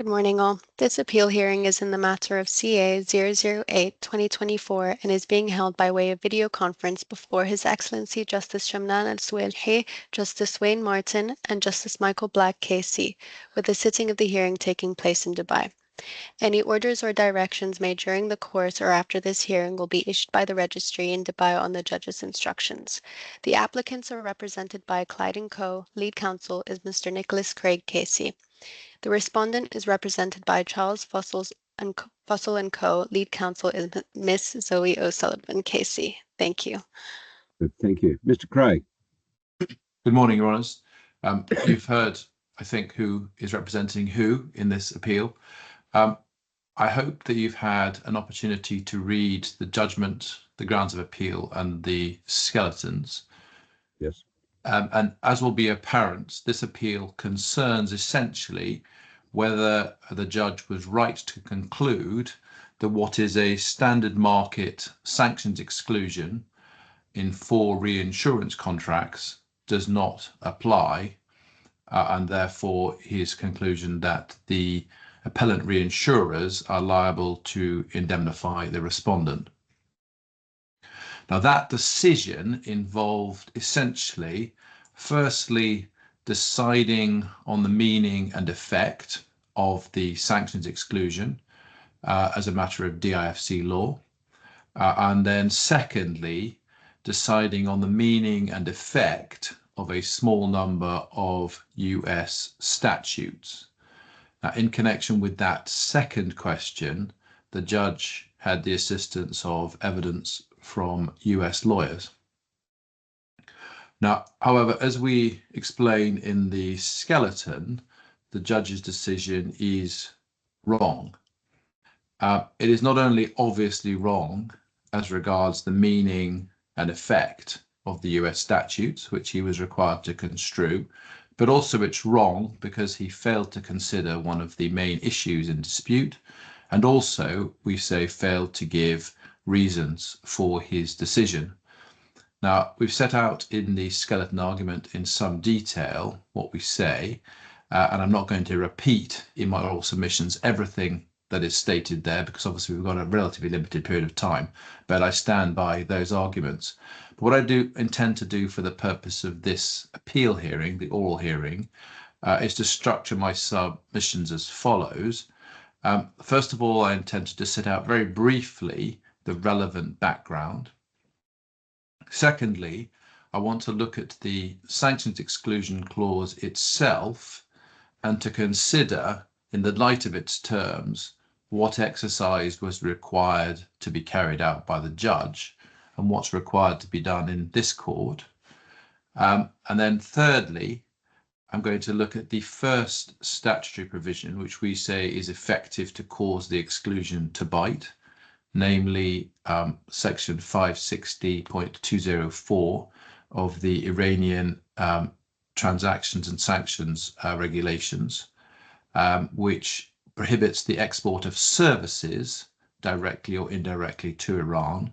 Good morning, all. This appeal hearing is in the matter of CA 008-2024 and is being held by way of video conference before His Excellency Justice Shamlan Al Sawalehi, Justice Wayne Martin, and Justice Michael Black, KC, with the sitting of the hearing taking place in Dubai. Any orders or directions made during the course or after this hearing will be issued by the registry in Dubai on the judge's instructions. The applicants are represented by Clyde & Co. Lead counsel is Mr. Nicholas Craig, KC. The respondent is represented by Charles Fussell and Co. Lead counsel is Miss Zoe O'Sullivan, KC. Thank you. Good, thank you. Mr. Craig. Good morning, Your Honours. You've heard, I think, who is representing who in this appeal. I hope that you've had an opportunity to read the judgment, the grounds of appeal, and the skeletons. Yes. And as will be apparent, this appeal concerns essentially whether the judge was right to conclude that what is a standard market sanctions exclusion in 4 reinsurance contracts does not apply, and therefore his conclusion that the appellant reinsurers are liable to indemnify the respondent. Now, that decision involved essentially, firstly, deciding on the meaning and effect of the sanctions exclusion as a matter of DIFC law, and then secondly, deciding on the meaning and effect of a small number of US statutes. Now, in connection with that second question, the judge had the assistance of evidence from US lawyers. Now, however, as we explain in the skeleton, the judge's decision is wrong. It is not only obviously wrong as regards the meaning and effect of the US statutes, which he was required to construe, but also it's wrong because he failed to consider one of the main issues in dispute, and also, we say, failed to give reasons for his decision. Now, we've set out in the skeleton argument in some detail what we say, and I'm not going to repeat in my oral submissions everything that is stated there, because obviously we've got a relatively limited period of time, but I stand by those arguments. But what I do intend to do for the purpose of this appeal hearing, the oral hearing, is to structure my submissions as follows. First of all, I intend to set out very briefly the relevant background. Secondly, I want to look at the sanctions exclusion clause itself and to consider, in the light of its terms, what exercise was required to be carried out by the judge and what's required to be done in this court. And then thirdly, I'm going to look at the first statutory provision, which we say is effective to cause the exclusion to bite, namely section 560.204 of the Iranian transactions and sanctions regulations, which prohibits the export of services directly or indirectly to Iran.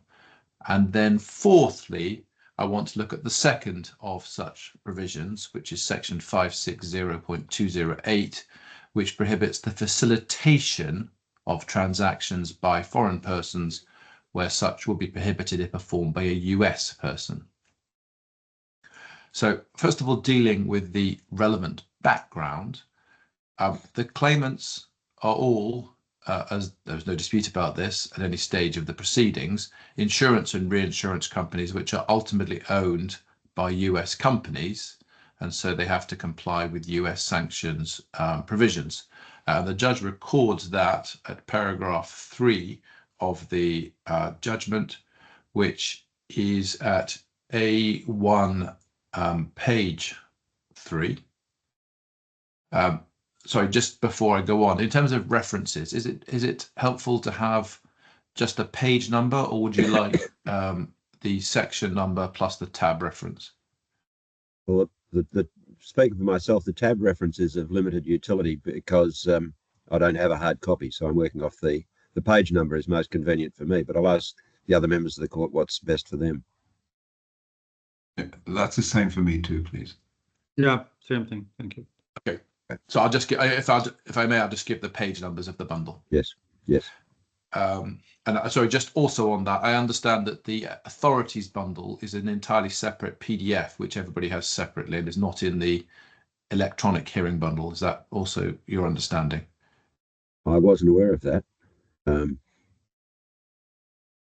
And then fourthly, I want to look at the second of such provisions, which is section 560.208, which prohibits the facilitation of transactions by foreign persons where such will be prohibited if performed by a US person. So first of all, dealing with the relevant background, the claimants are all, as there's no dispute about this at any stage of the proceedings, insurance and reinsurance companies which are ultimately owned by US companies, and so they have to comply with US sanctions provisions. The judge records that at paragraph 3 of the judgment, which is at A1 page 3. Sorry, just before I go on, in terms of references, is it helpful to have just a page number, or would you like the section number plus the tab reference? Well, speaking for myself, the tab reference is of limited utility because I don't have a hard copy, so I'm working off the page number is most convenient for me, but I'll ask the other members of the court what's best for them. That's the same for me too, please. Yeah, same thing. Thank you. Okay. So I'll just get, if I may, I'll just give the page numbers of the bundle. Yes, yes. And sorry, just also on that, I understand that the authorities bundle is an entirely separate PDF, which everybody has separately and is not in the electronic hearing bundle. Is that also your understanding? I wasn't aware of that.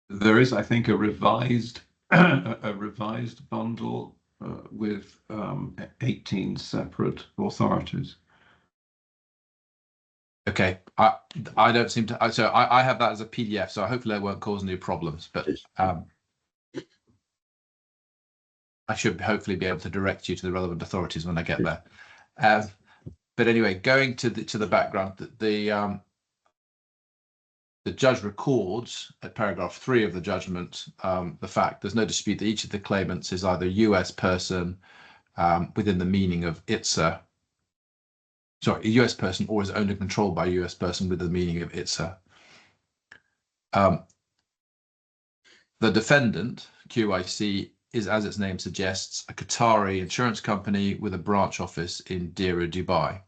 There is, I think, a revised bundle with 18 separate authorities. Okay, I don't seem to. So I have that as a PDF, so hopefully that won't cause any problems. But I should hopefully be able to direct you to the relevant authorities when I get there. But anyway, going to the background, the judge records at paragraph 3 of the judgment the fact there's no dispute that each of the claimants is either a US person within the meaning of ITSA. Sorry, a US person or is owned and controlled by a US person with the meaning of ITSA. The defendant, QIC, is, as its name suggests, a Qatari insurance company with a branch office in Deira, Dubai.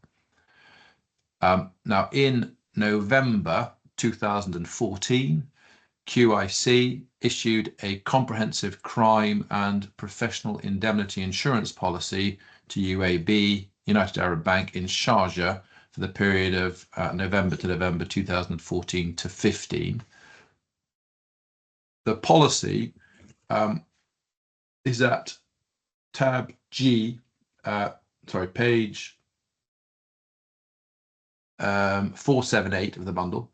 Now, in November 2014, QIC issued a comprehensive crime and professional indemnity insurance policy to UAB, United Arab Bank, in Sharjah for the period of November to November 2014 to 15. The policy is at tab G, page 478 of the bundle.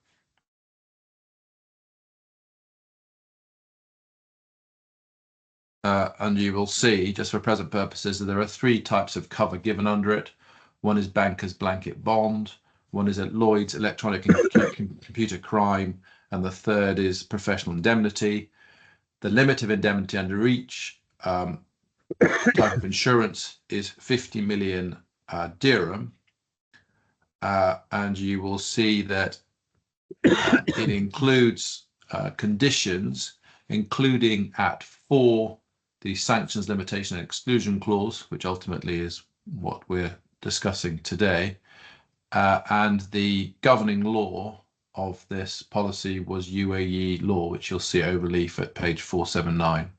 And you will see, just for present purposes, that there are 3 types of cover given under it. One is banker's blanket bond, one is at Lloyd's electronic and computer crime, and the third is professional indemnity. The limit of indemnity under each type of insurance is 50 million dirham, and you will see that it includes conditions, including at 4 the sanctions limitation and exclusion clause, which ultimately is what we're discussing today, and the governing law of this policy was UAE law, which you'll see overleaf at page 479.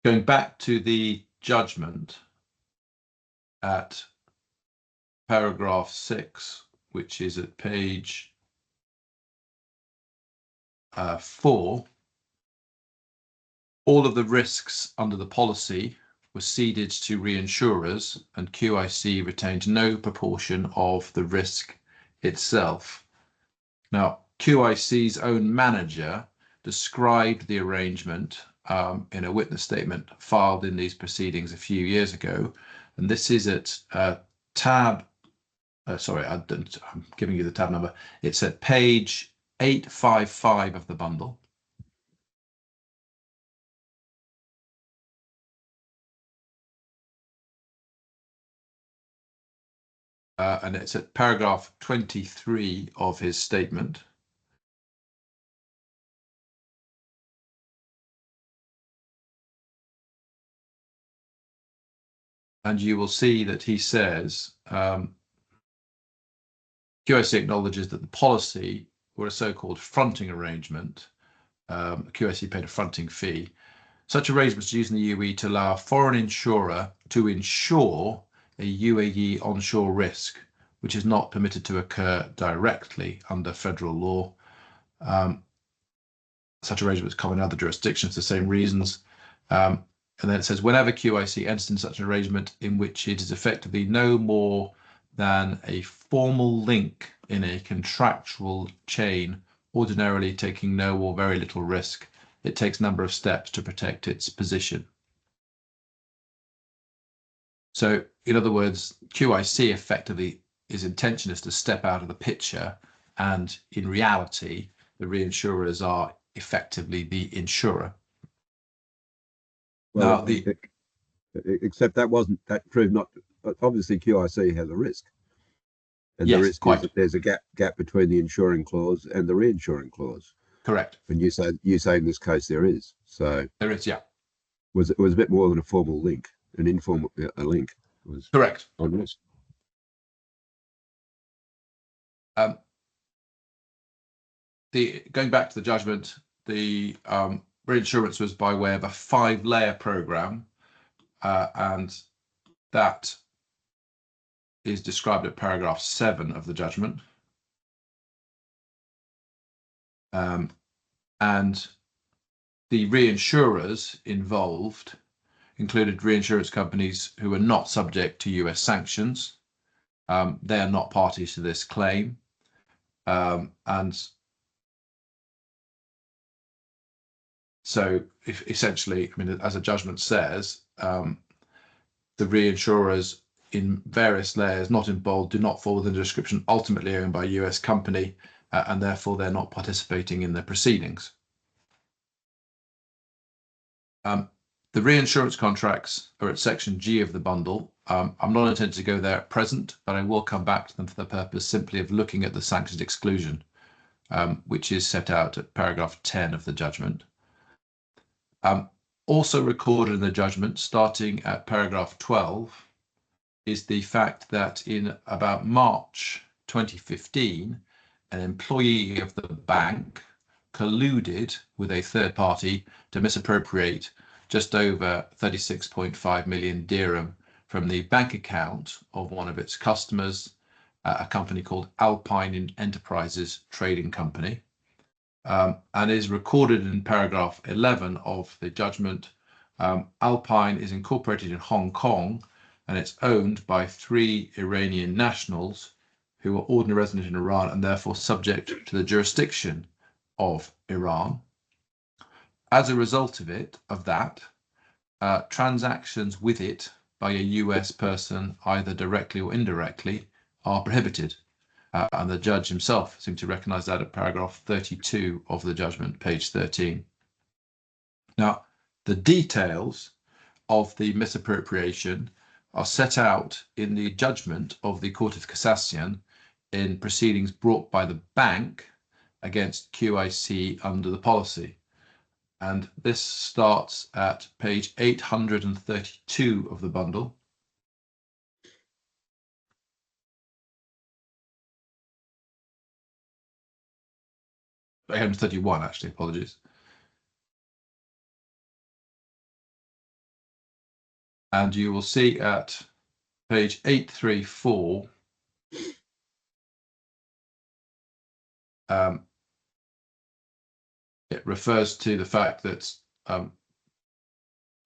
Going back to the judgment at paragraph 6, which is at page 4, all of the risks under the policy were ceded to reinsurers, and QIC retained no proportion of the risk itself. Now, QIC's own manager described the arrangement in a witness statement filed in these proceedings a few years ago, and this is at tab. Sorry, I'm giving you the tab number. It's at page 855 of the bundle. And it's at paragraph 23 of his statement. And you will see that he says, QIC acknowledges that the policy were a so-called fronting arrangement. QIC paid a fronting fee. Such arrangements used in the UAE to allow a foreign insurer to insure a UAE onshore risk, which is not permitted to occur directly under federal law. Such arrangements common in other jurisdictions for the same reasons. And then it says, whenever QIC enters into such an arrangement in which it is effectively no more than a formal link in a contractual chain, ordinarily taking no or very little risk, it takes a number of steps to protect its position. So, in other words, QIC effectively, its intention is to step out of the picture, and in reality, the reinsurers are effectively the insurer. Well, now, except that proved not. Obviously, QIC has a risk, and yes, the risk quite. is that there's a gap between the insuring clause and the reinsuring clause. Correct. And you say in this case there is. So there is, yeah. It was a bit more than a formal link. an informal link. It was Correct. on risk. Going back to the judgment, the reinsurance was by way of a 5-layer program, and that is described at paragraph 7 of the judgment. And the reinsurers involved included reinsurance companies who were not subject to US sanctions. They are not parties to this claim. And so essentially, I mean, as the judgment says, the reinsurers in various layers, not in bold, do not fall within the description ultimately owned by a US company, and therefore they're not participating in the proceedings. The reinsurance contracts are at section G of the bundle. I'm not intending to go there at present, but I will come back to them for the purpose simply of looking at the sanctions exclusion, which is set out at paragraph 10 of the judgment. Also recorded in the judgment, starting at paragraph 12, is the fact that in about March 2015, an employee of the bank colluded with a third party to misappropriate just over 36.5 million dirham from the bank account of one of its customers, a company called Alpine Enterprises Trading Company, and is recorded in paragraph 11 of the judgment. Alpine is incorporated in Hong Kong, and it's owned by 3 Iranian nationals who are ordinary resident in Iran and therefore subject to the jurisdiction of Iran. As a result of that, transactions with it by a US person, either directly or indirectly, are prohibited. And the judge himself seemed to recognise that at paragraph 32 of the judgment, page 13. Now, the details of the misappropriation are set out in the judgment of the Court of Cassation in proceedings brought by the bank against QIC under the policy. And this starts at page 832 of the bundle. I 831, actually, apologies. And you will see at page 834, it refers to the fact that an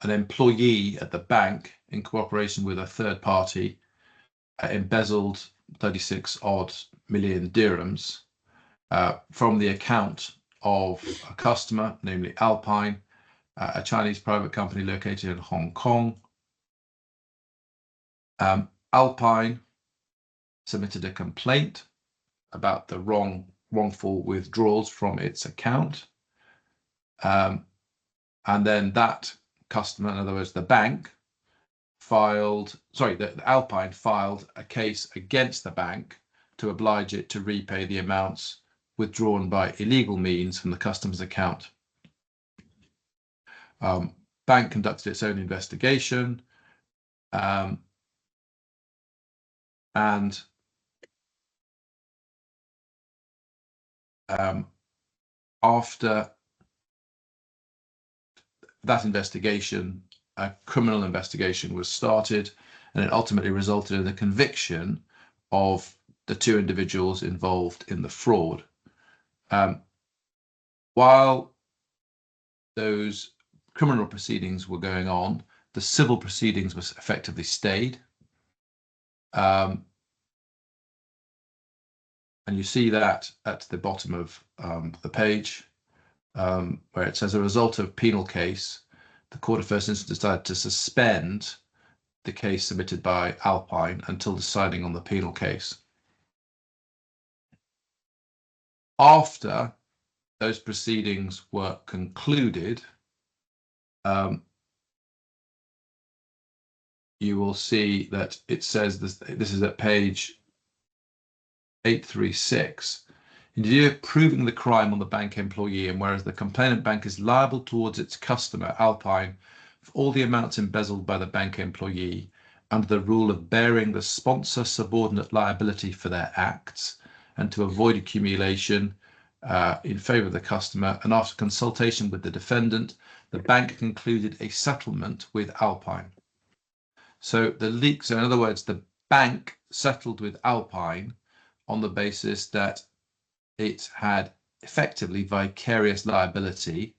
employee at the bank, in cooperation with a third party, embezzled 36 odd million dirhams from the account of a customer, namely Alpine, a Chinese private company located in Hong Kong. Alpine submitted a complaint about the wrongful withdrawals from its account. And then that customer, in other words, the bank, the Alpine filed a case against the bank to oblige it to repay the amounts withdrawn by illegal means from the customer's account. Bank conducted its own investigation, and after that investigation, a criminal investigation was started, and it ultimately resulted in the conviction of the 2 individuals involved in the fraud. While those criminal proceedings were going on, the civil proceedings was effectively stayed. And you see that at the bottom of the page, where it says, as a result of penal case, the court of first instance decided to suspend the case submitted by Alpine until deciding on the penal case. After those proceedings were concluded, you will see that it says this is at page 836. In view of proving the crime on the bank employee, and whereas the complainant bank is liable towards its customer, Alpine, all the amounts embezzled by the bank employee under the rule of bearing the sponsor subordinate liability for their acts, and to avoid accumulation in favour of the customer, and after consultation with the defendant, the bank concluded a settlement with Alpine. So in other words, the bank settled with Alpine on the basis that it had effectively vicarious liability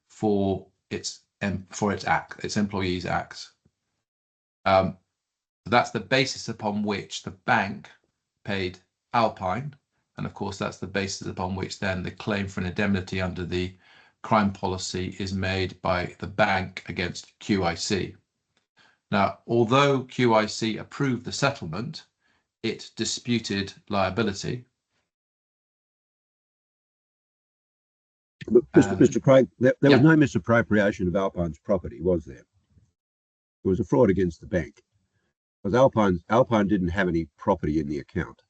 for its employees' acts. That's the basis upon which the bank paid Alpine, and of course that's the basis upon which then the claim for an indemnity under the crime policy is made by the bank against QIC. Now, although QIC approved the settlement, it disputed liability. But Mr. Craig, there was no misappropriation of Alpine's property, was there? It was a fraud against the bank, because Alpine didn't have any property in the account.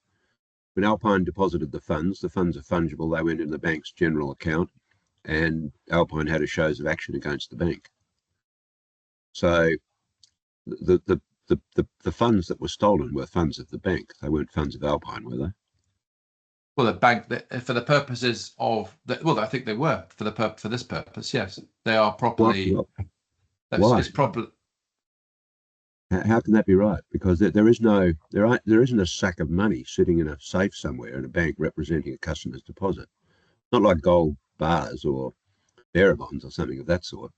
When Alpine deposited the funds are fungible. They went in the bank's general account, and Alpine had a shows of action against the bank. So the funds that were stolen were funds of the bank. They weren't funds of Alpine, were they? Well, the bank, for the purposes of I think they were for this purpose. Yes, they are properly. Why? It's proper. How can that be right? Because there isn't a sack of money sitting in a safe somewhere in a bank representing a customer's deposit. Not like gold bars or bearer bonds or something of that sort.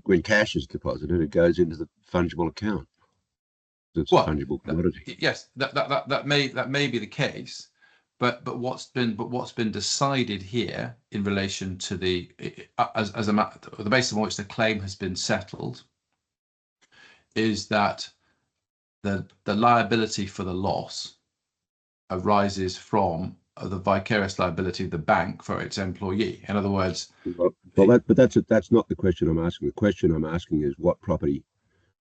When cash is deposited, it goes into the fungible account. It's a fungible commodity. Yes, that may be the case, but what's been decided here in relation to the basis on which the claim has been settled is that the liability for the loss arises from the vicarious liability of the bank for its employee. In other words, that's not the question I'm asking. The question I'm asking is what property,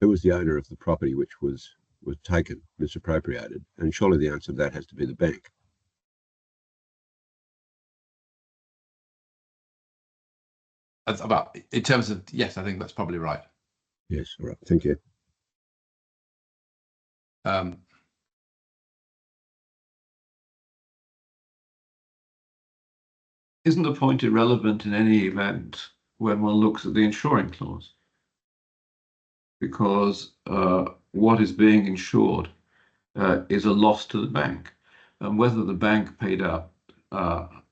who was the owner of the property which was taken, misappropriated, and surely the answer to that has to be the bank. In terms of, yes, I think that's probably right. Yes, all right, thank you. Isn't the point irrelevant in any event when one looks at the insuring clause? Because what is being insured is a loss to the bank, and whether the bank paid up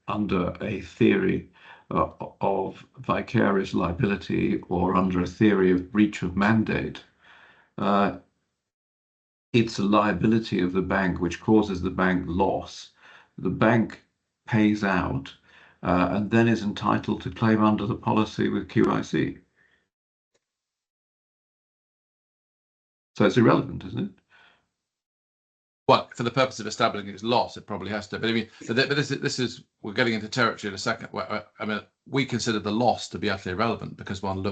under a theory of vicarious liability or under a theory of breach of mandate, it's a liability of the bank which causes the bank loss. The bank pays out and then is entitled to claim under the policy with QIC. So it's irrelevant, isn't it? Well, for the purpose of establishing its loss, it probably has to. But I mean, this is we're getting into territory in a second. I mean, we consider the loss to be utterly irrelevant because one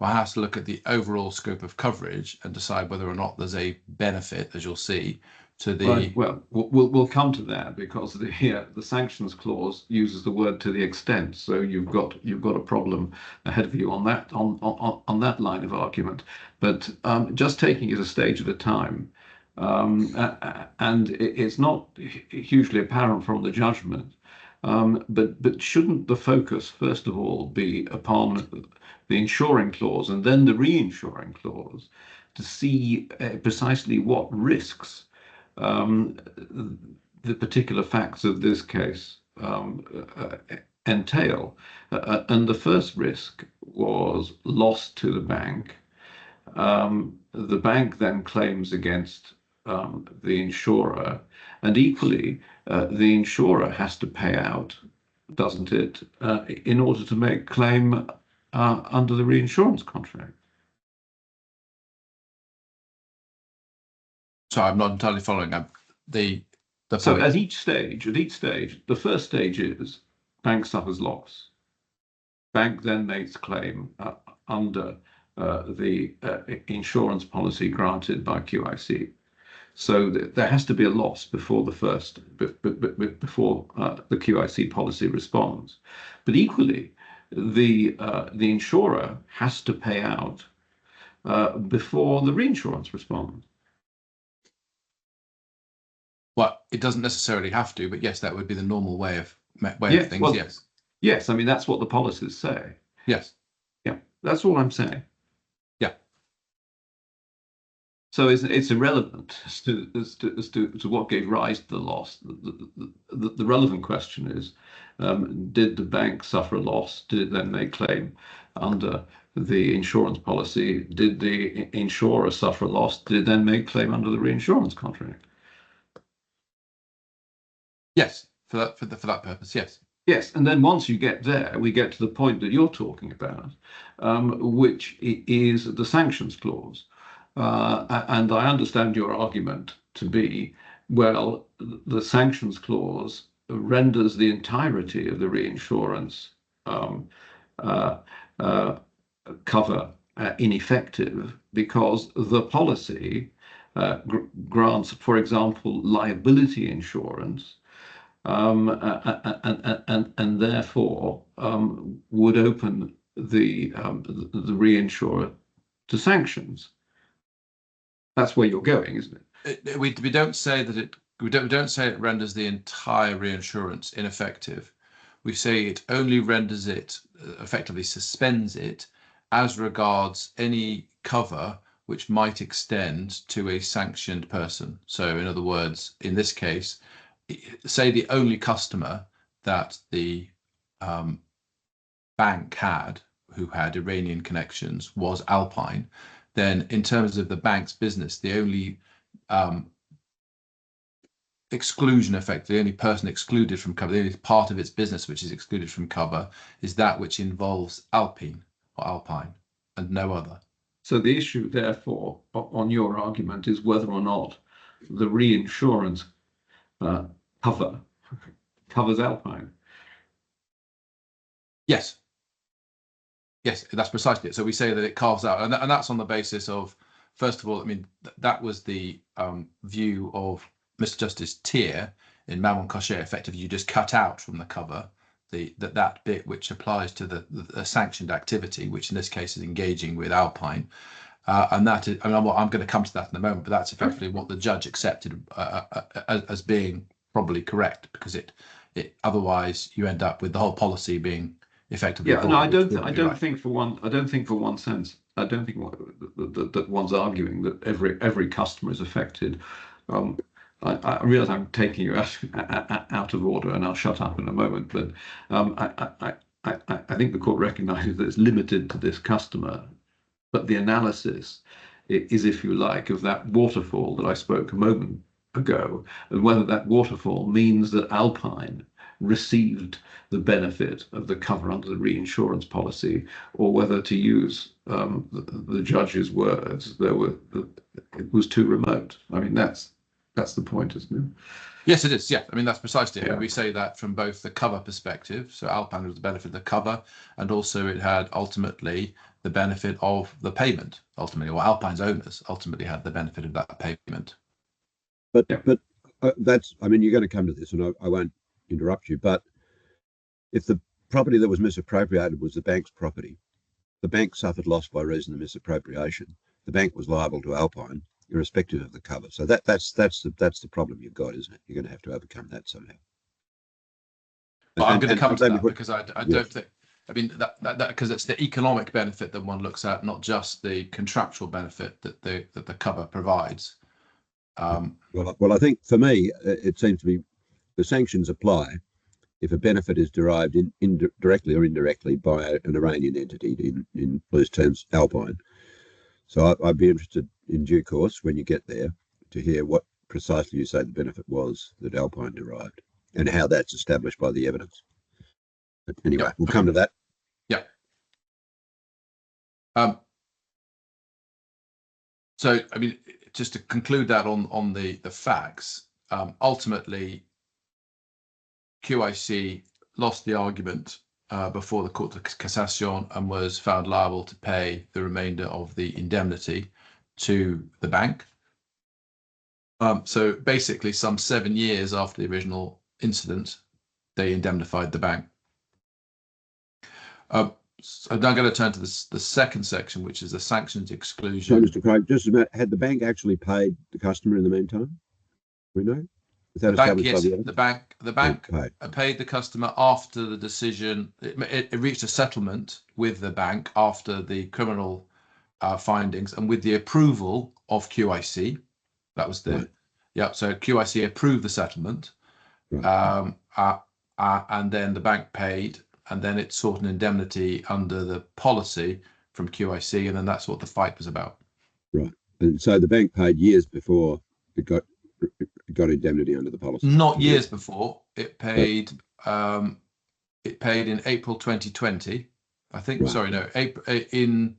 has to look at the overall scope of coverage and decide whether or not there's a benefit, as you'll see, to the. Right. Well, we'll come to that because the sanctions clause uses the word "to the extent," so you've got a problem ahead of you on that line of argument. But just taking it a stage at a time. And it's not hugely apparent from the judgment, but shouldn't the focus first of all be upon the insuring clause and then the reinsuring clause to see precisely what risks the particular facts of this case entail? And the first risk was loss to the bank. The bank then claims against the insurer, and equally the insurer has to pay out, doesn't it, in order to make claim under the reinsurance contract. So I'm not entirely following. So at each stage, the first stage is bank suffers loss. Bank then makes claim under the insurance policy granted by QIC. So there has to be a loss before the QIC policy responds. But equally, the insurer has to pay out before the reinsurance responds. Well, it doesn't necessarily have to, but yes, that would be the normal way of things. Well, yes. Yes, I mean that's what the policies say. Yes. Yeah, that's all I'm saying. Yeah. So it's irrelevant as to what gave rise to the loss. The relevant question is, did the bank suffer a loss? Did it then make claim under the insurance policy? Did the insurer suffer a loss? Did it then make claim under the reinsurance contract? Yes, for that purpose, yes. Yes, and then once you get there, we get to the point that you're talking about, which is the sanctions clause. And I understand your argument to be, well, the sanctions clause renders the entirety of the reinsurance cover ineffective because the policy grants, for example, liability insurance, and therefore would open the reinsurer to sanctions. That's where you're going, isn't it? We don't say that we don't say it renders the entire reinsurance ineffective. We say it only renders it, effectively suspends it as regards any cover which might extend to a sanctioned person. So in other words, in this case, say the only customer that the bank had who had Iranian connections was Alpine, then in terms of the bank's business, the only exclusion effect, the only person excluded from cover, the only part of its business which is excluded from cover is that which involves Alpine and no other. So the issue, therefore, on your argument is whether or not the reinsurance covers Alpine. Yes. Yes, that's precisely it. So we say that it carves out, and that's on the basis of, first of all, I mean, that was the view of Mr. Justice Tier in Mammon Cochet. Effectively, you just cut out from the cover that bit which applies to the sanctioned activity, which in this case is engaging with Alpine. And that is, I mean, I'm going to come to that in a moment, but that's effectively what the judge accepted as being probably correct, because it otherwise you end up with the whole policy being effectively. Yeah, no, I don't think for one sense. I don't think that one's arguing that every customer is affected. I realize I'm taking you out of order, and I'll shut up in a moment. But I think the court recognises that it's limited to this customer. But the analysis is, if you like, of that waterfall that I spoke a moment ago, and whether that waterfall means that Alpine received the benefit of the cover under the reinsurance policy, or whether, to use the judge's words, it was too remote. I mean, that's the point, isn't it? Yes, it is. Yeah, I mean, that's precisely it. Yeah. We say that from both the cover perspective, so Alpine was the benefit of the cover, and also it had ultimately the benefit of the payment, ultimately, or Alpine's owners ultimately had the benefit of that payment. But that's, I mean, you're going to come to this, and I won't interrupt you, but if the property that was misappropriated was the bank's property, the bank suffered loss by reason of misappropriation. The bank was liable to Alpine, irrespective of the cover. So that's the problem you've got, isn't it? You're going to have to overcome that somehow. But I'm going to come to that because I don't think. I mean that because it's the economic benefit that one looks at, not just the contractual benefit that the cover provides. Well, I think for me, it seems to be the sanctions apply if a benefit is derived directly or indirectly by an Iranian entity, in loose terms, Alpine. So I'd be interested in due course, when you get there, to hear what precisely you say the benefit was that Alpine derived and how that's established by the evidence. But anyway, we'll come to that. Yeah. So, I mean, just to conclude that on the facts, ultimately, QIC lost the argument before the Court de Cassation and was found liable to pay the remainder of the indemnity to the bank. So basically, some 7 years after the original incident, they indemnified the bank. So I'm now going to turn to the second section, which is the sanctions So, exclusion. Mr. Craig, just a minute, had the bank actually paid the customer in the meantime? We know? Is that The bank, established by yes, the evidence? the bank Paid. paid the customer after the decision. It reached a settlement with the bank after the criminal findings and with the approval of QIC. That was the Right. yeah. So QIC approved the settlement, Right. and then the bank paid, and then it sought an indemnity under the policy from QIC, and then that's what the fight was about. Right. And so the bank paid years before it got indemnity under the policy. Not years before. It paid. It paid in April 2020. I think. Right. Sorry, no. April in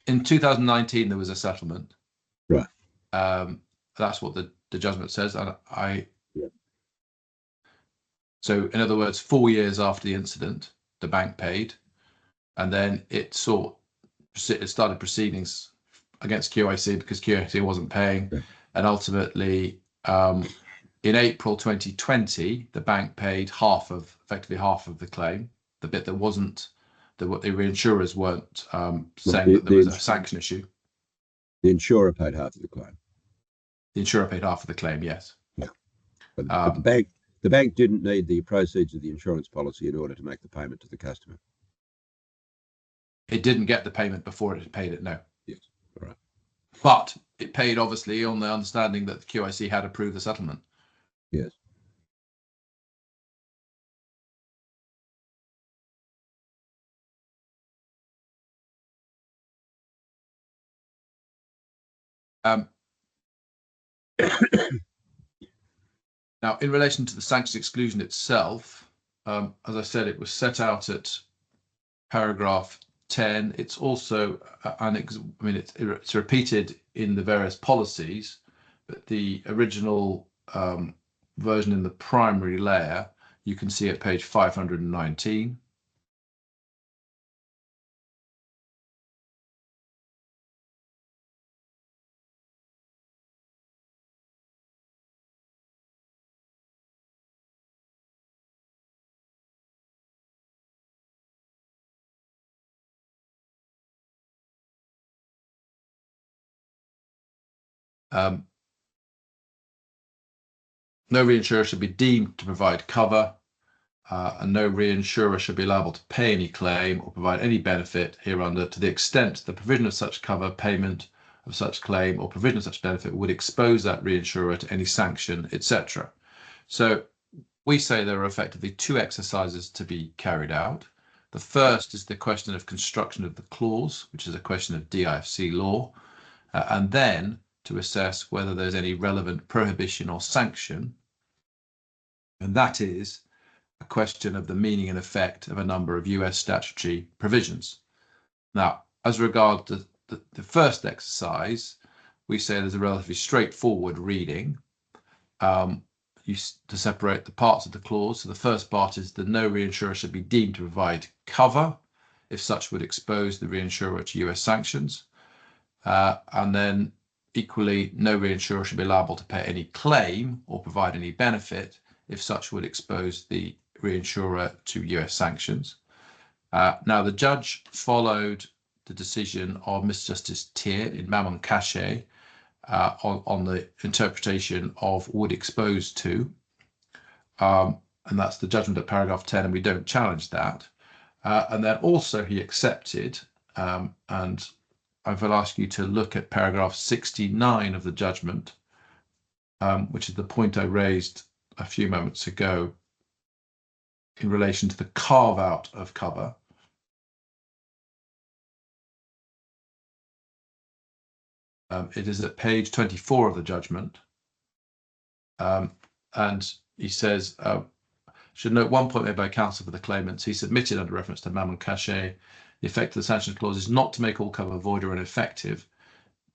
2019 there was a settlement. Right. That's what the judgment says, and Yeah. So in other words, 4 years after the incident, the bank paid, and then it started proceedings against QIC because QIC wasn't paying, Yeah. and ultimately, in April 2020, the bank paid effectively half of the claim, the bit that wasn't, the reinsurers weren't saying that there was a sanction issue. The insurer paid half of the claim. The insurer paid half of the claim, yes. Yeah. But the bank didn't need the proceeds of the insurance policy in order to make the payment to the customer. It didn't get the payment before it had paid it, no. Yes. All right. But it paid obviously on the understanding that the QIC had approved the settlement. Yes. Now, in relation to the sanctions exclusion itself, as I said, it was set out at paragraph 10. It's also it's repeated in the various policies, but the original version in the primary layer you can see at page 519. No reinsurer should be deemed to provide cover, and no reinsurer should be liable to pay any claim or provide any benefit hereunder to the extent the provision of such cover, payment of such claim, or provision of such benefit would expose that reinsurer to any sanction, etc. So we say there are effectively two exercises to be carried out. The first is the question of construction of the clause, which is a question of DIFC law, and then to assess whether there's any relevant prohibition or sanction, and that is a question of the meaning and effect of a number of US statutory provisions. Now, as regards to the first exercise, we say there's a relatively straightforward reading to separate the parts of the clause. So the first part is that no reinsurer should be deemed to provide cover if such would expose the reinsurer to US sanctions. And then equally, no reinsurer should be liable to pay any claim or provide any benefit if such would expose the reinsurer to US sanctions. Now, the judge followed the decision of Mr. Justice Tier in Mammon Cachet on the interpretation of would expose to, and that's the judgment at paragraph 10, and we don't challenge that. And then also he accepted, and I will ask you to look at paragraph 69 of the judgment, which is the point I raised a few moments ago in relation to the carve out of cover. It is at page 24 of the judgment. And he says, should note one point made by counsel for the claimants. He submitted under reference to Mammon Cachet, the effect of the sanctions clause is not to make all cover void or ineffective.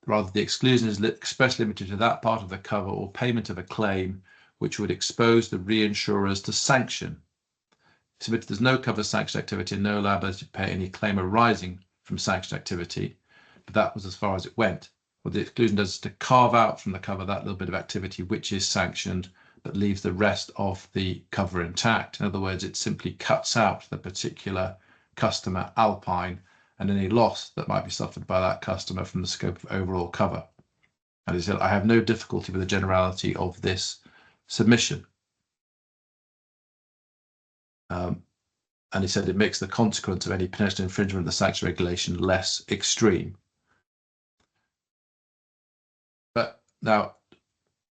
Rather, the exclusion is expressly limited to that part of the cover or payment of a claim which would expose the reinsurers to sanction. He submitted there's no cover sanction activity and no liability to pay any claim arising from sanction activity, but that was as far as it went. What the exclusion does is to carve out from the cover that little bit of activity which is sanctioned, but leaves the rest of the cover intact. In other words, it simply cuts out the particular customer Alpine and any loss that might be suffered by that customer from the scope of overall cover. And he said, I have no difficulty with the generality of this submission. And he said it makes the consequence of any potential infringement of the sanction regulation less extreme. But now,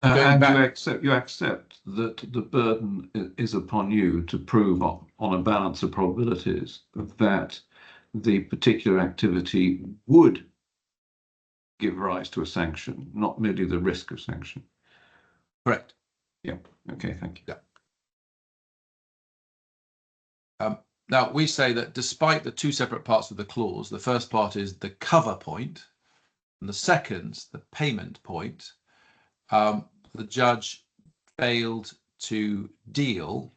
and back, you accept that the burden is upon you to prove on a balance of probabilities that the particular activity would give rise to a sanction, not merely the risk of sanction. correct. Yeah. Okay. Thank you. Yeah. Now, we say that despite the two separate parts of the clause, the first part is the cover point, and the second, the payment point, the judge failed to deal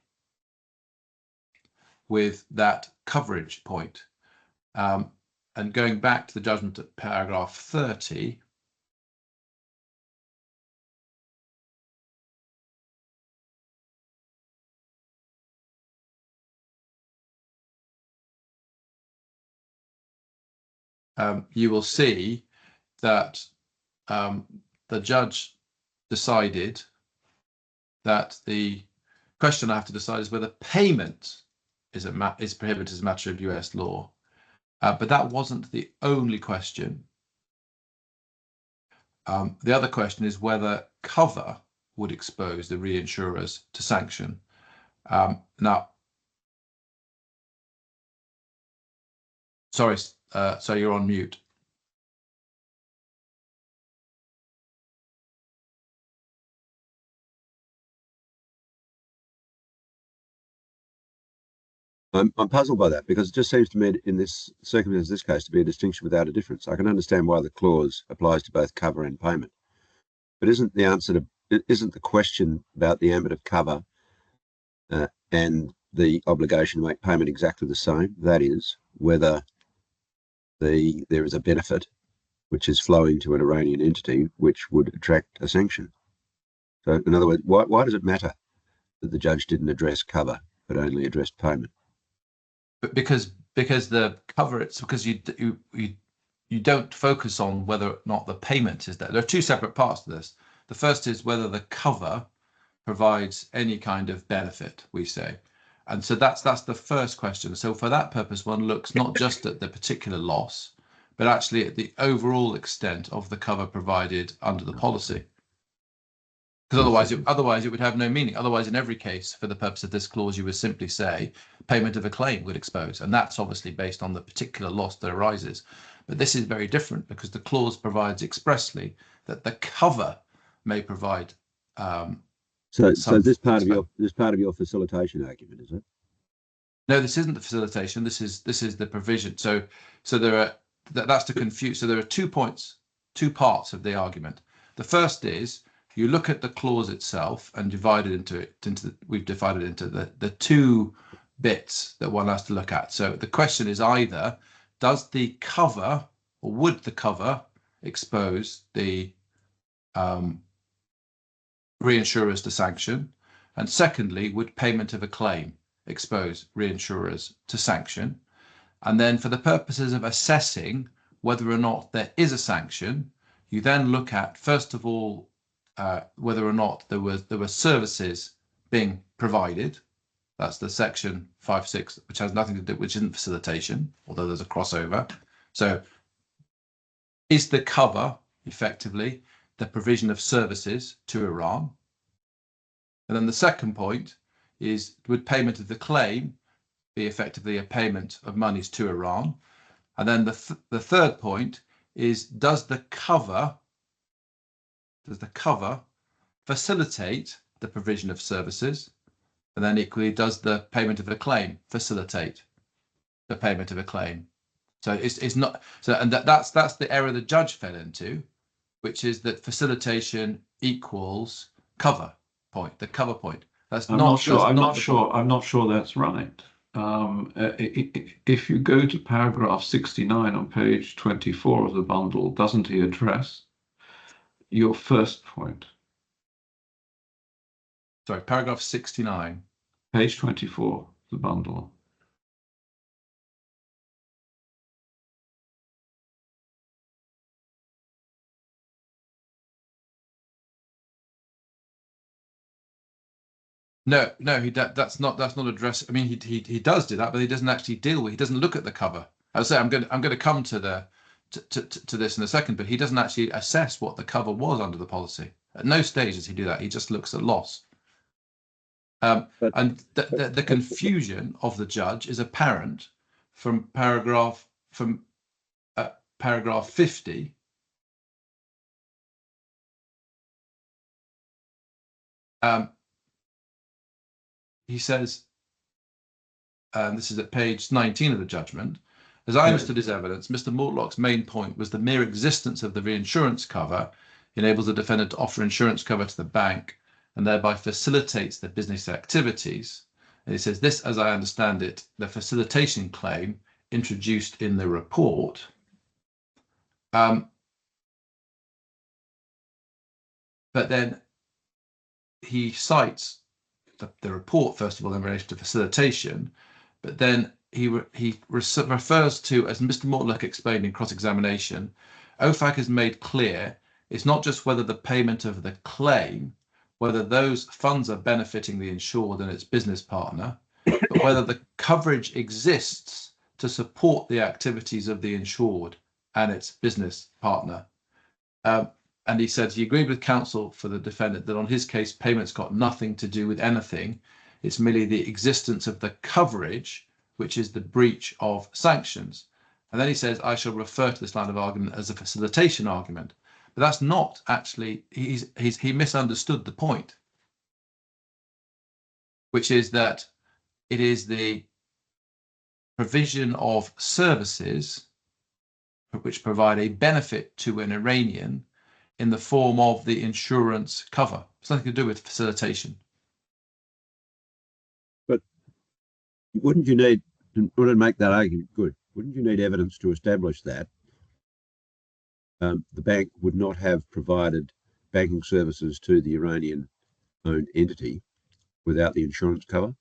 with that coverage point. And going back to the judgment at paragraph 30, you will see that the judge decided that the question I have to decide is whether payment is prohibited as a matter of US law. But that wasn't the only question. The other question is whether cover would expose the reinsurers to sanction. Now, sorry, so you're on mute. I'm puzzled by that because it just seems to me in this circumstance, this case, to be a distinction without a difference. I can understand why the clause applies to both cover and payment, but isn't the question about the ambit of cover and the obligation to make payment exactly the same? That is, whether there is a benefit which is flowing to an Iranian entity which would attract a sanction. So, in other words, why does it matter that the judge didn't address cover but only addressed payment? But because the cover, it's because you don't focus on whether or not the payment is there. There are two separate parts to this. The first is whether the cover provides any kind of benefit, we say. And so that's the first question. So for that purpose, one looks not just at the particular loss, but actually at the overall extent of the cover provided under the policy. Because otherwise it would have no meaning. Otherwise, in every case, for the purpose of this clause, you would simply say payment of a claim would expose. And that's obviously based on the particular loss that arises. But this is very different because the clause provides expressly that the cover may provide. So this part of your facilitation argument, is it? No, this isn't the facilitation. This is the provision. So there are that's to confuse. So there are 2 points, 2 parts of the argument. The first is you look at the clause itself and divide it we've divided it into the 2 bits that one has to look at. So the question is either does the cover or would the cover expose the reinsurers to sanction? And secondly, would payment of a claim expose reinsurers to sanction? And then for the purposes of assessing whether or not there is a sanction, you then look at, first of all, whether or not there were services being provided. That's the section 5.6, which has nothing to do, which isn't facilitation, although there's a crossover. So is the cover effectively the provision of services to Iran? And then the second point is, would payment of the claim be effectively a payment of monies to Iran? And then the third point is, does the cover facilitate the provision of services? And then equally, does the payment of a claim facilitate the payment of a claim? So it's not so, and that's the error the judge fell into, which is that facilitation equals cover point, the cover point. That's I'm not sure that's right. If you go to paragraph 69 on page 24 of the bundle, doesn't he address your first point? Sorry, paragraph 69. Page 24 of the bundle. No, that's not addressed. I mean, he does do that, but he doesn't actually deal with. He doesn't look at the cover. I say I'm going to come to this in a second, but he doesn't actually assess what the cover was under the policy. At no stage does he do that. He just looks at loss. And the confusion of the judge is apparent from paragraph 50. He says, this is at page 19 of the judgment, as I understood his evidence, Mr. Mortlock's main point was the mere existence of the reinsurance cover enables the defendant to offer insurance cover to the bank and thereby facilitates the business activities. And he says, this, as I understand it, the facilitation claim introduced in the report, but then he cites the report, first of all, in relation to facilitation, but then he refers to, as Mr. Mortlock explained in cross-examination, OFAC has made clear it's not just whether the payment of the claim, whether those funds are benefiting the insured and its business partner, but whether the coverage exists to support the activities of the insured and its business partner. And he said he agreed with counsel for the defendant that on his case, payments got nothing to do with anything. It's merely the existence of the coverage, which is the breach of sanctions. And then he says, I shall refer to this line of argument as a facilitation argument. But that's not actually, he misunderstood the point, which is that it is the provision of services which provide a benefit to an Iranian in the form of the insurance cover. It's nothing to do with facilitation. But wouldn't you need, in order to make that argument good, wouldn't you need evidence to establish that the bank would not have provided banking services to the Iranian-owned entity without the insurance cover?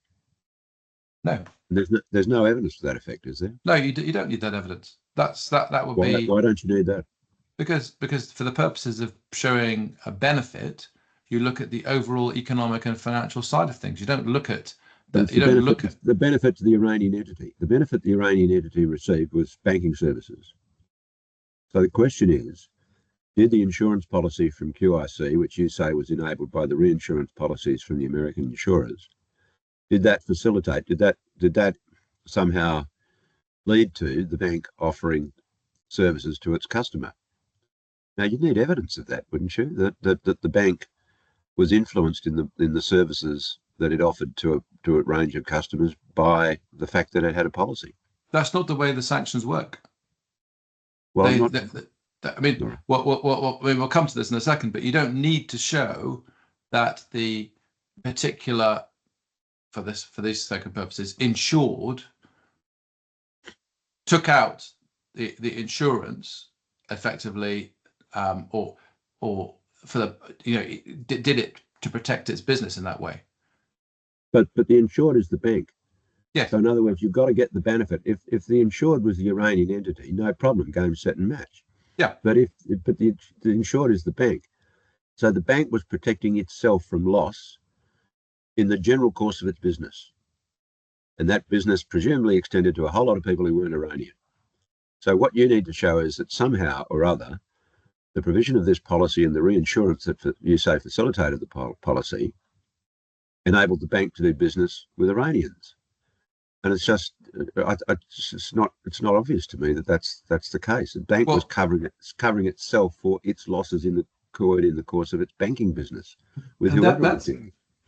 No. There's no evidence to that effect, is there? No, you don't need that evidence. That would be. Why don't you need that? Because for the purposes of showing a benefit, you look at the overall economic and financial side of things. You don't look at the benefit to the Iranian entity. The benefit the Iranian entity received was banking services. So the question is, did the insurance policy from QIC, which you say was enabled by the reinsurance policies from the American insurers, did that facilitate? Did that somehow lead to the bank offering services to its customer? Now, you'd need evidence of that, wouldn't you? That the bank was influenced in the services that it offered to a range of customers by the fact that it had a policy. That's not the way the sanctions work. Well, we'll come to this in a second, but you don't need to show that the particular, for these second purposes, insured took out the insurance effectively, or for the did it to protect its business in that way. But the insured is the bank. Yes. So in other words, you've got to get the benefit. If the insured was the Iranian entity, no problem, game, set, and match. Yeah. But the insured is the bank, so the bank was protecting itself from loss in the general course of its business, and that business presumably extended to a whole lot of people who weren't Iranian. So what you need to show is that somehow or other, the provision of this policy and the reinsurance that you say facilitated the policy enabled the bank to do business with Iranians. And it's just, it's not obvious to me that that's the case. The bank was covering itself for its losses in the course of its banking business with whoever.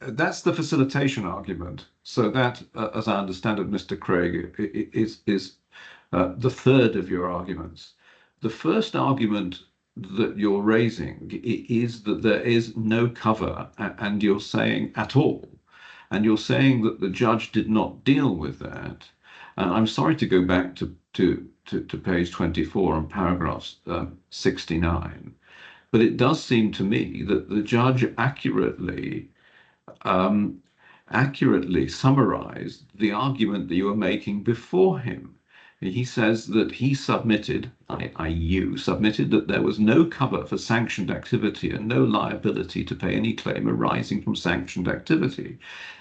That's the facilitation argument. So that, as I understand it, Mr. Craig, is the third of your arguments. The first argument that you're raising is that there is no cover, and you're saying at all. And you're saying that the judge did not deal with that. And I'm sorry to go back to page 24 and paragraph 69, but it does seem to me that the judge accurately summarized the argument that you were making before him. He says that he submitted, you submitted that there was no cover for sanctioned activity and no liability to pay any claim arising from sanctioned activity.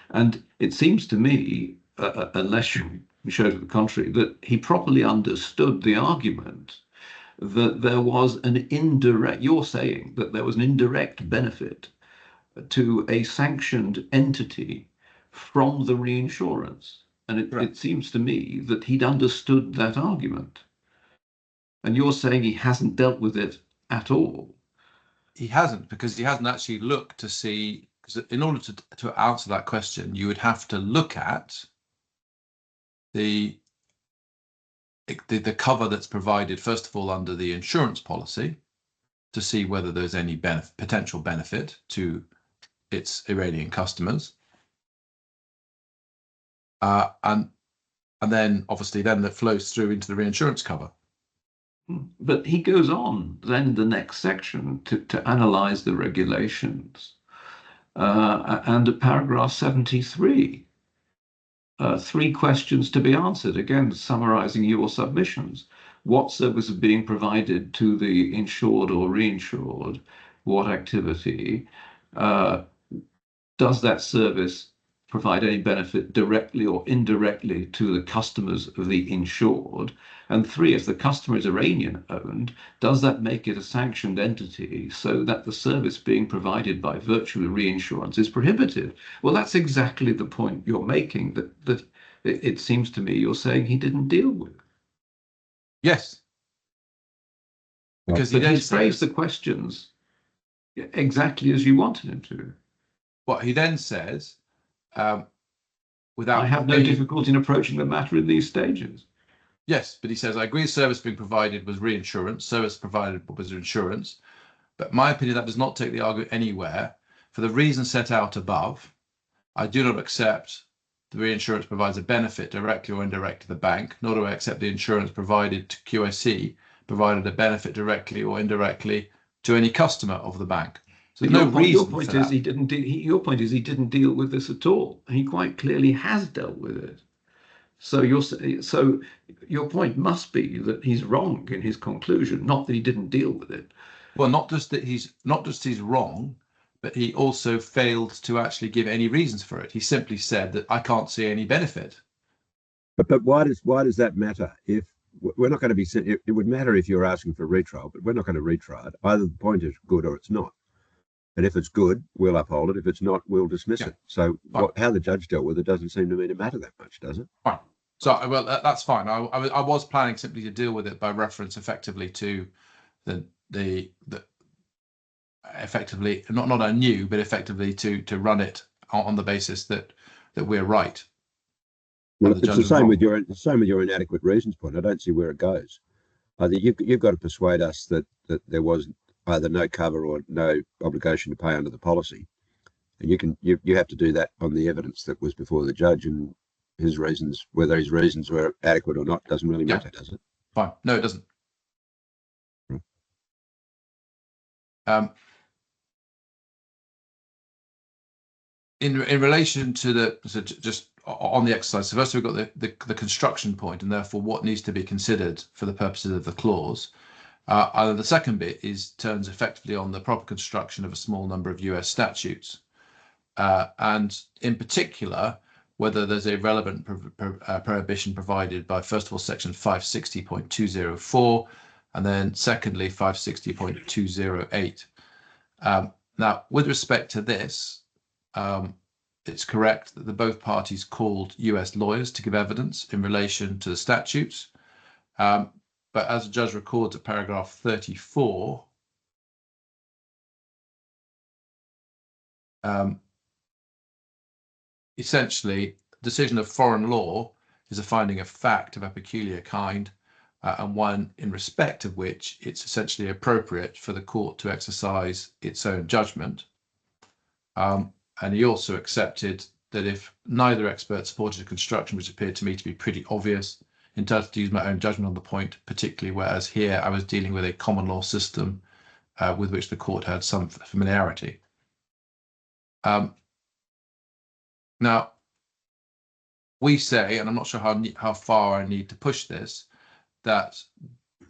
And it seems to me, unless you show to the contrary, that he properly understood the argument that there was an indirect, you're saying that there was an indirect benefit to a sanctioned entity from the reinsurance. And it seems to me that he'd understood that argument. And you're saying he hasn't dealt with it at all. He hasn't, because he hasn't actually looked to see, because in order to answer that question, you would have to look at the cover that's provided, first of all, under the insurance policy, to see whether there's any potential benefit to its Iranian customers. And then obviously then that flows through into the reinsurance cover. But he goes on then the next section to analyze the regulations. And at paragraph 73, 3 questions to be answered, again, summarizing your submissions. What service is being provided to the insured or reinsured? What activity? Does that service provide any benefit directly or indirectly to the customers of the insured? And 3, if the customer is Iranian owned, does that make it a sanctioned entity so that the service being provided by virtue of reinsurance is prohibited? Well, that's exactly the point you're making, that it seems to me you're saying he didn't deal with. Yes. Because he's phrased the questions exactly as you wanted him to. What he then says, without... I have no difficulty in approaching the matter in these stages. Yes, but he says, I agree service being provided was reinsurance, service provided was insurance. But my opinion, that does not take the argument anywhere. For the reasons set out above, I do not accept the reinsurance provides a benefit directly or indirectly to the bank, nor do I accept the insurance provided to QIC provided a benefit directly or indirectly to any customer of the bank. So your point is he didn't deal with this at all. He quite clearly has dealt with it. So your point must be that he's wrong in his conclusion, not that he didn't deal with it. Well, not just he's wrong, but he also failed to actually give any reasons for it. He simply said that I can't see any benefit. But why does that matter? If we're not going to be, it would matter if you're asking for a retrial, but we're not going to retry it. Either the point is good or it's not. And if it's good, we'll uphold it. If it's not, we'll dismiss it. So how the judge dealt with it doesn't seem to me to matter that much, does it? Fine. So, well, that's fine. I was planning simply to deal with it by reference effectively to the effectively, not a new, but effectively to run it on the basis that we're right. Well, it's the same with your inadequate reasons point. I don't see where it goes. Either you've got to persuade us that there was either no cover or no obligation to pay under the policy, and you have to do that on the evidence that was before the judge, and his reasons, whether his reasons were adequate or not, doesn't really matter, does it? Fine. No, it doesn't. In relation to just on the exercise, so first we've got the construction point, and therefore what needs to be considered for the purposes of the clause. The second bit turns effectively on the proper construction of a small number of US statutes, and in particular whether there's a relevant prohibition provided by, first of all, section 560.204, and then secondly 560.208. Now, with respect to this, it's correct that both parties called US lawyers to give evidence in relation to the statutes. But as the judge records at paragraph 34, essentially, decision of foreign law is a finding of fact of a peculiar kind, and one in respect of which it's essentially appropriate for the court to exercise its own judgment. And he also accepted that if neither expert supported a construction which appeared to me to be pretty obvious, entitled to use my own judgment on the point, particularly whereas here I was dealing with a common law system with which the court had some familiarity. Now, we say, and I'm not sure how far I need to push this, that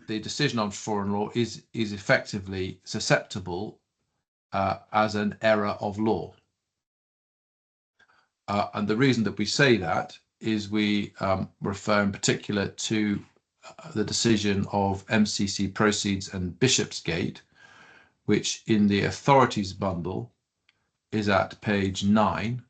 the decision on foreign law is effectively susceptible as an error of law. And the reason that we say that is we refer in particular to the decision of MCC Proceeds and Bishopsgate, which in the authorities bundle is at page 9.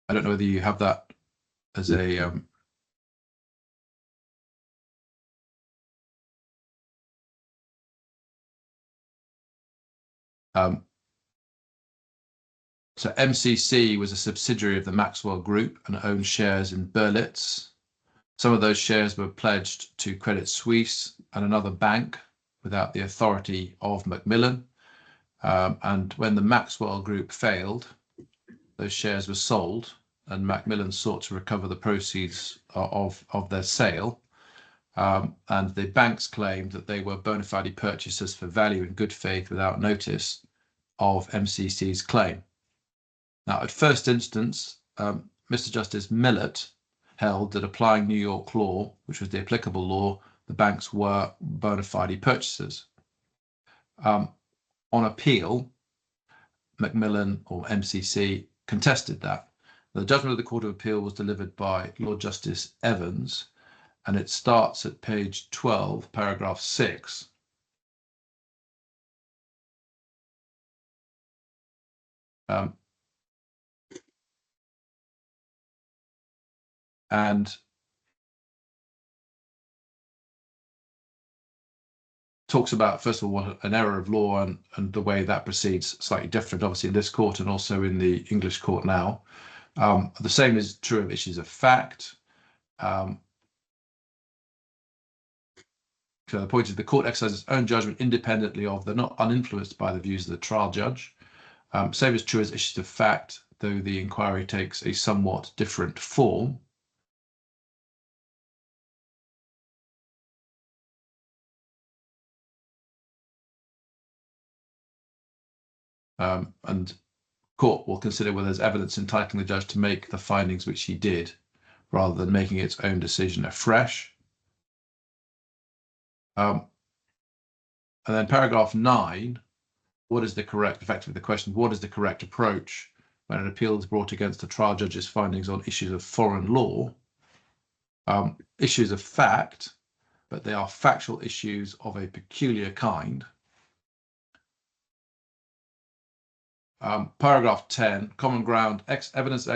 I don't know whether you have that as a so MCC was a subsidiary of the Maxwell Group and owned shares in Berlitz. Some of those shares were pledged to Credit Suisse and another bank without the authority of Macmillan. And when the Maxwell Group failed, those shares were sold, and Macmillan sought to recover the proceeds of their sale. And the banks claimed that they were bona fide purchasers for value in good faith without notice of MCC's claim. Now, at first instance, Mr. Justice Millett held that applying New York law, which was the applicable law, the banks were bona fide purchasers. On appeal, Macmillan or MCC contested that. The judgment of the Court of Appeal was delivered by Lord Justice Evans, and it starts at page 12, paragraph 6. And talks about, first of all, what an error of law and the way that proceeds slightly different, obviously, in this court and also in the English court now. The same is true of issues of fact. So the point is the court exercises its own judgment independently of, they're not uninfluenced by the views of the trial judge. Same is true as issues of fact, though the inquiry takes a somewhat different form. And court will consider whether there's evidence entitling the judge to make the findings which he did, rather than making its own decision afresh. And then paragraph 9, what is the correct, effectively the question, what is the correct approach when an appeal is brought against the trial judge's findings on issues of foreign law? Issues of fact, but they are factual issues of a peculiar kind. Paragraph 10, common ground, evidence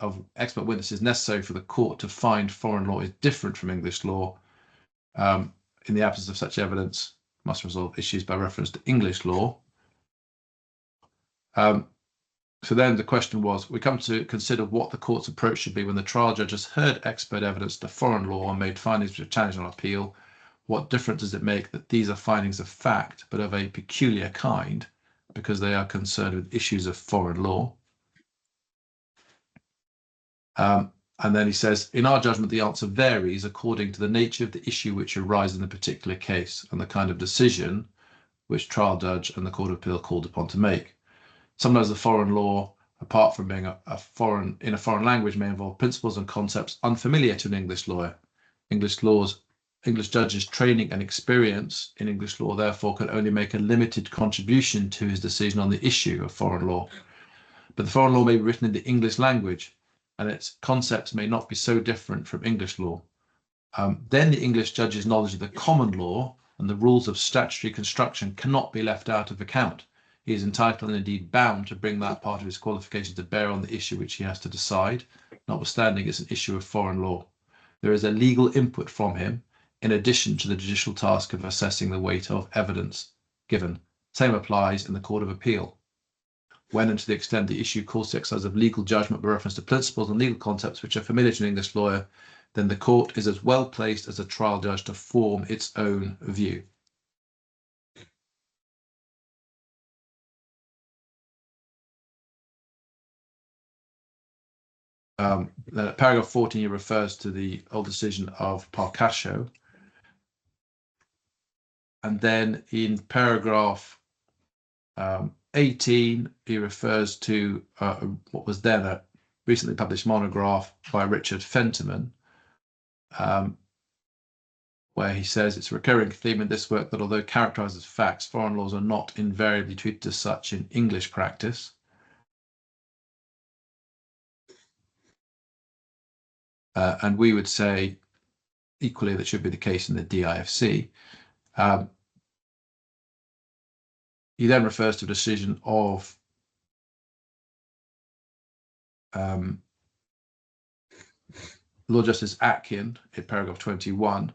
of expert witnesses necessary for the court to find foreign law is different from English law. In the absence of such evidence, must resolve issues by reference to English law. So then the question was, we come to consider what the court's approach should be when the trial judge has heard expert evidence to foreign law and made findings which are challenged on appeal. What difference does it make that these are findings of fact, but of a peculiar kind, because they are concerned with issues of foreign law? And then he says, in our judgment, the answer varies according to the nature of the issue which arises in the particular case and the kind of decision which trial judge and the Court of Appeal called upon to make. Sometimes the foreign law, apart from being a foreign language, may involve principles and concepts unfamiliar to an English lawyer. English judges' training and experience in English law, therefore, can only make a limited contribution to his decision on the issue of foreign law. But the foreign law may be written in the English language, and its concepts may not be so different from English law. Then the English judge's knowledge of the common law and the rules of statutory construction cannot be left out of account. He is entitled and indeed bound to bring that part of his qualification to bear on the issue which he has to decide, notwithstanding it's an issue of foreign law. There is a legal input from him, in addition to the judicial task of assessing the weight of evidence given. Same applies in the Court of Appeal. When and to the extent the issue calls the exercise of legal judgment by reference to principles and legal concepts which are familiar to an English lawyer, then the court is as well placed as a trial judge to form its own view. Then paragraph 14 refers to the old decision of Parcascio. And then in paragraph 18, he refers to what was then a recently published monograph by Richard Fentiman, where he says it's a recurring theme in this work that although characterized as facts, foreign laws are not invariably treated as such in English practice. And we would say equally that should be the case in the DIFC. He then refers to a decision of Lord Justice Atkin in paragraph 21.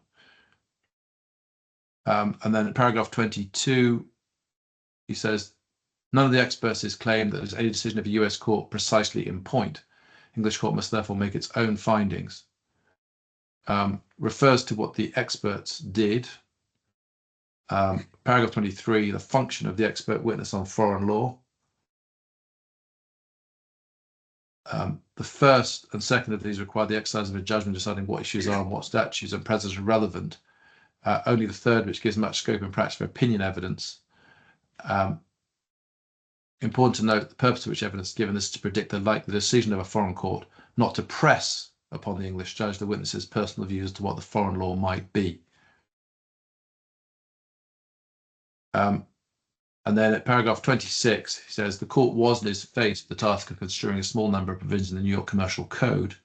And then in paragraph 22, he says, none of the experts has claimed that there's any decision of a US court precisely in point. English court must therefore make its own findings. Refers to what the experts did. Paragraph 23, the function of the expert witness on foreign law. The first and second of these require the exercise of a judgment deciding what issues are and what statutes and precedents are relevant. Only the third, which gives much scope in practice for opinion evidence. Important to note the purpose of which evidence is given is to predict the decision of a foreign court, not to press upon the English judge the witness's personal views as to what the foreign law might be. And then at paragraph 26, he says the court was and is faced with the task of construing a small number of provisions in the New York Commercial Code.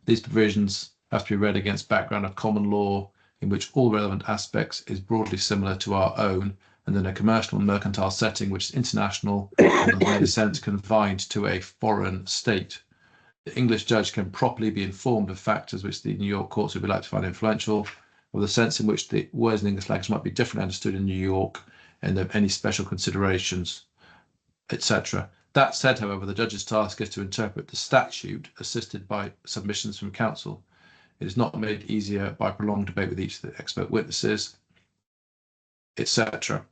These provisions have to be read against background of common law in which all relevant aspects is broadly similar to our own, and in a commercial and mercantile setting which is international and in a sense confined to a foreign state. The English judge can properly be informed of factors which the New York courts would be likely to find influential, or the sense in which the words in English language might be differently understood in New York, and of any special considerations, etc. That said, however, the judge's task is to interpret the statute assisted by submissions from counsel. It is not made easier by prolonged debate with each of the expert witnesses, etc.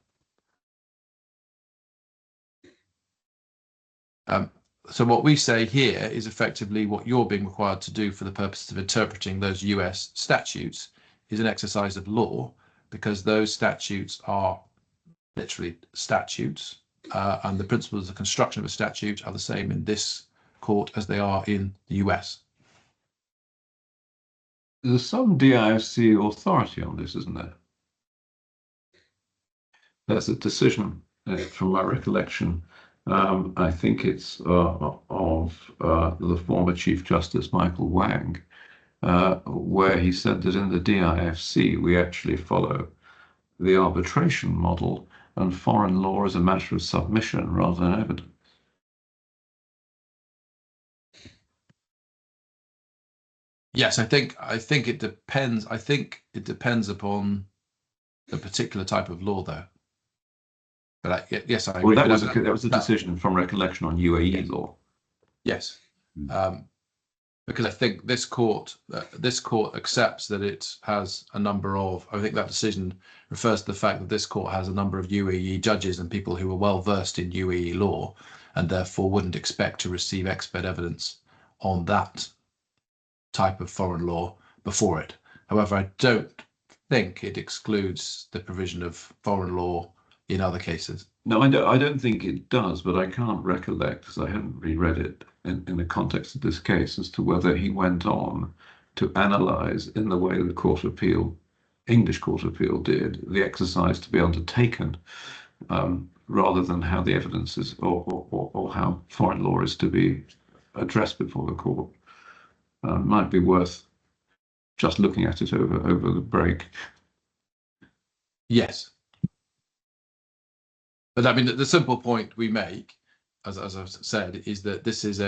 So what we say here is effectively what you're being required to do for the purposes of interpreting those US statutes is an exercise of law, because those statutes are literally statutes, and the principles of construction of a statute are the same in this court as they are in the US. There's some DIFC authority on this, isn't there? There's a decision, from my recollection, I think it's of the former Chief Justice Michael Wang, where he said that in the DIFC we actually follow the arbitration model, and foreign law is a matter of submission rather than evidence. Yes, I think it depends. I think it depends upon the particular type of law, though. But yes, I agree. Well, that was a decision from recollection on UAE law. Yes, because I think this court accepts that it has a number of. I think that decision refers to the fact that this court has a number of UAE judges and people who are well versed in UAE law, and therefore wouldn't expect to receive expert evidence on that type of foreign law before it. However, I don't think it excludes the provision of foreign law in other cases. No, I don't think it does, but I can't recollect, because I hadn't reread it in the context of this case, as to whether he went on to analyze in the way the English Court of Appeal did, the exercise to be undertaken, rather than how the evidence is, or how foreign law is to be addressed before the court. Might be worth just looking at it over the break. Yes. But I mean, the simple point we make, as I've said, is that this is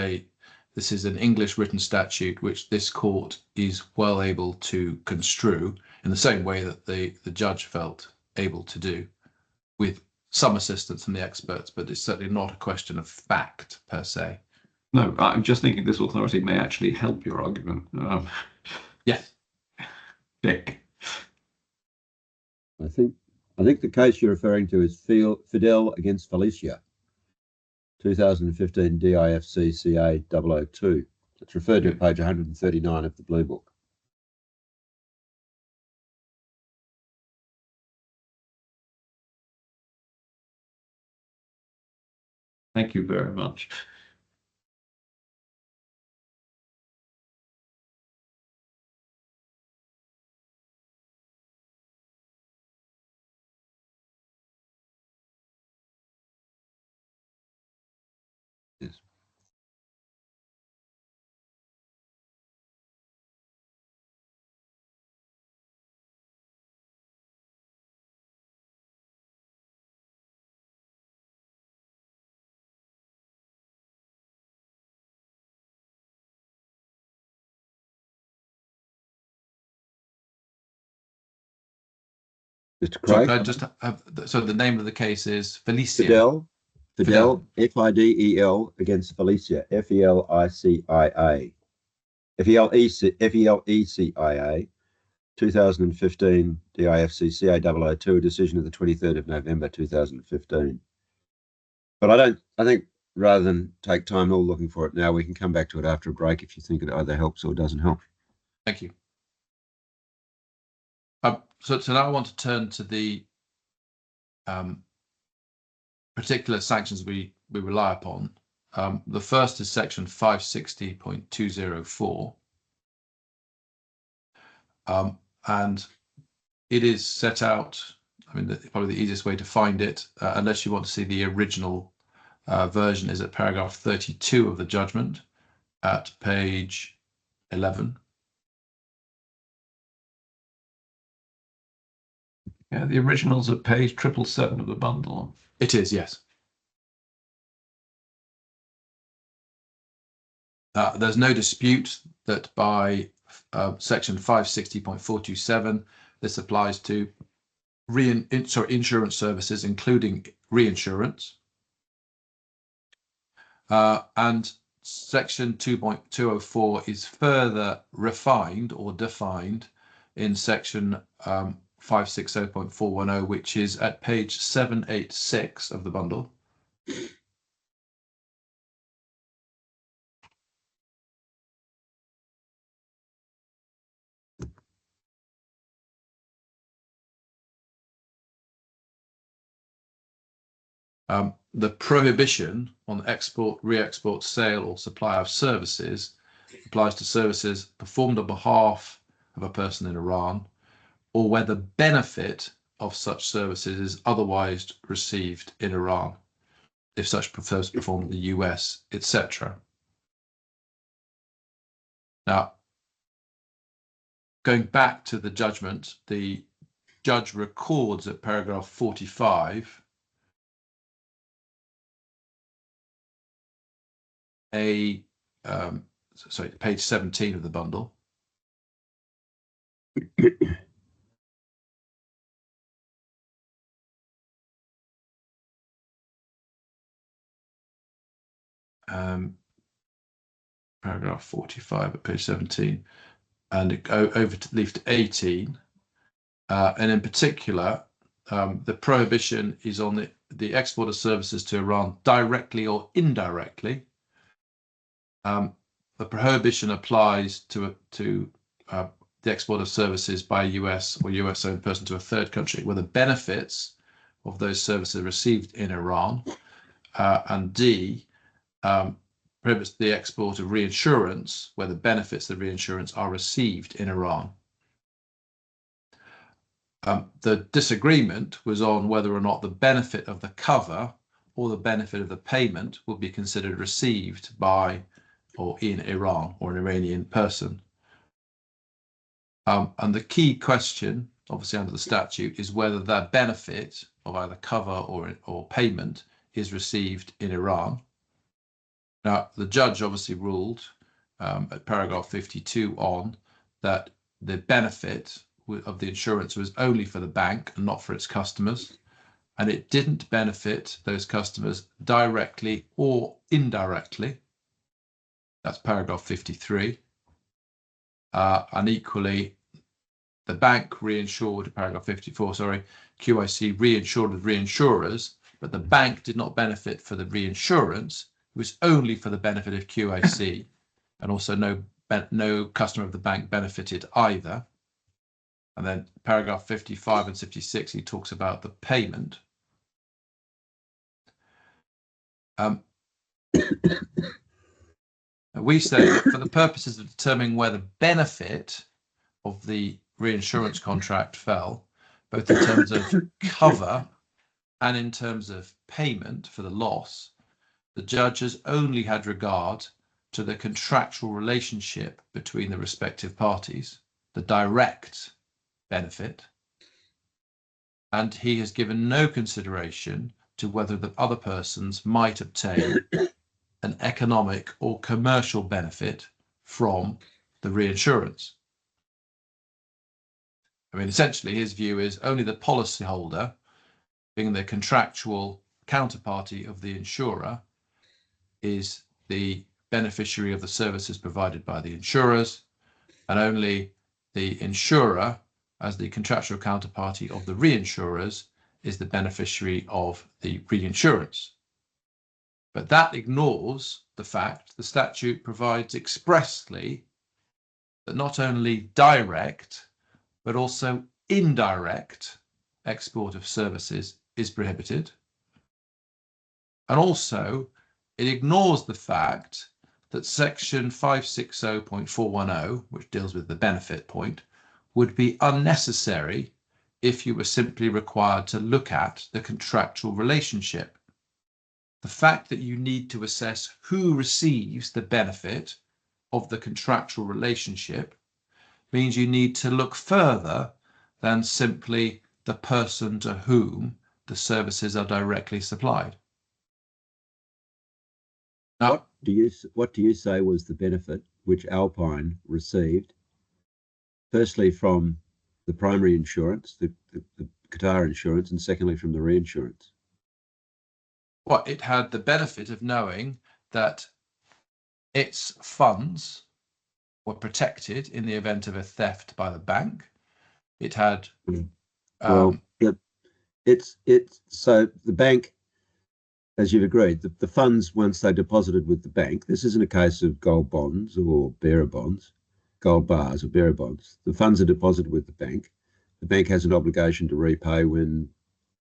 an English written statute which this court is well able to construe in the same way that the judge felt able to do, with some assistance from the experts, but it's certainly not a question of fact per se. No, I'm just thinking this authority may actually help your argument. Yes. Dick. I think the case you're referring to is Fidel against Felicia, 2015 DIFC CA 002. It's referred to at page 139 of the Blue Book. Thank you very much. Yes. Mr. So Craig? could I just have, so the name of the case is Felicia. Fidel, Fidel. Fidel against Felicia, Feliccia, Felecia, 2015 DIFC CA002, a decision of the 23rd of November 2015. But I think rather than take time all looking for it now, we can come back to it after a break if you think it either helps or doesn't help. Thank you. So now I want to turn to the particular sanctions we rely upon. The first is section 560.204. And it is set out, I mean, probably the easiest way to find it, unless you want to see the original version, is at paragraph 32 of the judgment at page 11. Yeah, the original's at page 777 of the bundle. It is, yes. There's no dispute that by section 560.427, this applies to insurance services, including reinsurance. And section 2.204 is further refined or defined in section 560.410, which is at page 786 of the bundle. The prohibition on export, re-export, sale or supply of services applies to services performed on behalf of a person in Iran, or where the benefit of such services is otherwise received in Iran, if such service performed in the US, etc. Now, going back to the judgment, the judge records at paragraph 45 page 17 of the bundle. Paragraph 45 at page 17, and over to leave to 18. And in particular, the prohibition is on the export of services to Iran directly or indirectly. The prohibition applies to the export of services by a US or US-owned person to a third country where the benefits of those services are received in Iran. And D, prohibits the export of reinsurance where the benefits of the reinsurance are received in Iran. The disagreement was on whether or not the benefit of the cover or the benefit of the payment would be considered received by or in Iran or an Iranian person. And the key question, obviously under the statute, is whether that benefit of either cover or payment is received in Iran. Now, the judge obviously ruled at paragraph 52 on that the benefit of the insurance was only for the bank and not for its customers, and it didn't benefit those customers directly or indirectly. That's paragraph 53. And equally, the bank reinsured, paragraph 54, sorry, QIC reinsured with reinsurers, but the bank did not benefit for the reinsurance. It was only for the benefit of QIC, and also no customer of the bank benefited either. And then paragraph 55 and 56, he talks about the payment. We say that for the purposes of determining where the benefit of the reinsurance contract fell, both in terms of cover and in terms of payment for the loss, the judges only had regard to the contractual relationship between the respective parties, the direct benefit, and he has given no consideration to whether the other persons might obtain an economic or commercial benefit from the reinsurance. I mean, essentially, his view is only the policyholder, being the contractual counterparty of the insurer, is the beneficiary of the services provided by the insurers, and only the insurer, as the contractual counterparty of the reinsurers, is the beneficiary of the reinsurance. But that ignores the fact the statute provides expressly that not only direct, but also indirect export of services is prohibited. And also, it ignores the fact that section 560.410, which deals with the benefit point, would be unnecessary if you were simply required to look at the contractual relationship. The fact that you need to assess who receives the benefit of the contractual relationship means you need to look further than simply the person to whom the services are directly supplied. Now, what do you say was the benefit which Alpine received, firstly from the primary insurance, the Qatar insurance, and secondly from the reinsurance? Well, it had the benefit of knowing that its funds were protected in the event of a theft by the bank. It had it's so the bank, as you've agreed, the funds, once they deposited with the bank, this isn't a case of gold bonds or bearer bonds, gold bars or bearer bonds. The funds are deposited with the bank. The bank has an obligation to repay when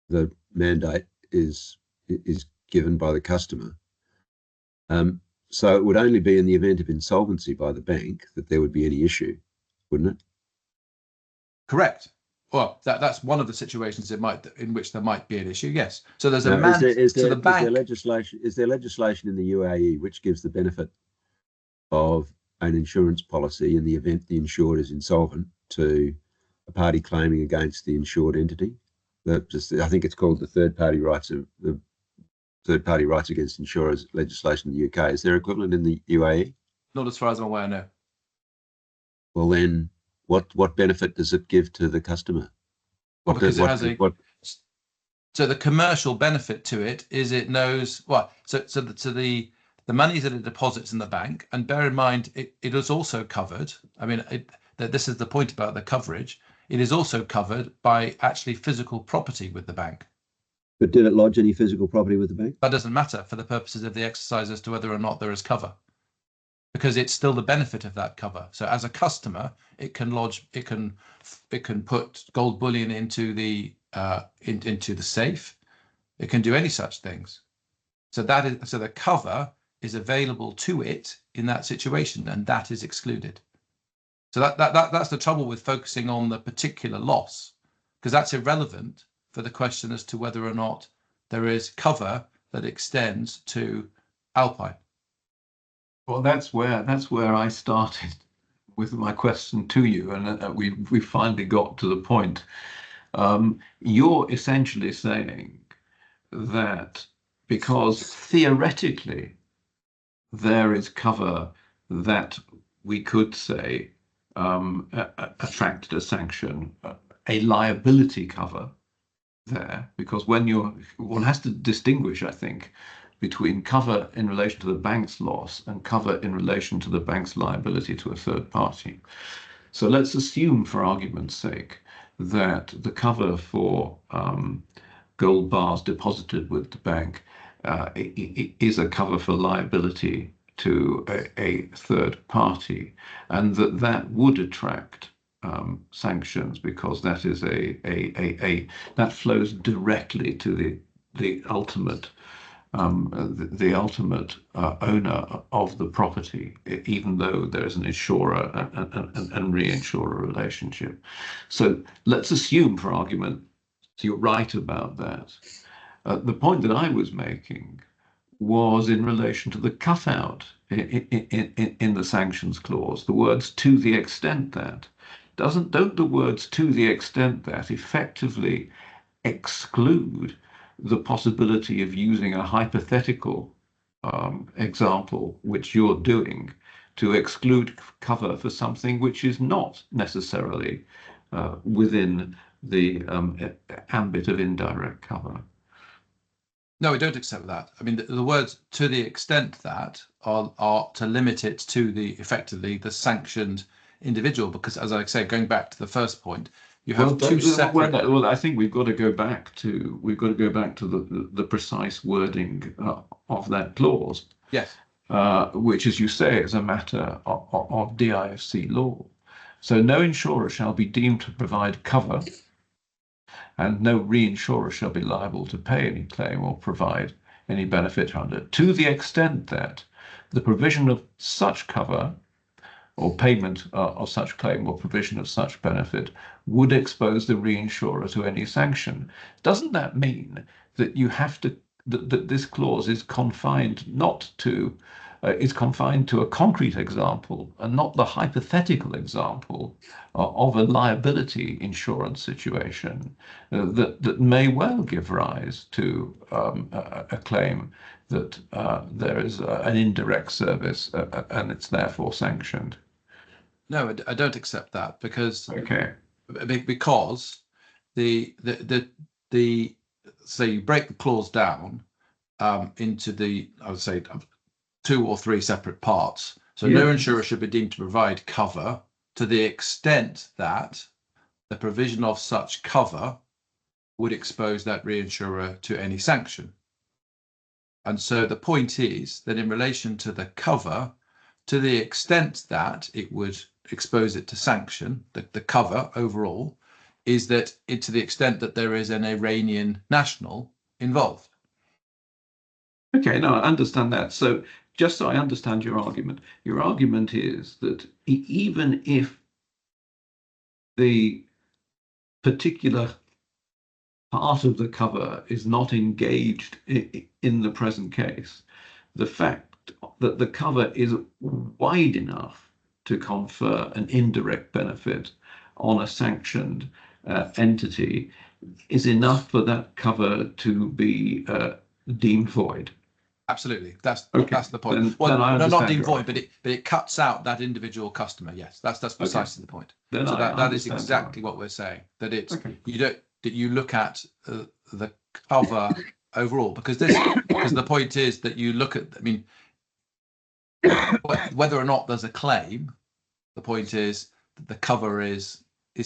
the mandate is given by the customer. So it would only be in the event of insolvency by the bank that there would be any issue, wouldn't it? Correct. Well, that's one of the situations in which there might be an issue. Yes. So there's now, a man is to the bank. Is there legislation in the UAE which gives the benefit of an insurance policy in the event the insured is insolvent to a party claiming against the insured entity? I think it's called the third party rights against insurers legislation in the UK. Is there equivalent in the UAE? Not as far as I'm aware, no. Well, then, what benefit does it give to the customer? Well, because so the commercial benefit to it is it knows the money that it deposits in the bank, and bear in mind it is also covered. I mean, this is the point about the coverage. It is also covered by actually physical property with the bank. But did it lodge any physical property with the bank? That doesn't matter for the purposes of the exercise as to whether or not there is cover, because it's still the benefit of that cover. So as a customer, it can put gold bullion into the safe. It can do any such things. So the cover is available to it in that situation, and that is excluded. So that's the trouble with focusing on the particular loss, because that's irrelevant for the question as to whether or not there is cover that extends to Alpine. Well, that's where I started with my question to you, and we finally got to the point. You're essentially saying that because theoretically there is cover that we could say attracted a sanction, a liability cover there, because one has to distinguish, I think, between cover in relation to the bank's loss and cover in relation to the bank's liability to a third party. So let's assume, for argument's sake, that the cover for gold bars deposited with the bank is a cover for liability to a third party, and that would attract sanctions, because that is that flows directly to the ultimate the ultimate owner of the property, even though there is an insurer and reinsurer relationship. So let's assume, for argument, you're right about that. The point that I was making was in relation to the cutout in the sanctions clause, the words "to the extent that." Don't the words "to the extent that" effectively exclude the possibility of using a hypothetical example, which you're doing, to exclude cover for something which is not necessarily within the ambit of indirect cover? No, we don't accept that. I mean, the words "to the extent that" are to limit it to effectively the sanctioned individual, because, as I say, going back to the first point, you have two separate. Well, I think we've got to go back to the precise wording of that clause. Yes. Which, as you say, is a matter of DIFC law. So no insurer shall be deemed to provide cover, and no reinsurer shall be liable to pay any claim or provide any benefit under, to the extent that the provision of such cover or payment of such claim or provision of such benefit would expose the reinsurer to any sanction. Doesn't that mean that you have to, that this clause is confined not to, is confined to a concrete example and not the hypothetical example of a liability insurance situation that may well give rise to a claim that there is an indirect service and it's therefore sanctioned? No, I don't accept that, because Okay. because the so you break the clause down into I would say 2 or 3 separate parts. So Yeah. no insurer should be deemed to provide cover to the extent that the provision of such cover would expose that reinsurer to any sanction. And so the point is that in relation to the cover, to the extent that it would expose it to sanction, the cover overall, is that to the extent that there is an Iranian national involved. Okay, no, I understand that. So just so I understand your argument is that even if the particular part of the cover is not engaged in the present case, the fact that the cover is wide enough to confer an indirect benefit on a sanctioned entity is enough for that cover to be deemed void. Absolutely, that's Okay. the point. Then I understand not deemed your void, argument. but it cuts out that individual customer. Yes, that's precisely the point. Then So I that is understand exactly what we're saying. That it's Okay. that you look at the cover overall, because the point is that you look at. I mean, whether or not there's a claim, the point is that the cover is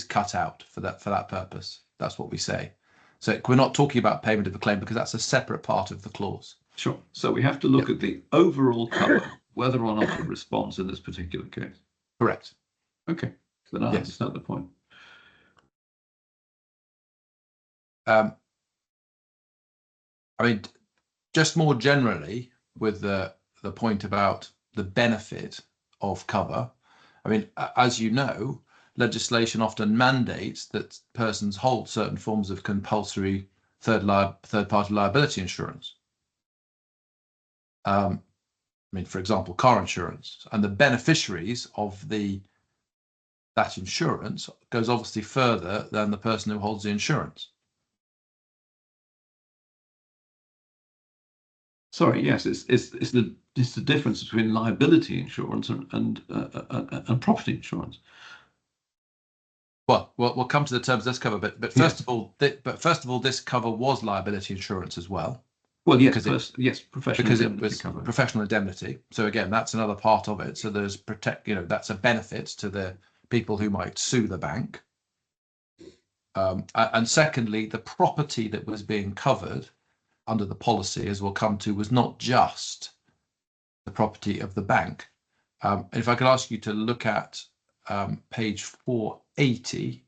cut out for that purpose. That's what we say. So we're not talking about payment of a claim, because that's a separate part of the clause. Sure. So we have to look at the overall cover, whether or not it responds in this particular case. Correct. Okay. Then I understand the point. I mean, just more generally, with the point about the benefit of cover, I mean, as you know, legislation often mandates that persons hold certain forms of compulsory third-party liability insurance. I mean, for example, car insurance, and the beneficiaries of that insurance goes obviously further than the person who holds the insurance. Sorry, yes, it's the difference between liability insurance and property insurance. Well, we'll come to the terms of this cover, but first of all, this cover was liability insurance as well. Well, yes, professional indemnity it was cover. Professional indemnity. So again, that's another part of it. So there's that's a benefit to the people who might sue the bank. And secondly, the property that was being covered under the policy, as we'll come to, was not just the property of the bank. And if I could ask you to look at page 480.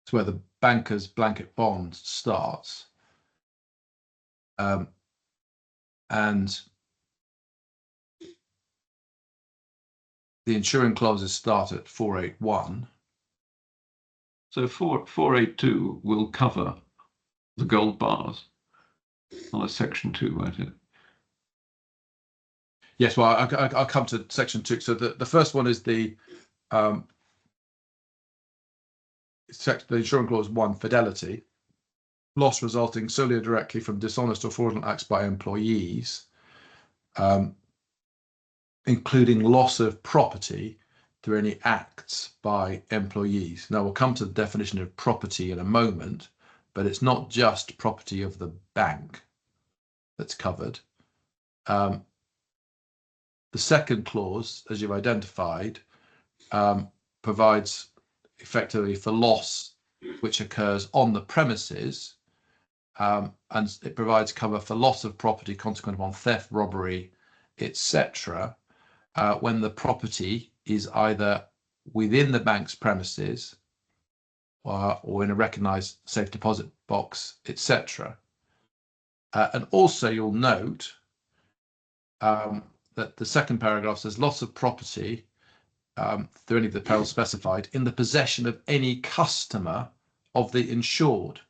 It's where the banker's blanket bond starts. And the insuring clauses start at 481. So 482 will cover the gold bars on a section 2, won't it? Yes, well, I'll come to section 2. So the first one is the insuring clause 1, fidelity. Loss resulting solely or directly from dishonest or fraudulent acts by employees, including loss of property through any acts by employees. Now, we'll come to the definition of property in a moment, but it's not just property of the bank that's covered. The second clause, as you've identified, provides effectively for loss which occurs on the premises, and it provides cover for loss of property consequent upon theft, robbery, etc., when the property is either within the bank's premises or in a recognised safe deposit box, etc. And also you'll note that the second paragraph says loss of property through any of the perils specified in the possession of any customer of the insured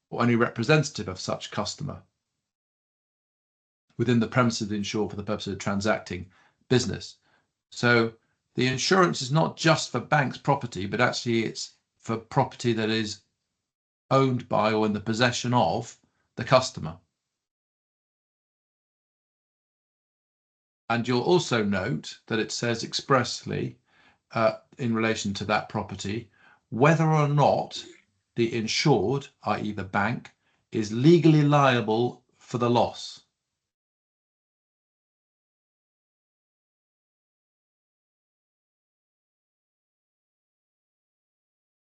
or any representative of such customer within the premises of the insured for the purpose of transacting business. So the insurance is not just for bank's property, but actually it's for property that is owned by or in the possession of the customer. And you'll also note that it says expressly in relation to that property, whether or not the insured, i.e. the bank, is legally liable for the loss.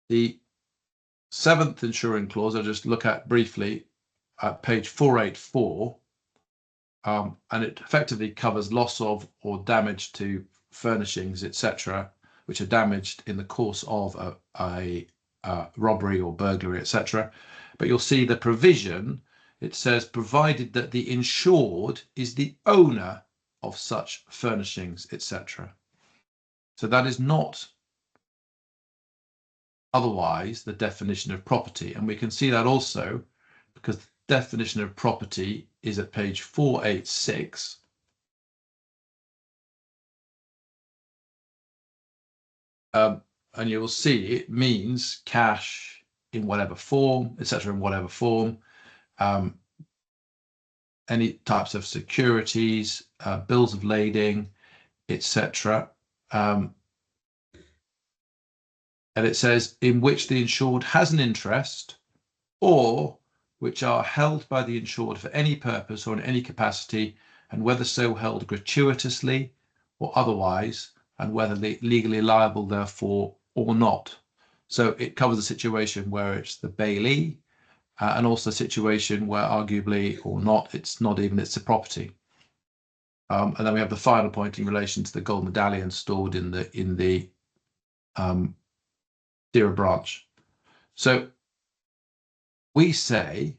The seventh insuring clause I'll just look at briefly at page 484, and it effectively covers loss of or damage to furnishings, etc., which are damaged in the course of a robbery or burglary, etc. But you'll see the provision, it says, provided that the insured is the owner of such furnishings, etc. So that is not otherwise the definition of property. And we can see that also because the definition of property is at page 486. And you will see it means cash in whatever form, etc., in whatever form, any types of securities, bills of lading, etc. And it says in which the insured has an interest or which are held by the insured for any purpose or in any capacity, and whether so held gratuitously or otherwise, and whether legally liable therefore or not. So it covers a situation where it's the bailee, and also a situation where arguably or not, it's not even, it's a property. And then we have the final point in relation to the gold medallion stored in the Deer branch. So we say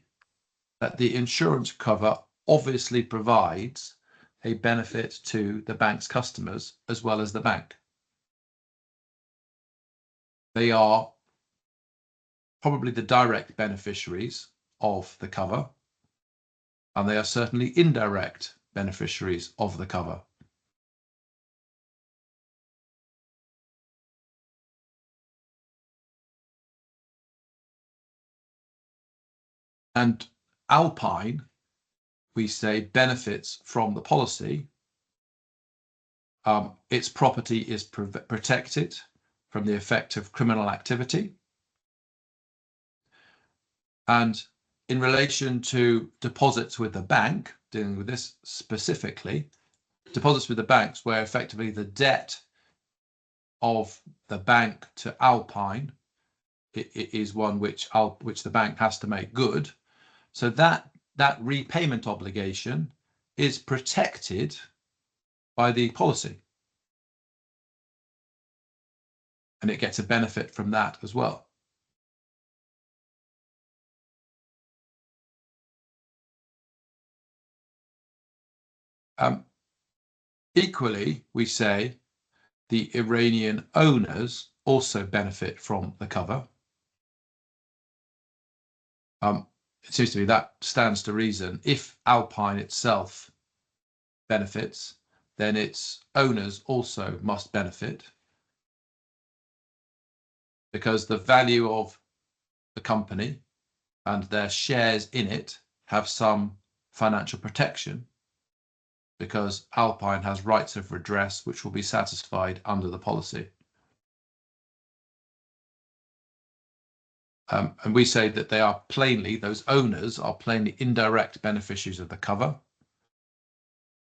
that the insurance cover obviously provides a benefit to the bank's customers as well as the bank. They are probably the direct beneficiaries of the cover, and they are certainly indirect beneficiaries of the cover. And Alpine, we say, benefits from the policy. Its property is protected from the effect of criminal activity. And in relation to deposits with the bank, dealing with this specifically, deposits with the banks where effectively the debt of the bank to Alpine is one which the bank has to make good. So that repayment obligation is protected by the policy. And it gets a benefit from that as well. Equally, we say the Iranian owners also benefit from the cover. It seems to me that stands to reason. If Alpine itself benefits, then its owners also must benefit, because the value of the company and their shares in it have some financial protection, because Alpine has rights of redress which will be satisfied under the policy. And we say that they are plainly, those owners are plainly indirect beneficiaries of the cover.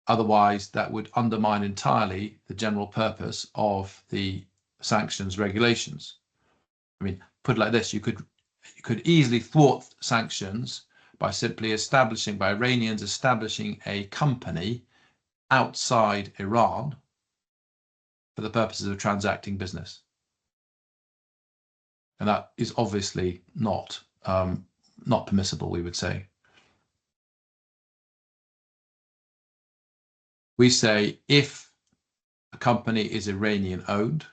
Otherwise, that would undermine entirely the general purpose of the sanctions regulations. I mean, put it like this, you could easily thwart sanctions by simply by Iranians establishing a company outside Iran for the purposes of transacting business. And that is obviously not permissible, we would say. We say if a company is Iranian owned,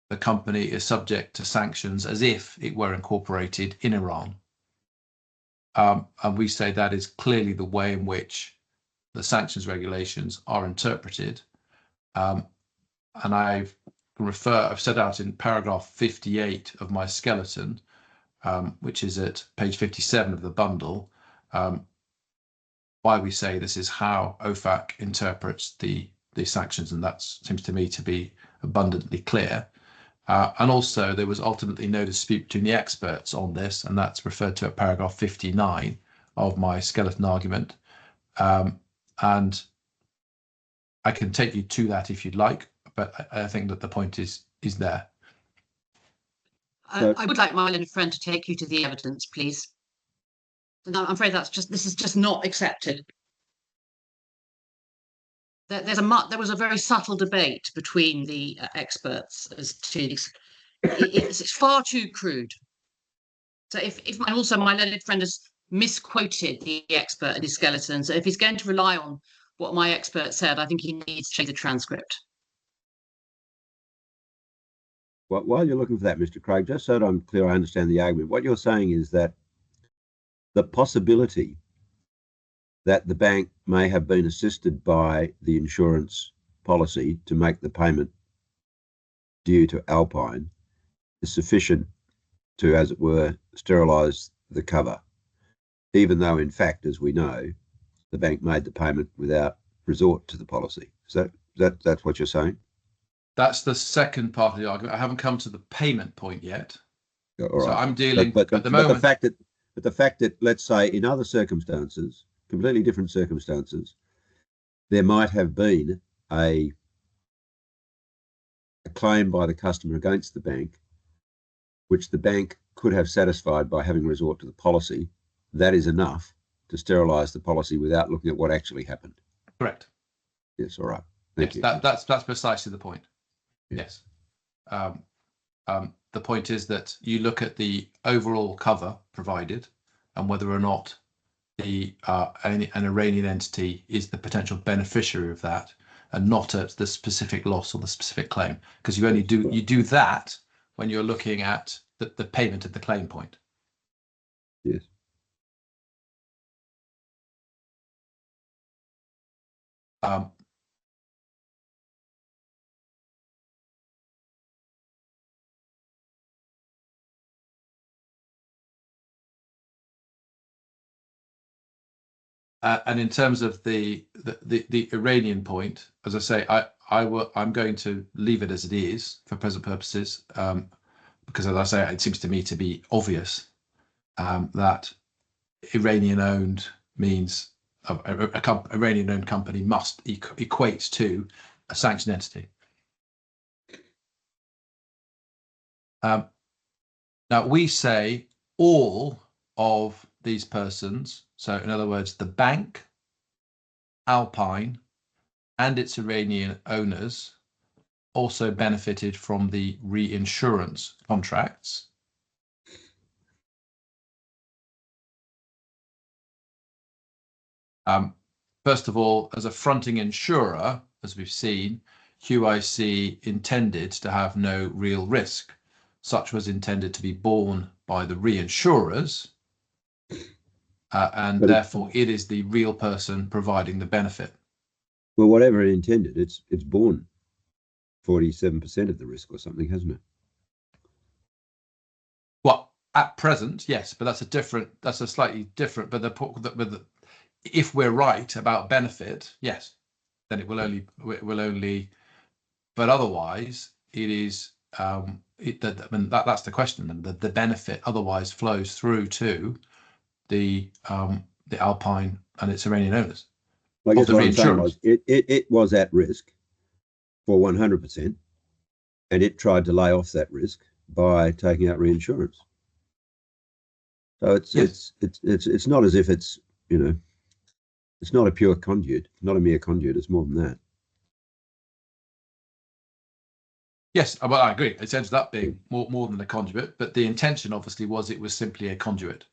the company is subject to sanctions as if it were incorporated in Iran. And we say that is clearly the way in which the sanctions regulations are interpreted. And I've set out in paragraph 58 of my skeleton, which is at page 57 of the bundle, why we say this is how OFAC interprets the sanctions, and that seems to me to be abundantly clear. And also there was ultimately no dispute between the experts on this, and that's referred to at paragraph 59 of my skeleton argument. And I can take you to that if you'd like, but I think that the point is there. I would like my learned friend to take you to the evidence, please. No, I'm afraid this is just not accepted. There was a very subtle debate between the experts as to this. It's far too crude. So also my learned friend has misquoted the expert and his skeleton. So if he's going to rely on what my expert said, I think he needs to check the transcript. Well, while you're looking for that, Mr. Craig, just so that I'm clear, I understand the argument. What you're saying is that the possibility that the bank may have been assisted by the insurance policy to make the payment due to Alpine is sufficient to, as it were, sterilise the cover, even though, in fact, as we know, the bank made the payment without resort to the policy. Is that's what you're saying? That's the second part of the argument. I haven't come to the payment point yet. All right. So I'm dealing but at the moment. The fact that, let's say, in other circumstances, completely different circumstances, there might have been a claim by the customer against the bank, which the bank could have satisfied by having resort to the policy, that is enough to sterilise the policy without looking at what actually happened. Correct. Yes, all right. Thank you. That's precisely the point. Yes. The point is that you look at the overall cover provided and whether or not an Iranian entity is the potential beneficiary of that, and not at the specific loss or the specific claim, because you do that when you're looking at the payment at the claim point. Yes. And in terms of the Iranian point, as I say, I'm going to leave it as it is for present purposes, because, as I say, it seems to me to be obvious that Iranian-owned means Iranian-owned company must equate to a sanctioned entity. Now we say all of these persons, so in other words, the bank, Alpine, and its Iranian owners also benefited from the reinsurance contracts. first of all, as a fronting insurer, as we've seen, QIC intended to have no real risk. Such was intended to be borne by the reinsurers, and therefore it is the real person providing the benefit. Well, whatever it intended, it's borne 47% of the risk or something, hasn't it? Well, at present, yes, but that's a slightly different. But if we're right about benefit, yes, then it will only. But otherwise, it is. That's the question. The benefit otherwise flows through to the Alpine and its Iranian owners. Well, I guess what I'm saying was it was at risk for 100%, and it tried to lay off that risk by taking out reinsurance. So it's not as if it's it's not a pure conduit, not a mere conduit. It's more than that. Yes, well, I agree. It ends up being more than a conduit, but the intention obviously was it was simply a conduit.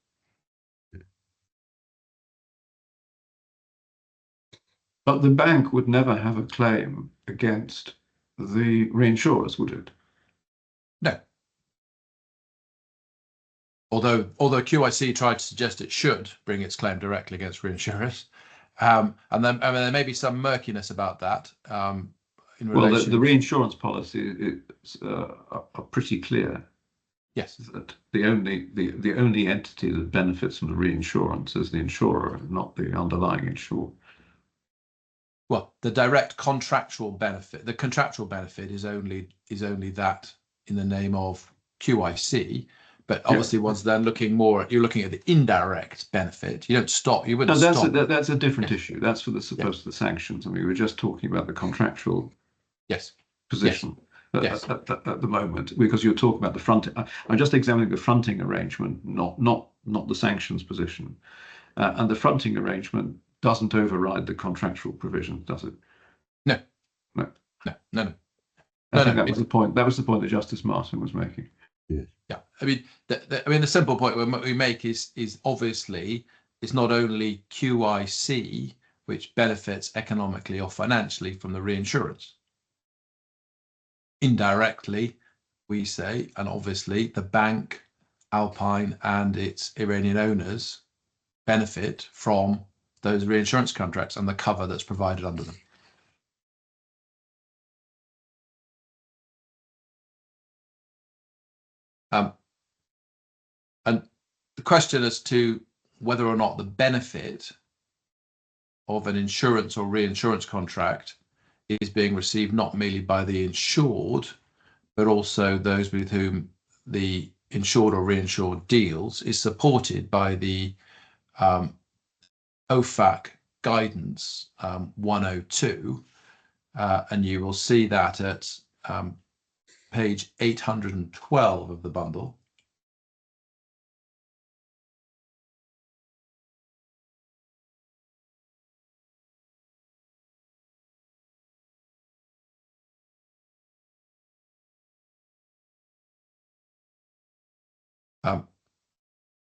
But the bank would never have a claim against the reinsurers, would it? No. Although QIC tried to suggest it should bring its claim directly against reinsurers, and then there may be some murkiness about that. Well, the reinsurance policy are pretty clear. Yes, that the only entity that benefits from the reinsurance is the insurer, not the underlying insurer. Well, the direct contractual benefit, the contractual benefit is only that in the name of QIC. But obviously, once then you're looking at the indirect benefit. You don't stop. You wouldn't stop. That's a different issue. That's for the sanctions. I mean, we were just talking about the contractual position at the moment, because you're talking about the front. I'm just examining the fronting arrangement, not the sanctions position, and the fronting arrangement doesn't override the contractual provision, does it? No. I think that was the point. That was the point that Justice Martin was making. Yeah, I mean, the simple point we make is obviously it's not only QIC which benefits economically or financially from the reinsurance. Indirectly, we say, and obviously the bank, Alpine, and its Iranian owners benefit from those reinsurance contracts and the cover that's provided under them. And the question as to whether or not the benefit of an insurance or reinsurance contract is being received not merely by the insured, but also those with whom the insured or reinsured deals is supported by the OFAC guidance 102, and you will see that at page 812 of the bundle.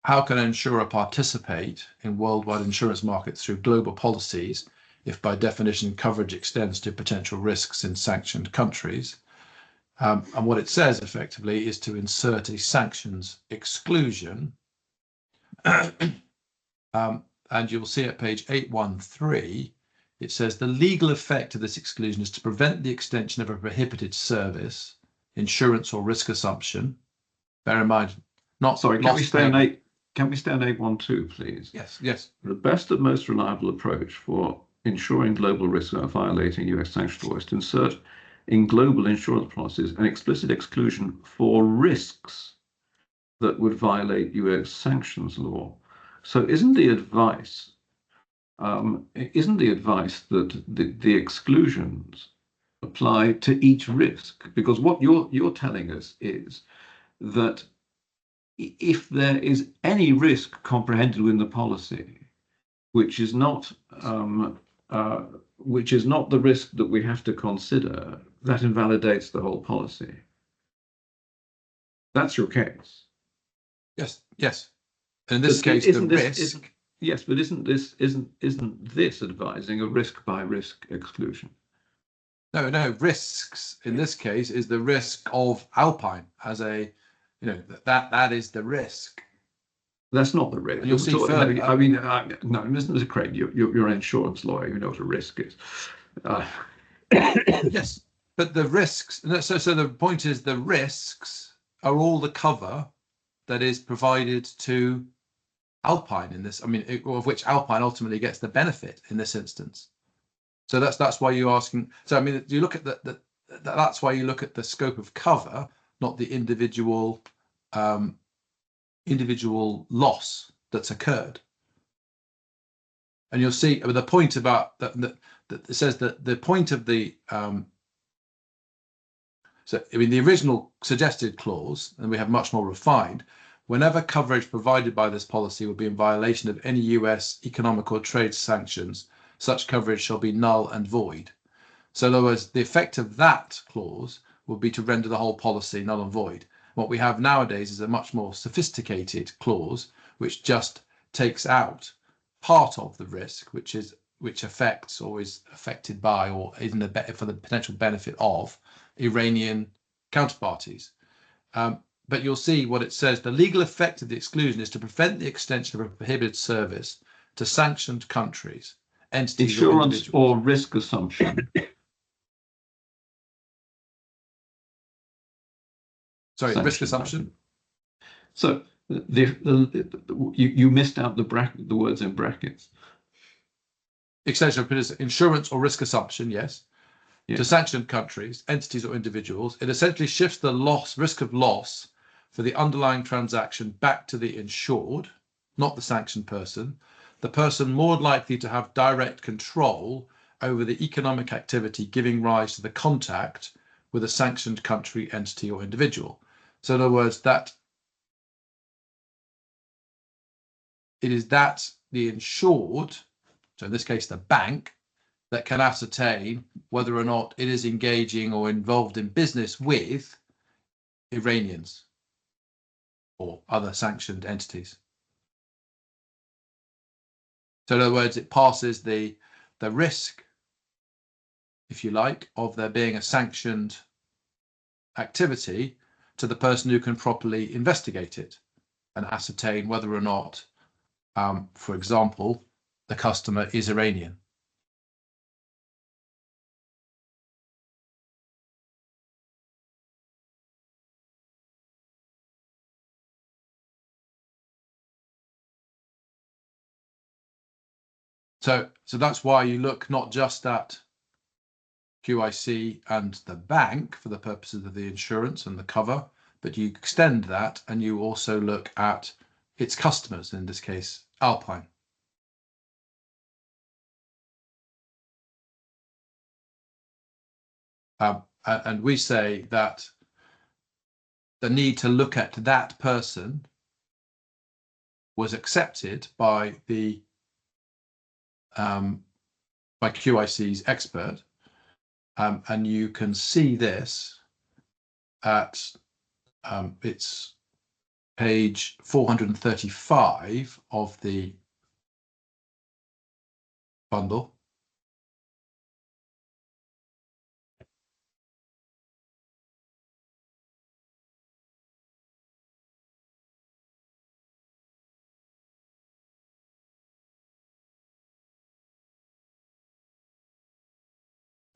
How can an insurer participate in worldwide insurance markets through global policies if by definition coverage extends to potential risks in sanctioned countries? And what it says effectively is to insert a sanctions exclusion. And you'll see at page 813, it says the legal effect of this exclusion is to prevent the extension of a prohibited service, insurance or risk assumption. Bear in mind, can we stay on 812, please? Yes. The best and most reliable approach for ensuring global risk without violating US sanctions law is to insert in global insurance policies an explicit exclusion for risks that would violate US sanctions law. So isn't the advice that the exclusions apply to each risk? Because what you're telling us is that if there is any risk comprehended within the policy, which is not the risk that we have to consider, that invalidates the whole policy. That's your case. Yes. And in this case, the risk Yes, but isn't this advising a risk by risk exclusion? No, risks in this case is the risk of Alpine as a, that is the risk. That's not the risk. And you'll see further. I mean, no, Mr. Craig, you're an insurance lawyer. You know what a risk is. Yes, but the risks. So the point is, the risks are all the cover that is provided to Alpine in this. I mean, of which Alpine ultimately gets the benefit in this instance. So that's why you're asking. So I mean, you look at that's why you look at the scope of cover, not the individual loss that's occurred. And you'll see the point about that it says that the point of the so I mean the original suggested clause, and we have much more refined, whenever coverage provided by this policy will be in violation of any US economic or trade sanctions, such coverage shall be null and void. So in other words, the effect of that clause would be to render the whole policy null and void. What we have nowadays is a much more sophisticated clause which just takes out part of the risk, which affects or is affected by or is for the potential benefit of Iranian counterparties. But you'll see what it says. The legal effect of the exclusion is to prevent the extension of a prohibited service to sanctioned countries, entities, insurance or risk assumption. Sorry, risk assumption. So you missed out the words in brackets. Extension of insurance or risk assumption, yes. To sanctioned countries, entities or individuals. It essentially shifts the risk of loss for the underlying transaction back to the insured, not the sanctioned person, the person more likely to have direct control over the economic activity giving rise to the contact with a sanctioned country, entity or individual. So in other words, that it is that the insured, so in this case the bank, that can ascertain whether or not it is engaging or involved in business with Iranians or other sanctioned entities. So in other words, it passes the risk, if you like, of there being a sanctioned activity to the person who can properly investigate it and ascertain whether or not, for example, the customer is Iranian. So that's why you look not just at QIC and the bank for the purposes of the insurance and the cover, but you extend that and you also look at its customers, in this case, Alpine. And we say that the need to look at that person was accepted by the by QIC's expert, and you can see this at it's page 435 of the bundle.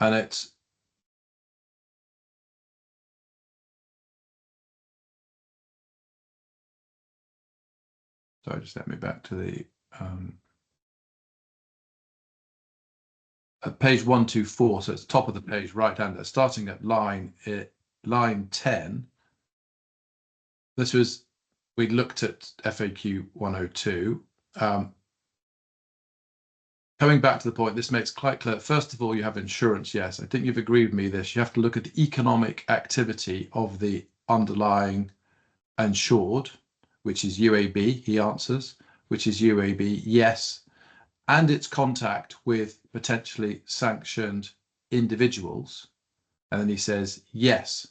And it's sorry, just let me back to the at page 124, so it's top of the page, right hand, starting at line 10. This was, we looked at FAQ 102. Coming back to the point, this makes quite clear. First of all, you have insurance. Yes, I think you've agreed with me this. You have to look at the economic activity of the underlying insured, which is UAB, he answers, which is UAB, yes, and its contact with potentially sanctioned individuals. And then he says, yes.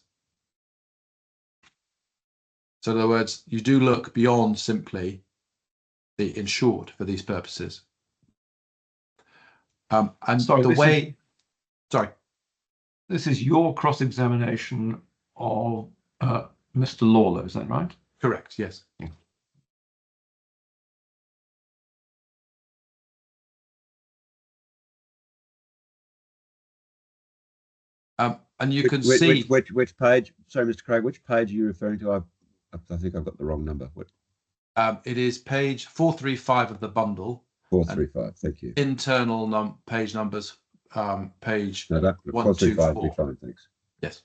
So in other words, you do look beyond simply the insured for these purposes. And Sorry, the way, sorry. This is your cross-examination of Mr. Lawler, is that right? Correct, yes. Yeah. And you can see which page. Sorry, Mr. Craig, which page are you referring to? I think I've got the wrong number. What? it is page 435 of the bundle. 435. Thank you. Internal page numbers, page No, that 435 will be fine. Thanks. Yes.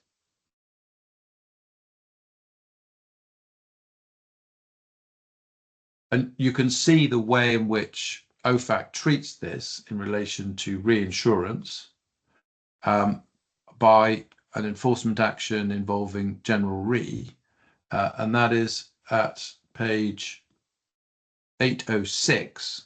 And you can see the way in which OFAC treats this in relation to reinsurance by an enforcement action involving General Re, and that is at page 806.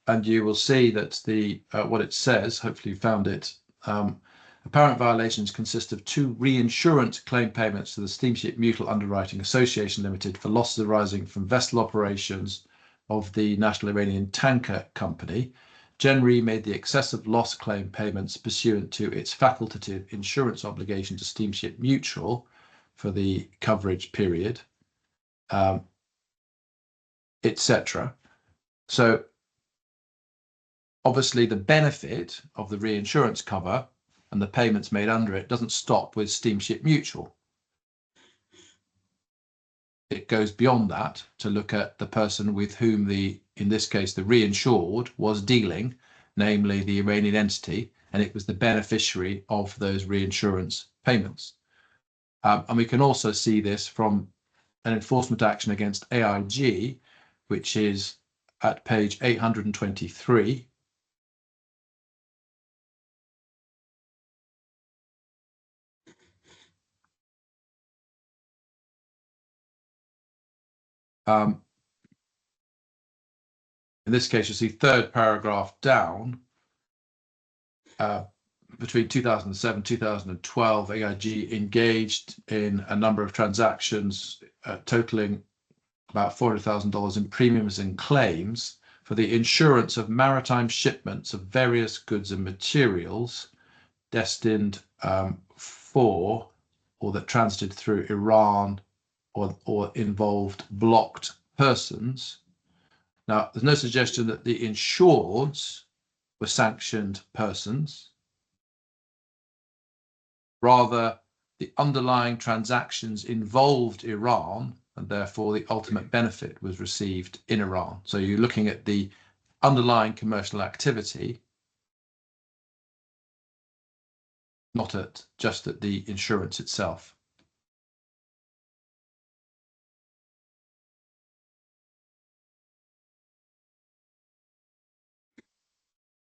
And you will see that the what it says, hopefully you found it, apparent violations consist of 2 reinsurance claim payments to the Steamship Mutual Underwriting Association Limited for losses arising from vessel operations of the National Iranian Tanker Company. Gen made the excessive loss claim payments pursuant to its facultative insurance obligation to Steamship Mutual for the coverage period, etc. So obviously the benefit of the reinsurance cover and the payments made under it doesn't stop with Steamship Mutual. It goes beyond that to look at the person with whom in this case, the reinsured was dealing, namely the Iranian entity, and it was the beneficiary of those reinsurance payments. And we can also see this from an enforcement action against AIG, which is at page 823. In this case, you see third paragraph down, between 2007 2012, AIG engaged in a number of transactions totaling about $400,000 in premiums and claims for the insurance of maritime shipments of various goods and materials destined for or that transited through Iran or involved blocked persons. Now, there's no suggestion that the insureds were sanctioned persons. Rather, the underlying transactions involved Iran, and therefore the ultimate benefit was received in Iran. So you're looking at the underlying commercial activity, not just at the insurance itself.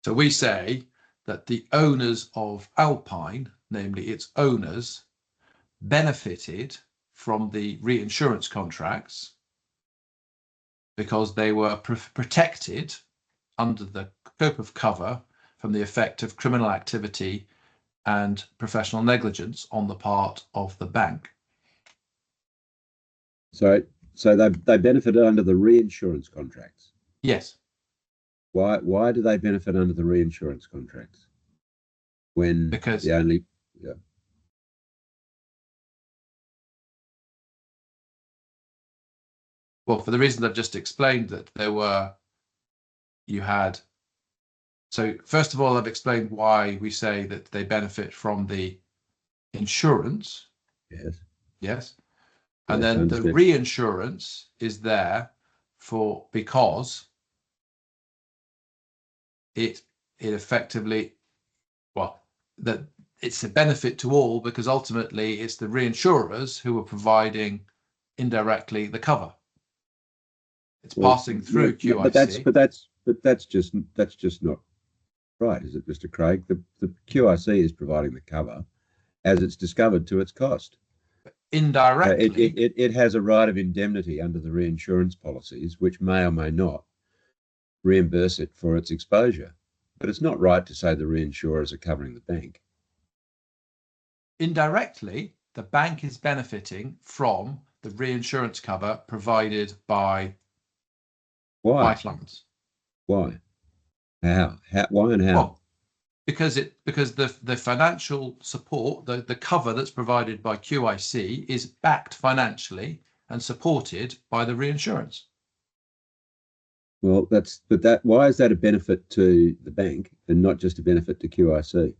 So we say that the owners of Alpine, namely its owners, benefited from the reinsurance contracts because they were protected under the scope of cover from the effect of criminal activity and professional negligence on the part of the bank. So they benefited under the reinsurance contracts. Yes. Why do they benefit under the reinsurance contracts? Because the only well, for the reasons I've just explained, that so first of all, I've explained why we say that they benefit from the insurance. Yes. And then the reinsurance is there because it effectively, that it's a benefit to all, because ultimately it's the reinsurers who are providing indirectly the cover. It's passing through QIC. But that's just not right, is it, Mr. Craig? The QIC is providing the cover as it's discovered to its cost. Indirectly, it has a right of indemnity under the reinsurance policies, which may or may not reimburse it for its exposure. But it's not right to say the reinsurers are covering the bank. Indirectly, the bank is benefiting from the reinsurance cover provided by life lines. Why? How? Why and how? Well, because the financial support, the cover that's provided by QIC is backed financially and supported by the reinsurance. Well, why is that a benefit to the bank and not just a benefit to QIC?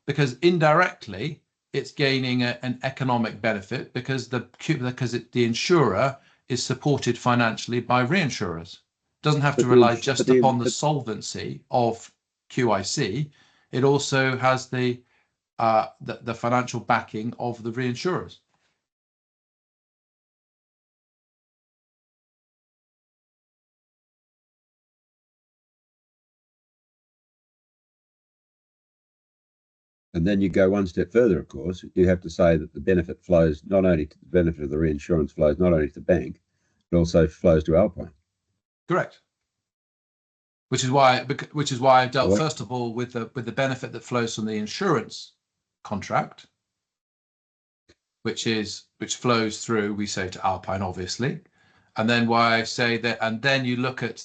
Because indirectly it's gaining an economic benefit because the insurer is supported financially by reinsurers. Doesn't have to rely just upon the solvency of QIC. It also has the financial backing of the reinsurers. And then you go one step further, of course. You have to say that the benefit flows not only to the benefit of the reinsurance flows not only to the bank, but also flows to Alpine. Correct. Which is why I've dealt first of all with the benefit that flows from the insurance contract, which flows through, we say, to Alpine, obviously, and then why I say that, and then you look at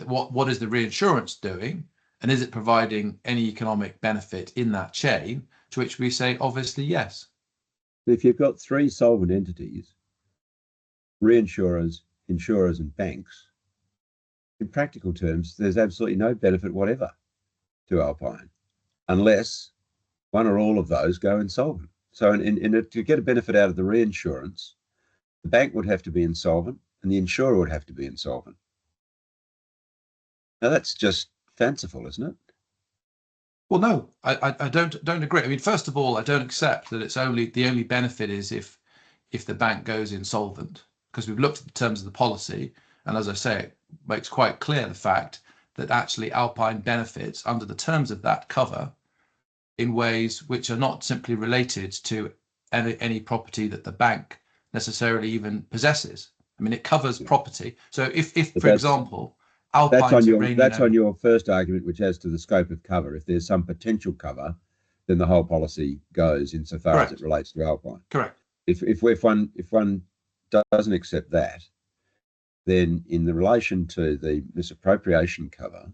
what is the reinsurance doing, and is it providing any economic benefit in that chain? To which we say, obviously, yes. If you've got three solvent entities, reinsurers, insurers, and banks, in practical terms, there's absolutely no benefit whatever to Alpine, unless one or all of those go insolvent. So to get a benefit out of the reinsurance, the bank would have to be insolvent and the insurer would have to be insolvent. Now that's just fanciful, isn't it? Well, no, I don't agree. I mean, first of all, I don't accept that the only benefit is if the bank goes insolvent, because we've looked at the terms of the policy, and as I say, it makes quite clear the fact that actually Alpine benefits under the terms of that cover in ways which are not simply related to any property that the bank necessarily even possesses. I mean, it covers property. So if for example, Alpine's that's on your first argument, which as to the scope of cover, if there's some potential cover, then the whole policy goes insofar as it relates to Alpine. Correct. If one doesn't accept that, then in the relation to the misappropriation cover,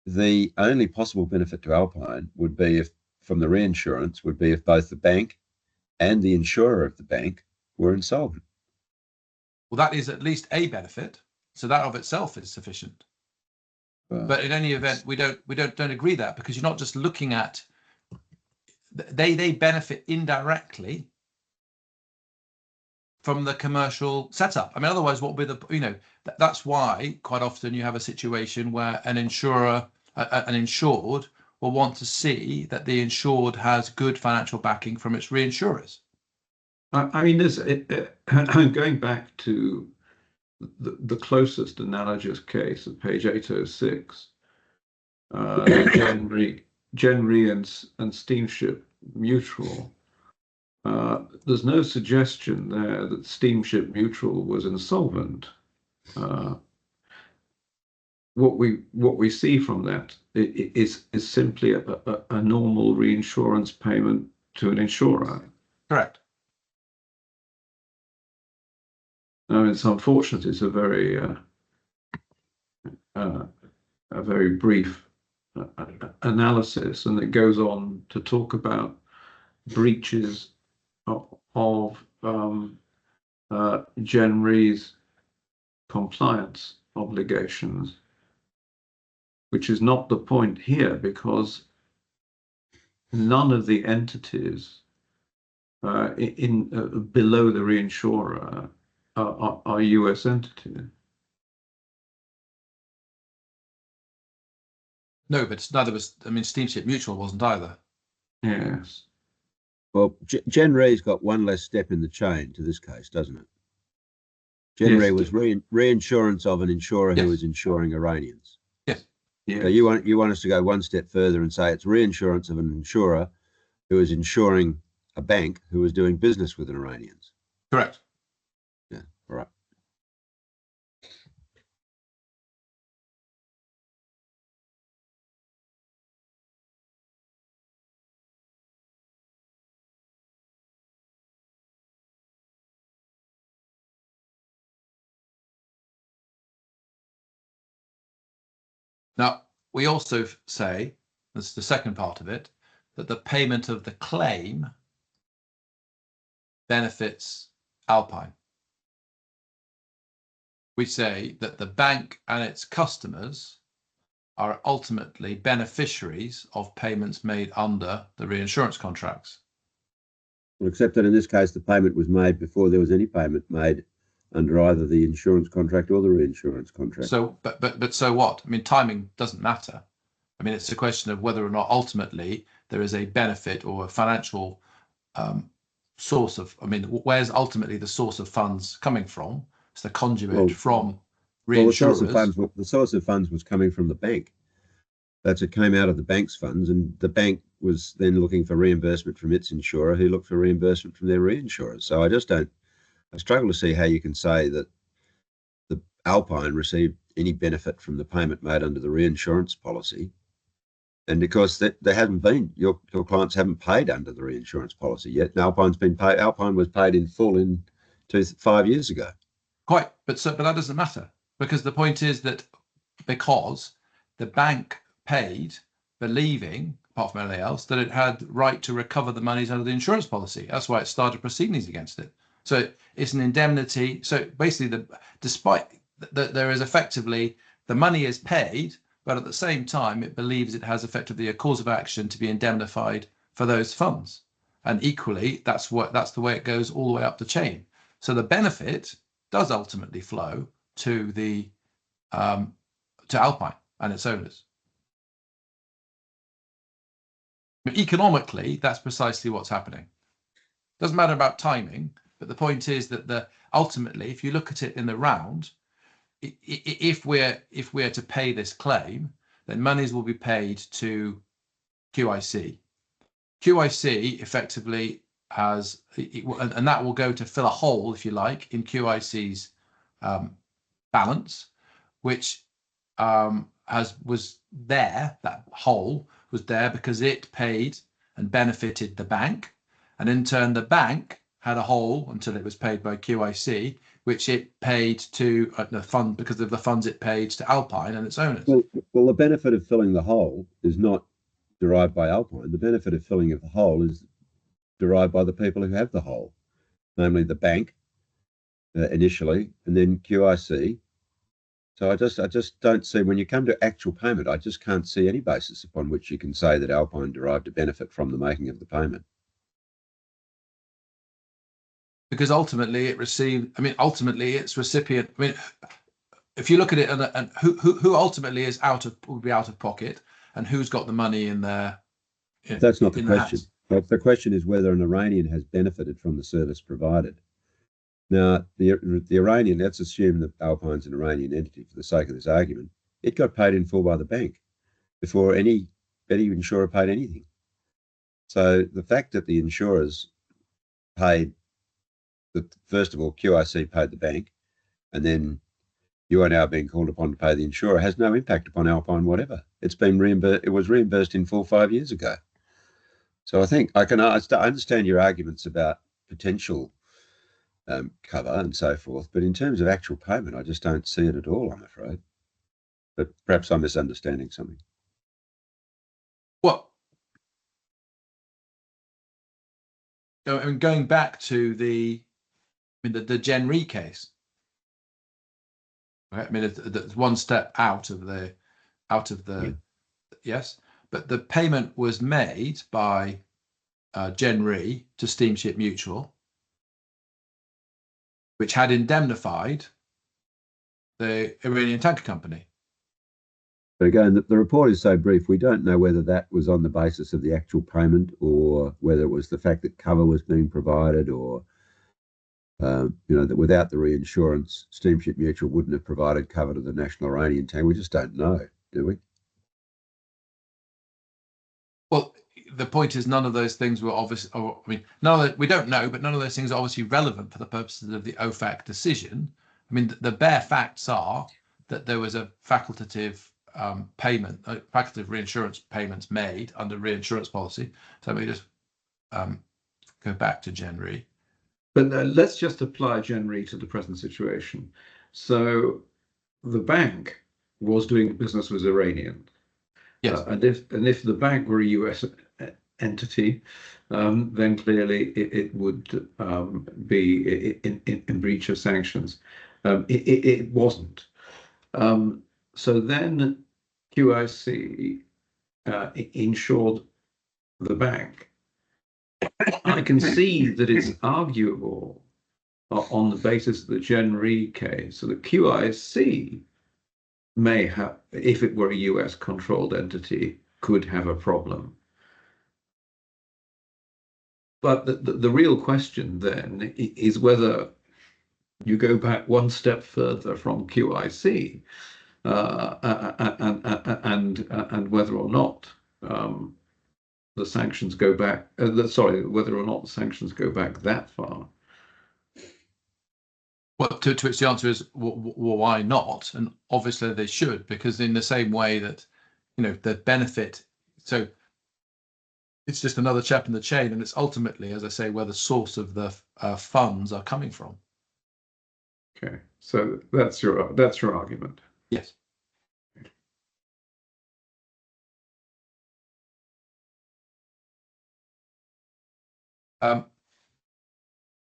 the only possible benefit to Alpine would be if both the bank and the insurer of the bank were insolvent. Well, that is at least a benefit. So that of itself is sufficient. But in any event, we don't agree that, because you're not just looking at they benefit indirectly from the commercial setup. I mean, otherwise, what would be that's why quite often you have a situation where an insured will want to see that the insured has good financial backing from its reinsurers. I mean, going back to the closest analogous case of page 806, Gen Re and Steamship Mutual. There's no suggestion there that Steamship Mutual was insolvent. What we see from that is simply a normal reinsurance payment to an insurer. Correct. Now, it's unfortunate. It's a very brief analysis, and it goes on to talk about breaches of Gen Re's compliance obligations, which is not the point here, because none of the entities below the reinsurer are US entities. No, but neither was. I mean, Steamship Mutual wasn't either. Yes. Well, Gen Re's got one less step in the chain to this case, doesn't it? Gen Re was reinsurance of an insurer who was insuring Iranians. Yes. Yes. So you want us to go one step further and say it's reinsurance of an insurer who is insuring a bank who was doing business with an Iranians. Correct. Yeah. All right. Now, we also say, this is the second part of it, that the payment of the claim benefits Alpine. We say that the bank and its customers are ultimately beneficiaries of payments made under the reinsurance contracts. Well, except that in this case, the payment was made before there was any payment made under either the insurance contract or the reinsurance contract. So, but so what? I mean, timing doesn't matter. I mean, it's a question of whether or not ultimately there is a benefit or a financial source of, I mean, where's ultimately the source of funds coming from? It's the conduit from reinsurers. Well, the source of funds was coming from the bank. It came out of the bank's funds, and the bank was then looking for reimbursement from its insurer, who looked for reimbursement from their reinsurers. So I struggle to see how you can say that the Alpine received any benefit from the payment made under the reinsurance policy. And because there haven't been, your clients haven't paid under the reinsurance policy yet. And Alpine was paid in full 5 years ago. Quite, but that doesn't matter, because the point is that because the bank paid, believing, apart from anything else, that it had right to recover the monies under the insurance policy. That's why it started proceedings against it. So it's an indemnity. So basically, despite that there is effectively, the money is paid, but at the same time, it believes it has effectively a cause of action to be indemnified for those funds. And equally, that's the way it goes all the way up the chain. So the benefit does ultimately flow to the to Alpine and its owners. But economically, that's precisely what's happening. Doesn't matter about timing, but the point is that ultimately, if you look at it in the round, if we're to pay this claim, then monies will be paid to QIC. QIC effectively has, and that will go to fill a hole, if you like, in QIC's balance, which was there. That hole was there because it paid and benefited the bank, and in turn the bank had a hole until it was paid by QIC, which it paid to the fund because of the funds it paid to Alpine and its owners. Well, the benefit of filling the hole is not derived by Alpine. The benefit of filling of the hole is derived by the people who have the hole, namely the bank initially, and then QIC. So I just don't see, when you come to actual payment, I just can't see any basis upon which you can say that Alpine derived a benefit from the making of the payment. Because ultimately it received, I mean, ultimately its recipient, I mean, if you look at it and who ultimately would be out of pocket, and who's got the money in there. That's not the question. But the question is whether an Iranian has benefited from the service provided. Now, the Iranian, let's assume that Alpine's an Iranian entity for the sake of this argument, it got paid in full by the bank before any insurer paid anything. So the fact that the insurers paid, first of all, QIC paid the bank, and then you are now being called upon to pay the insurer, has no impact upon Alpine whatever. It's been reimbursed. It was reimbursed in full 5 years ago. So I think I understand your arguments about potential cover and so forth, but in terms of actual payment, I just don't see it at all, I'm afraid. But perhaps I'm misunderstanding something. Well, I mean, going back to the Genri case, right? I mean, it's one step out of the yes, but the payment was made by Genri to Steamship Mutual, which had indemnified the Iranian tanker company. But again, the report is so brief, we don't know whether that was on the basis of the actual payment or whether it was the fact that cover was being provided, or that without the reinsurance, Steamship Mutual wouldn't have provided cover to the national Iranian tank. We just don't know, do we? Well, the point is, none of those things were obvious. We don't know, but none of those things are obviously relevant for the purposes of the OFAC decision. I mean, the bare facts are that there was a facultative facultative reinsurance payments made under reinsurance policy. So let me just go back to Genri. But let's just apply Genri to the present situation. So the bank was doing business with Iranian. Yes. And if the bank were a US entity, then clearly it would be in breach of sanctions. It wasn't. So then QIC insured the bank. I can see that it's arguable on the basis of the Gen Re case, so the QIC may have, if it were a US controlled entity, could have a problem. But the real question then is whether you go back one step further from QIC and whether or not the sanctions go back. Whether or not the sanctions go back that far. Well, to which the answer is, well, why not? And obviously they should, because in the same way that, the benefit. So it's just another chap in the chain, and it's ultimately, as I say, where the source of the funds are coming from. Okay, so that's your argument. Yes.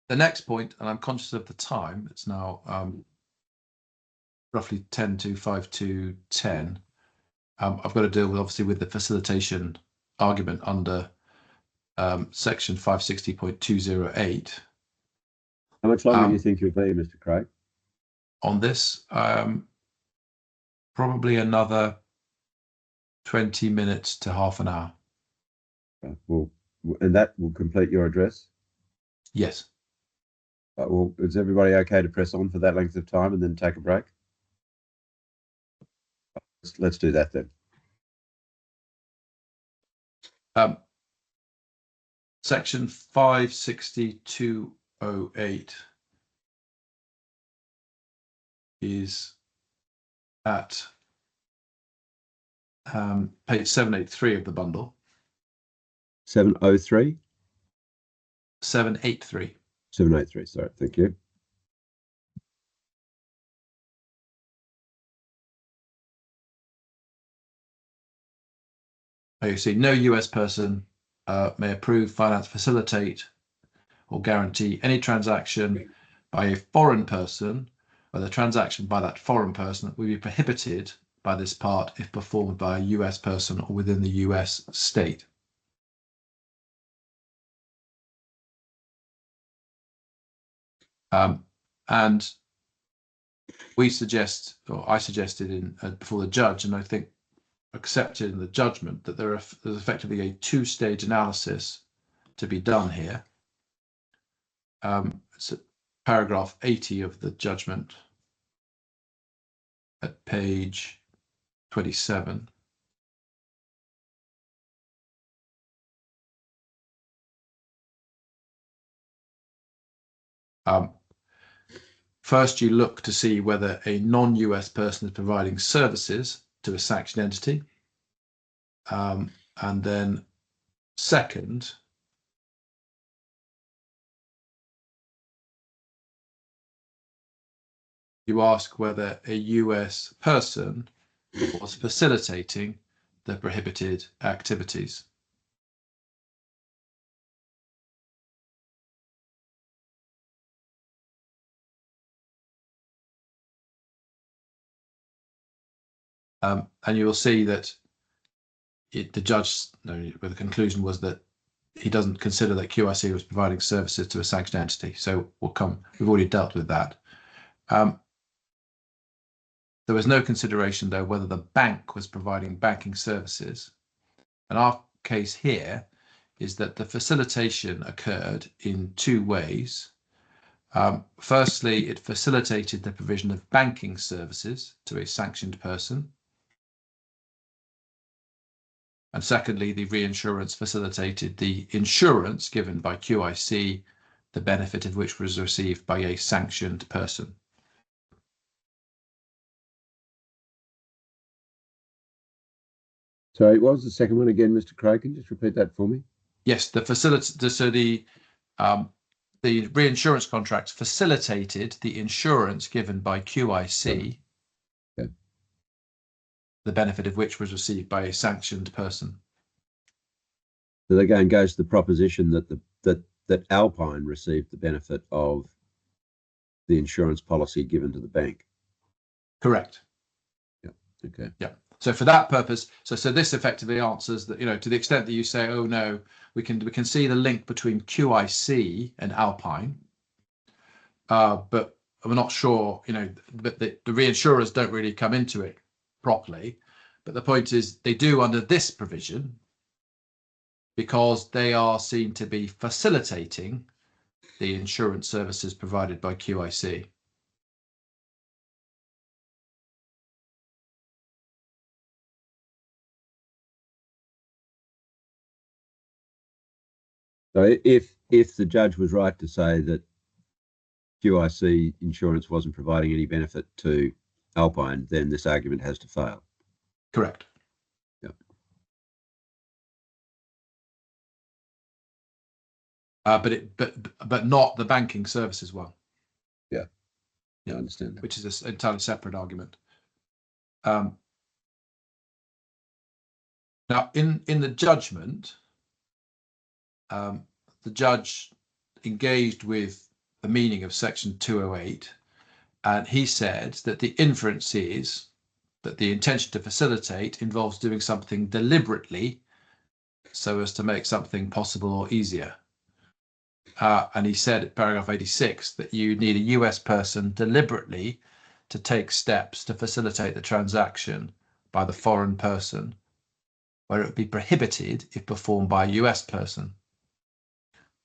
The next point, and I'm conscious of the time, it's now roughly 10 to 5 to 10. I've got to deal with, obviously, with the facilitation argument under section 560.208. How much longer do you think you'll be, Mr. Craig? On this, probably another 20 minutes to half an hour. And that will complete your address? Yes. Well, is everybody okay to press on for that length of time and then take a break? Let's do that then. Section 562.08 is at page 783 of the bundle. 703? 783. 783, sorry, thank you. You see, no US person may approve, finance, facilitate, or guarantee any transaction by a foreign person, where the transaction by that foreign person will be prohibited by this part if performed by a US person or within the US state. And we suggest, or I suggested in before the judge, and I think accepted in the judgment, that there's effectively a two-stage analysis to be done here. It's paragraph 80 of the judgment at page 27. First, you look to see whether a non-US person is providing services to a sanctioned entity. And then second, you ask whether a US person was facilitating the prohibited activities. And you will see that the judge, the conclusion was that he doesn't consider that QIC was providing services to a sanctioned entity. So we've already dealt with that. There was no consideration, though, whether the bank was providing banking services. And our case here is that the facilitation occurred in two ways. Firstly, it facilitated the provision of banking services to a sanctioned person. And secondly, the reinsurance facilitated the insurance given by QIC, the benefit of which was received by a sanctioned person. Sorry, what was the second one again, Mr. Craig? Can you just repeat that for me? Yes, the reinsurance contracts facilitated the insurance given by QIC. Okay. the benefit of which was received by a sanctioned person. So again goes to the proposition that that Alpine received the benefit of the insurance policy given to the bank. Correct. Yeah. Okay. Yeah. So for that purpose, so this effectively answers that, to the extent that you say, oh no, we can see the link between QIC and Alpine, but we're not sure, but the reinsurers don't really come into it properly. But the point is they do under this provision, because they are seen to be facilitating the insurance services provided by QIC. So if the judge was right to say that QIC insurance wasn't providing any benefit to Alpine, then this argument has to fail. Correct. Yeah. But not the banking services one. Yeah. Yeah, I understand that. Which is an entirely separate argument. Now, in the judgment, the judge engaged with the meaning of section 208, and he said that the inference is that the intention to facilitate involves doing something deliberately so as to make something possible or easier. And he said at paragraph 86 that you need a US person deliberately to take steps to facilitate the transaction by the foreign person, where it would be prohibited if performed by a US person.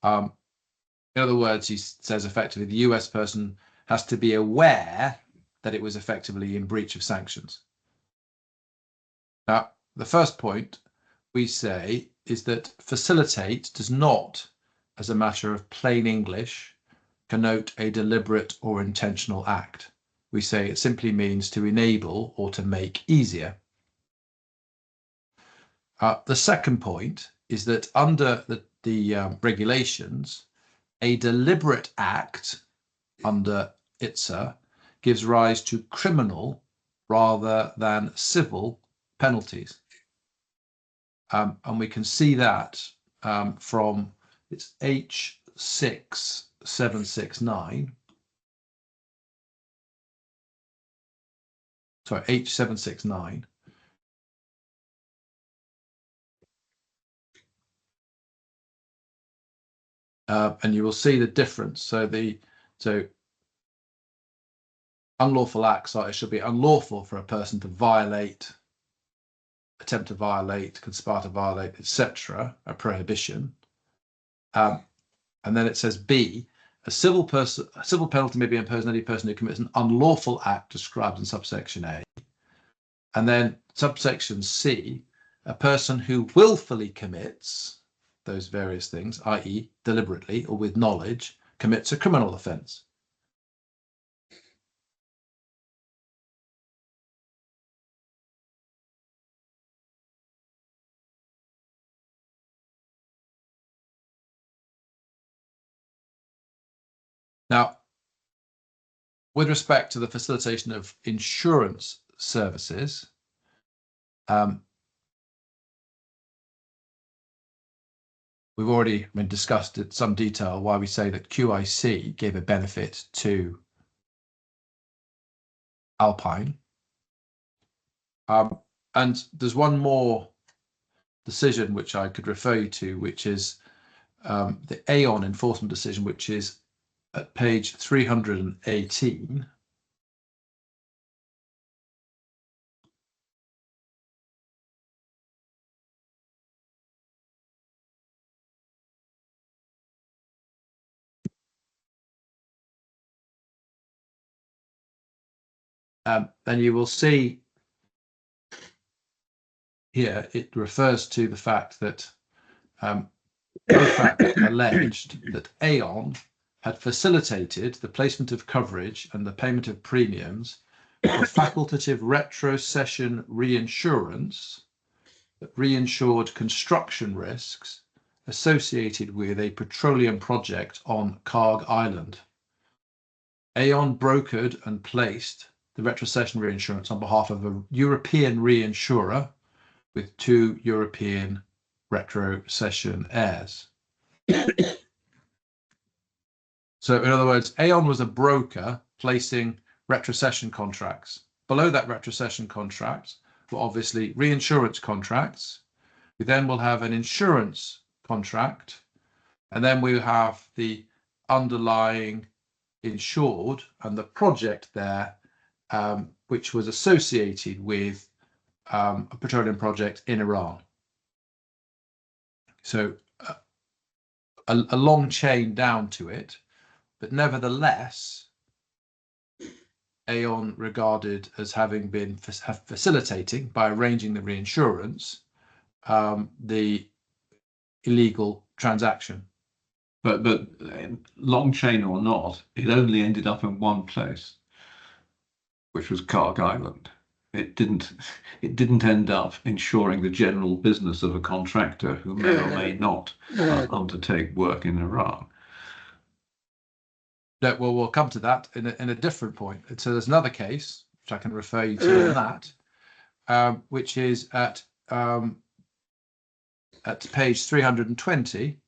In other words, he says effectively the US person has to be aware that it was effectively in breach of sanctions. Now, the first point we say is that facilitate does not, as a matter of plain English, connote a deliberate or intentional act. We say it simply means to enable or to make easier. The second point is that under the regulations, a deliberate act under ITSA gives rise to criminal rather than civil penalties. And we can see that from it's H6769. Sorry, H769. And you will see the difference. So unlawful acts it should be unlawful for a person to violate, attempt to violate, conspire to violate, etc., a prohibition. And then it says B, a civil penalty may be imposed on any person who commits an unlawful act described in subsection A. And then subsection C, a person who willfully commits those various things, i.e. deliberately or with knowledge, commits a criminal offence. Now, with respect to the facilitation of insurance services, we've already discussed in some detail why we say that QIC gave a benefit to Alpine. And there's one more decision which I could refer you to, which is the Aon enforcement decision, which is at page 318. And you will see here it refers to the fact that OFAC alleged that Aon had facilitated the placement of coverage and the payment of premiums for facultative retrocession reinsurance that reinsured construction risks associated with a petroleum project on Karg Island. Aon brokered and placed the retrocession reinsurance on behalf of a European reinsurer with 2 European retrocession heirs. So in other words, Aon was a broker placing retrocession contracts. Below that retrocession contract were obviously reinsurance contracts. We then will have an insurance contract, and then we have the underlying insured and the project there, which was associated with a petroleum project in Iran. So a long chain down to it, but nevertheless, Aon regarded as having been facilitating by arranging the reinsurance the illegal transaction. But long chain or not, it only ended up in one place, which was Carg Island. It didn't end up ensuring the general business of a contractor who may or may not undertake work in Iran. No, well, we'll come to that in a different point. So there's another case which I can refer you to on that, which is at page 320.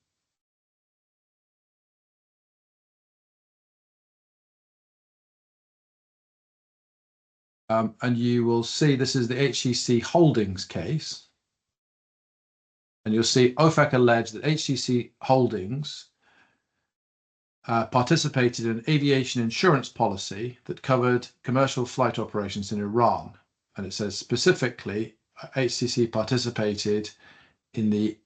And you will see this is the HCC Holdings case. And you'll see OFAC alleged that HCC Holdings participated in an aviation insurance policy that covered commercial flight operations in Iran. And it says specifically, HCC participated in the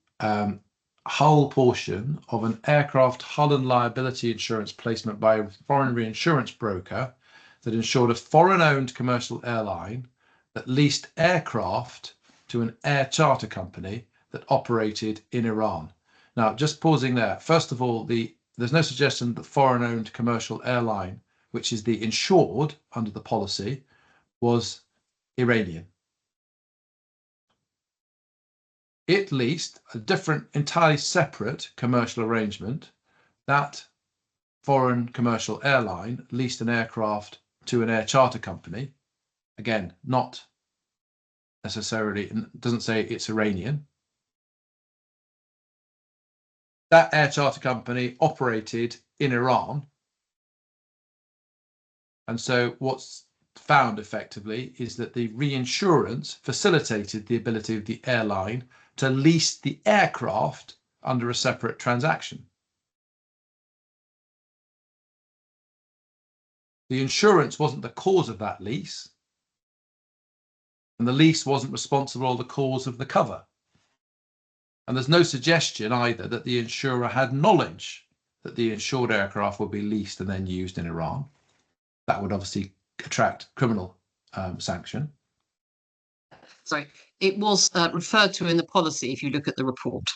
hull portion of an aircraft hull and liability insurance placement by a foreign reinsurance broker that insured a foreign-owned commercial airline that leased aircraft to an air charter company that operated in Iran. Now, just pausing there. First of all, there's no suggestion that the foreign-owned commercial airline, which is the insured under the policy, was Iranian. It leased a different, entirely separate commercial arrangement. That foreign commercial airline leased an aircraft to an air charter company. Again, not necessarily, doesn't say it's Iranian. That air charter company operated in Iran. And so what's found effectively is that the reinsurance facilitated the ability of the airline to lease the aircraft under a separate transaction. The insurance wasn't the cause of that lease, and the lease wasn't responsible or the cause of the cover. And there's no suggestion either that the insurer had knowledge that the insured aircraft would be leased and then used in Iran. That would obviously attract criminal sanction. Sorry, it was referred to in the policy if you look at the report.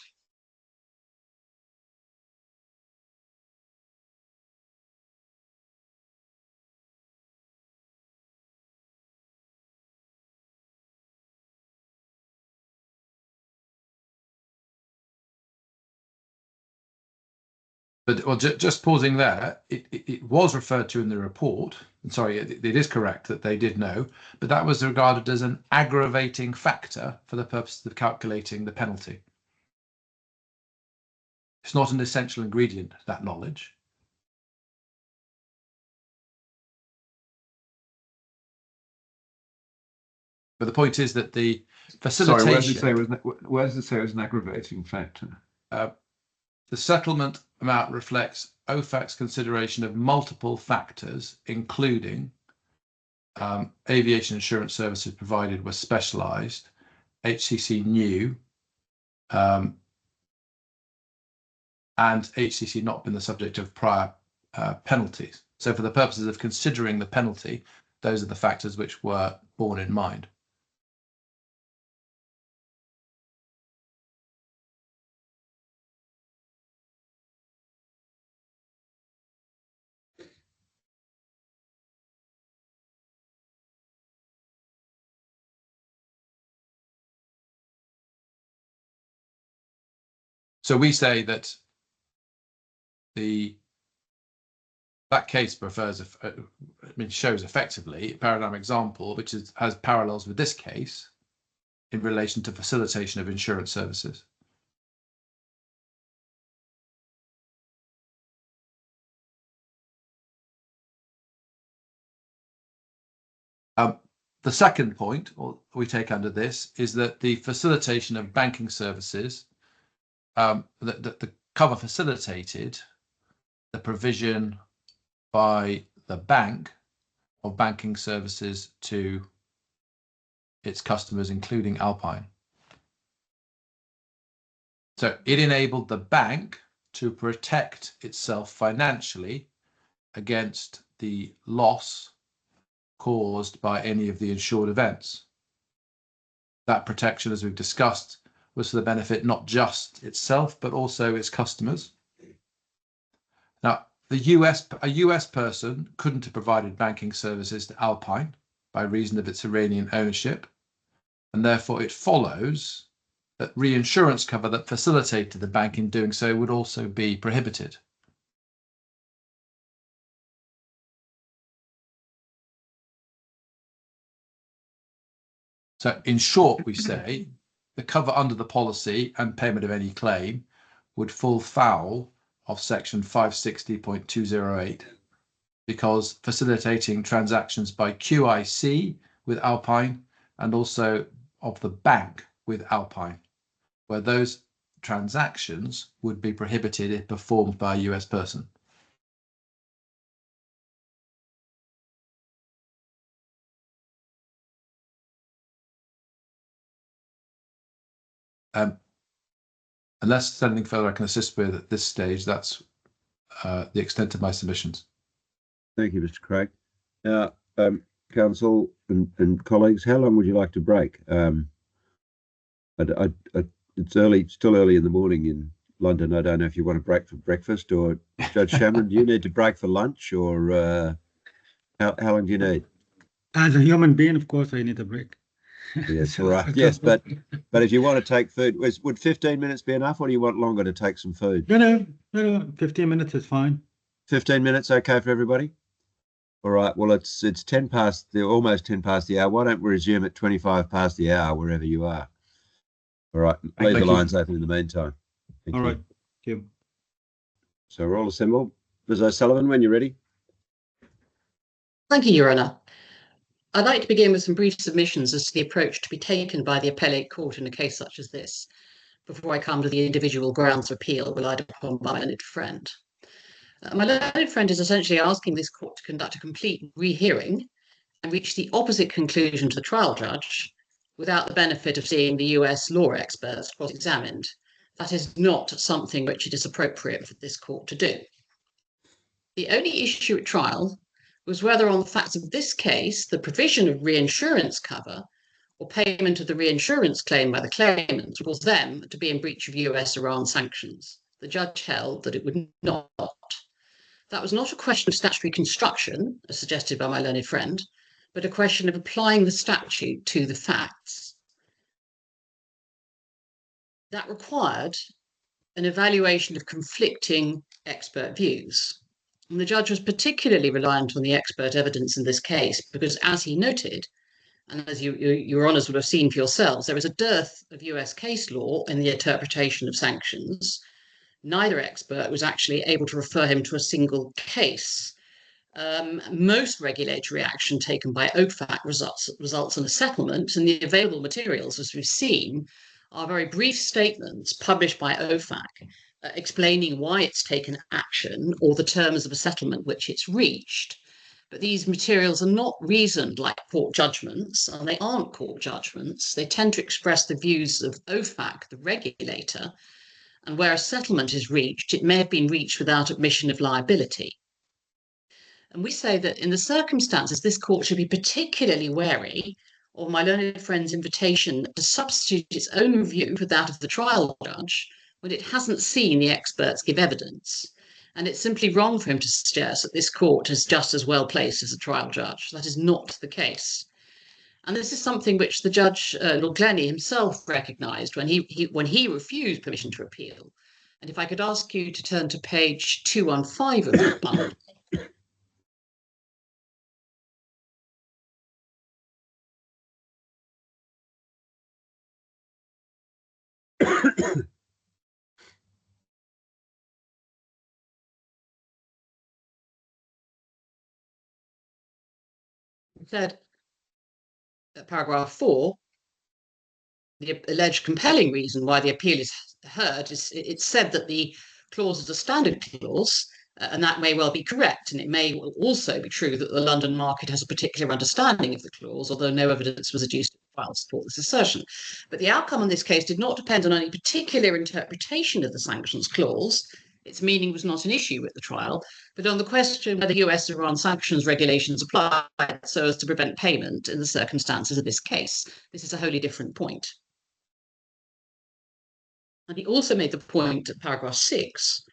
But well, just pausing there, it was referred to in the report. Sorry, it is correct that they did know, but that was regarded as an aggravating factor for the purpose of calculating the penalty. It's not an essential ingredient, that knowledge. But the point is that the facilitation... Sorry, where does it say it was an aggravating factor? The settlement amount reflects OFAC's consideration of multiple factors, including aviation insurance services provided were specialised, HCC knew, and HCC not been the subject of prior penalties. So for the purposes of considering the penalty, those are the factors which were borne in mind. So we say that the That case shows effectively a paradigm example which has parallels with this case in relation to facilitation of insurance services. The second point we take under this is that the facilitation of banking services, that the cover facilitated the provision by the bank of banking services to its customers, including Alpine. So it enabled the bank to protect itself financially against the loss caused by any of the insured events. That protection, as we've discussed, was for the benefit not just itself, but also its customers. Now, a US person couldn't have provided banking services to Alpine by reason of its Iranian ownership, and therefore it follows that reinsurance cover that facilitated the bank in doing so would also be prohibited. So in short, we say the cover under the policy and payment of any claim would fall foul of section 560.208 because facilitating transactions by QIC with Alpine and also of the bank with Alpine, where those transactions would be prohibited if performed by a US person. Unless there's anything further I can assist with at this stage, that's the extent of my submissions. Thank you, Mr. Craig. Now, counsel and colleagues, how long would you like to break? It's still early in the morning in London. I don't know if you want to break for breakfast, or Judge Shamlan, do you need to break for lunch, or how long do you need? As a human being, of course, I need a break. Yes, right. Yes, but if you want to take food, would 15 minutes be enough, or do you want longer to take some food? No, 15 minutes is fine. 15 minutes, okay for everybody? All right. Well, it's almost 10 past the hour. Why don't we resume at 25 past the hour, wherever you are? All right. Leave the lines open in the meantime. Thank you. Thank you. So we're all assembled. Ms. O'Sullivan, when you're ready. Thank you, Your Honour. I'd like to begin with some brief submissions as to the approach to be taken by the appellate court in a case such as this, before I come to the individual grounds of appeal relied upon by my learned friend. My learned friend is essentially asking this court to conduct a complete rehearing and reach the opposite conclusion to the trial judge without the benefit of seeing the US law experts cross-examined. That is not something which it is appropriate for this court to do. The only issue at trial was whether on the facts of this case, the provision of reinsurance cover or payment of the reinsurance claim by the claimant would cause them to be in breach of US-Iran sanctions. The judge held that it would not. That was not a question of statutory construction, as suggested by my learned friend, but a question of applying the statute to the facts. That required an evaluation of conflicting expert views. And the judge was particularly reliant on the expert evidence in this case because, as he noted, and as your honours would have seen for yourselves, there is a dearth of US case law in the interpretation of sanctions. Neither expert was actually able to refer him to a single case. Most regulatory action taken by OFAC results in a settlement, and the available materials, as we've seen, are very brief statements published by OFAC explaining why it's taken action or the terms of a settlement which it's reached. But these materials are not reasoned like court judgments, and they aren't court judgments. They tend to express the views of OFAC, the regulator, and where a settlement is reached, it may have been reached without admission of liability. And we say that in the circumstances, this court should be particularly wary of my learned friend's invitation to substitute its own view for that of the trial judge when it hasn't seen the experts give evidence. And it's simply wrong for him to suggest that this court is just as well placed as a trial judge. That is not the case. And this is something which the judge, Lord Glennie himself, recognised when he refused permission to appeal. And if I could ask you to turn to page 215 of the file, said, paragraph 4, the alleged compelling reason why the appeal is heard is it's said that the clause is a standard clause, and that may well be correct. And it may also be true that the London market has a particular understanding of the clause, although no evidence was adduced to support this assertion. But the outcome in this case did not depend on any particular interpretation of the sanctions clause. Its meaning was not an issue at the trial, but on the question whether US-Iran sanctions regulations apply so as to prevent payment in the circumstances of this case. This is a wholly different point. And he also made the point at paragraph 6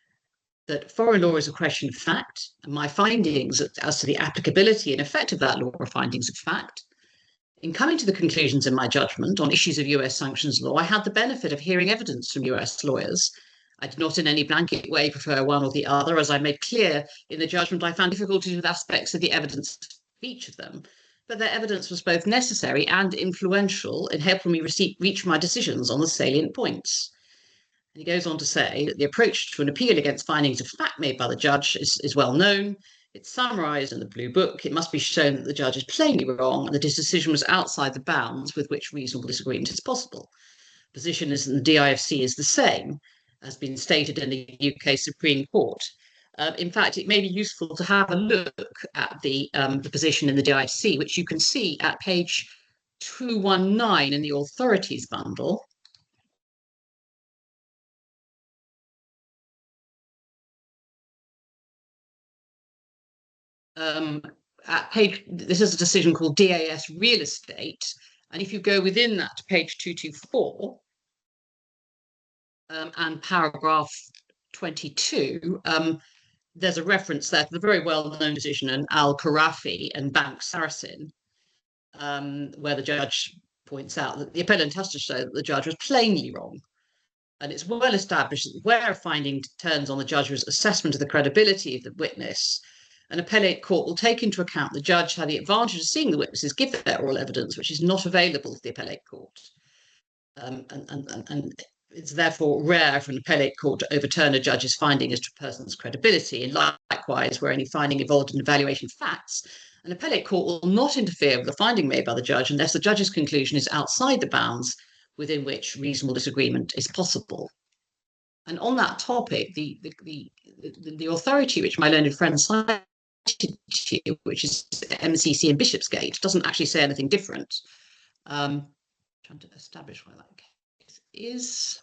that foreign law is a question of fact, and my findings as to the applicability and effect of that law are findings of fact. In coming to the conclusions in my judgment on issues of US sanctions law, I had the benefit of hearing evidence from US lawyers. I did not in any blanket way prefer one or the other. As I made clear in the judgment, I found difficulties with aspects of the evidence of each of them, but their evidence was both necessary and influential in helping me reach my decisions on the salient points. And he goes on to say that the approach to an appeal against findings of fact made by the judge is well known. It's summarised in the Blue Book. It must be shown that the judge is plainly wrong and that his decision was outside the bounds with which reasonable disagreement is possible. Position is that the DIFC is the same, has been stated in the UK Supreme Court. In fact, it may be useful to have a look at the position in the DIFC, which you can see at page 219 in the authorities bundle. At page, this is a decision called DAS Real Estate, and if you go within that to page 224 and paragraph 22, there's a reference there to the very well-known decision in Al-Kharafi and Bank Saracen, where the judge points out that the appellant has to show that the judge was plainly wrong. And it's well established that where a finding turns on the judge's assessment of the credibility of the witness, an appellate court will take into account the judge had the advantage of seeing the witnesses give their oral evidence, which is not available to the appellate court. And it's therefore rare for an appellate court to overturn a judge's finding as to a person's credibility. And likewise, where any finding involved in evaluation of facts, an appellate court will not interfere with the finding made by the judge unless the judge's conclusion is outside the bounds within which reasonable disagreement is possible. And on that topic, the authority which my learned friend cited to you, which is MCC and Bishopsgate, doesn't actually say anything different. Trying to establish where that case is.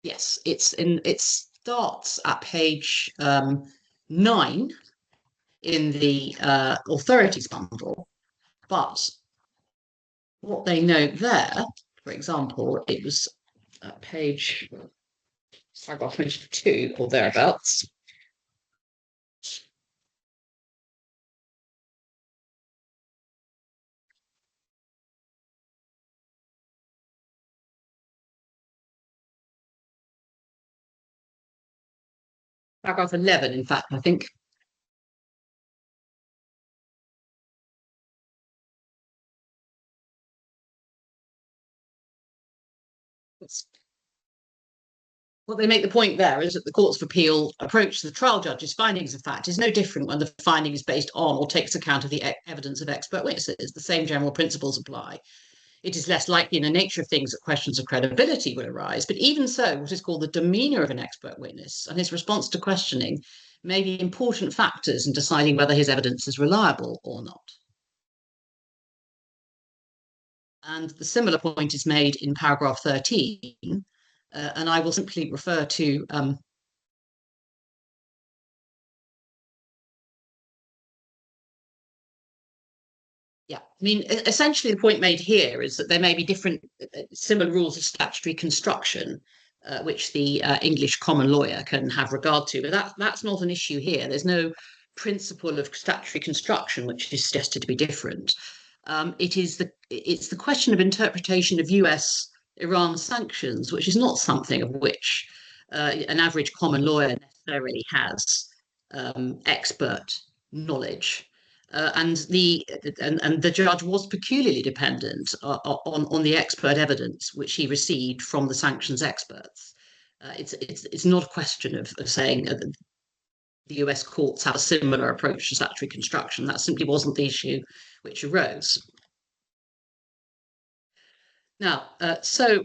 Yes, it starts at page 9 in the authorities bundle, but what they note there, for example, it was at page paragraph 22 or thereabouts. Paragraph 11, in fact, I think. What they make the point there is that the Courts of Appeal approach to the trial judge's findings of fact is no different when the finding is based on or takes account of the evidence of expert witnesses. The same general principles apply. It is less likely in the nature of things that questions of credibility will arise, but even so, what is called the demeanour of an expert witness and his response to questioning may be important factors in deciding whether his evidence is reliable or not. And the similar point is made in paragraph 13, and I will simply refer to essentially the point made here is that there may be different similar rules of statutory construction which the English common lawyer can have regard to, but that's not an issue here. There's no principle of statutory construction which is suggested to be different. It's the question of interpretation of US-Iran sanctions, which is not something of which an average common lawyer necessarily has expert knowledge. And the judge was peculiarly dependent on the expert evidence which he received from the sanctions experts. It's not a question of saying the US courts have a similar approach to statutory construction. That simply wasn't the issue which arose. Now, so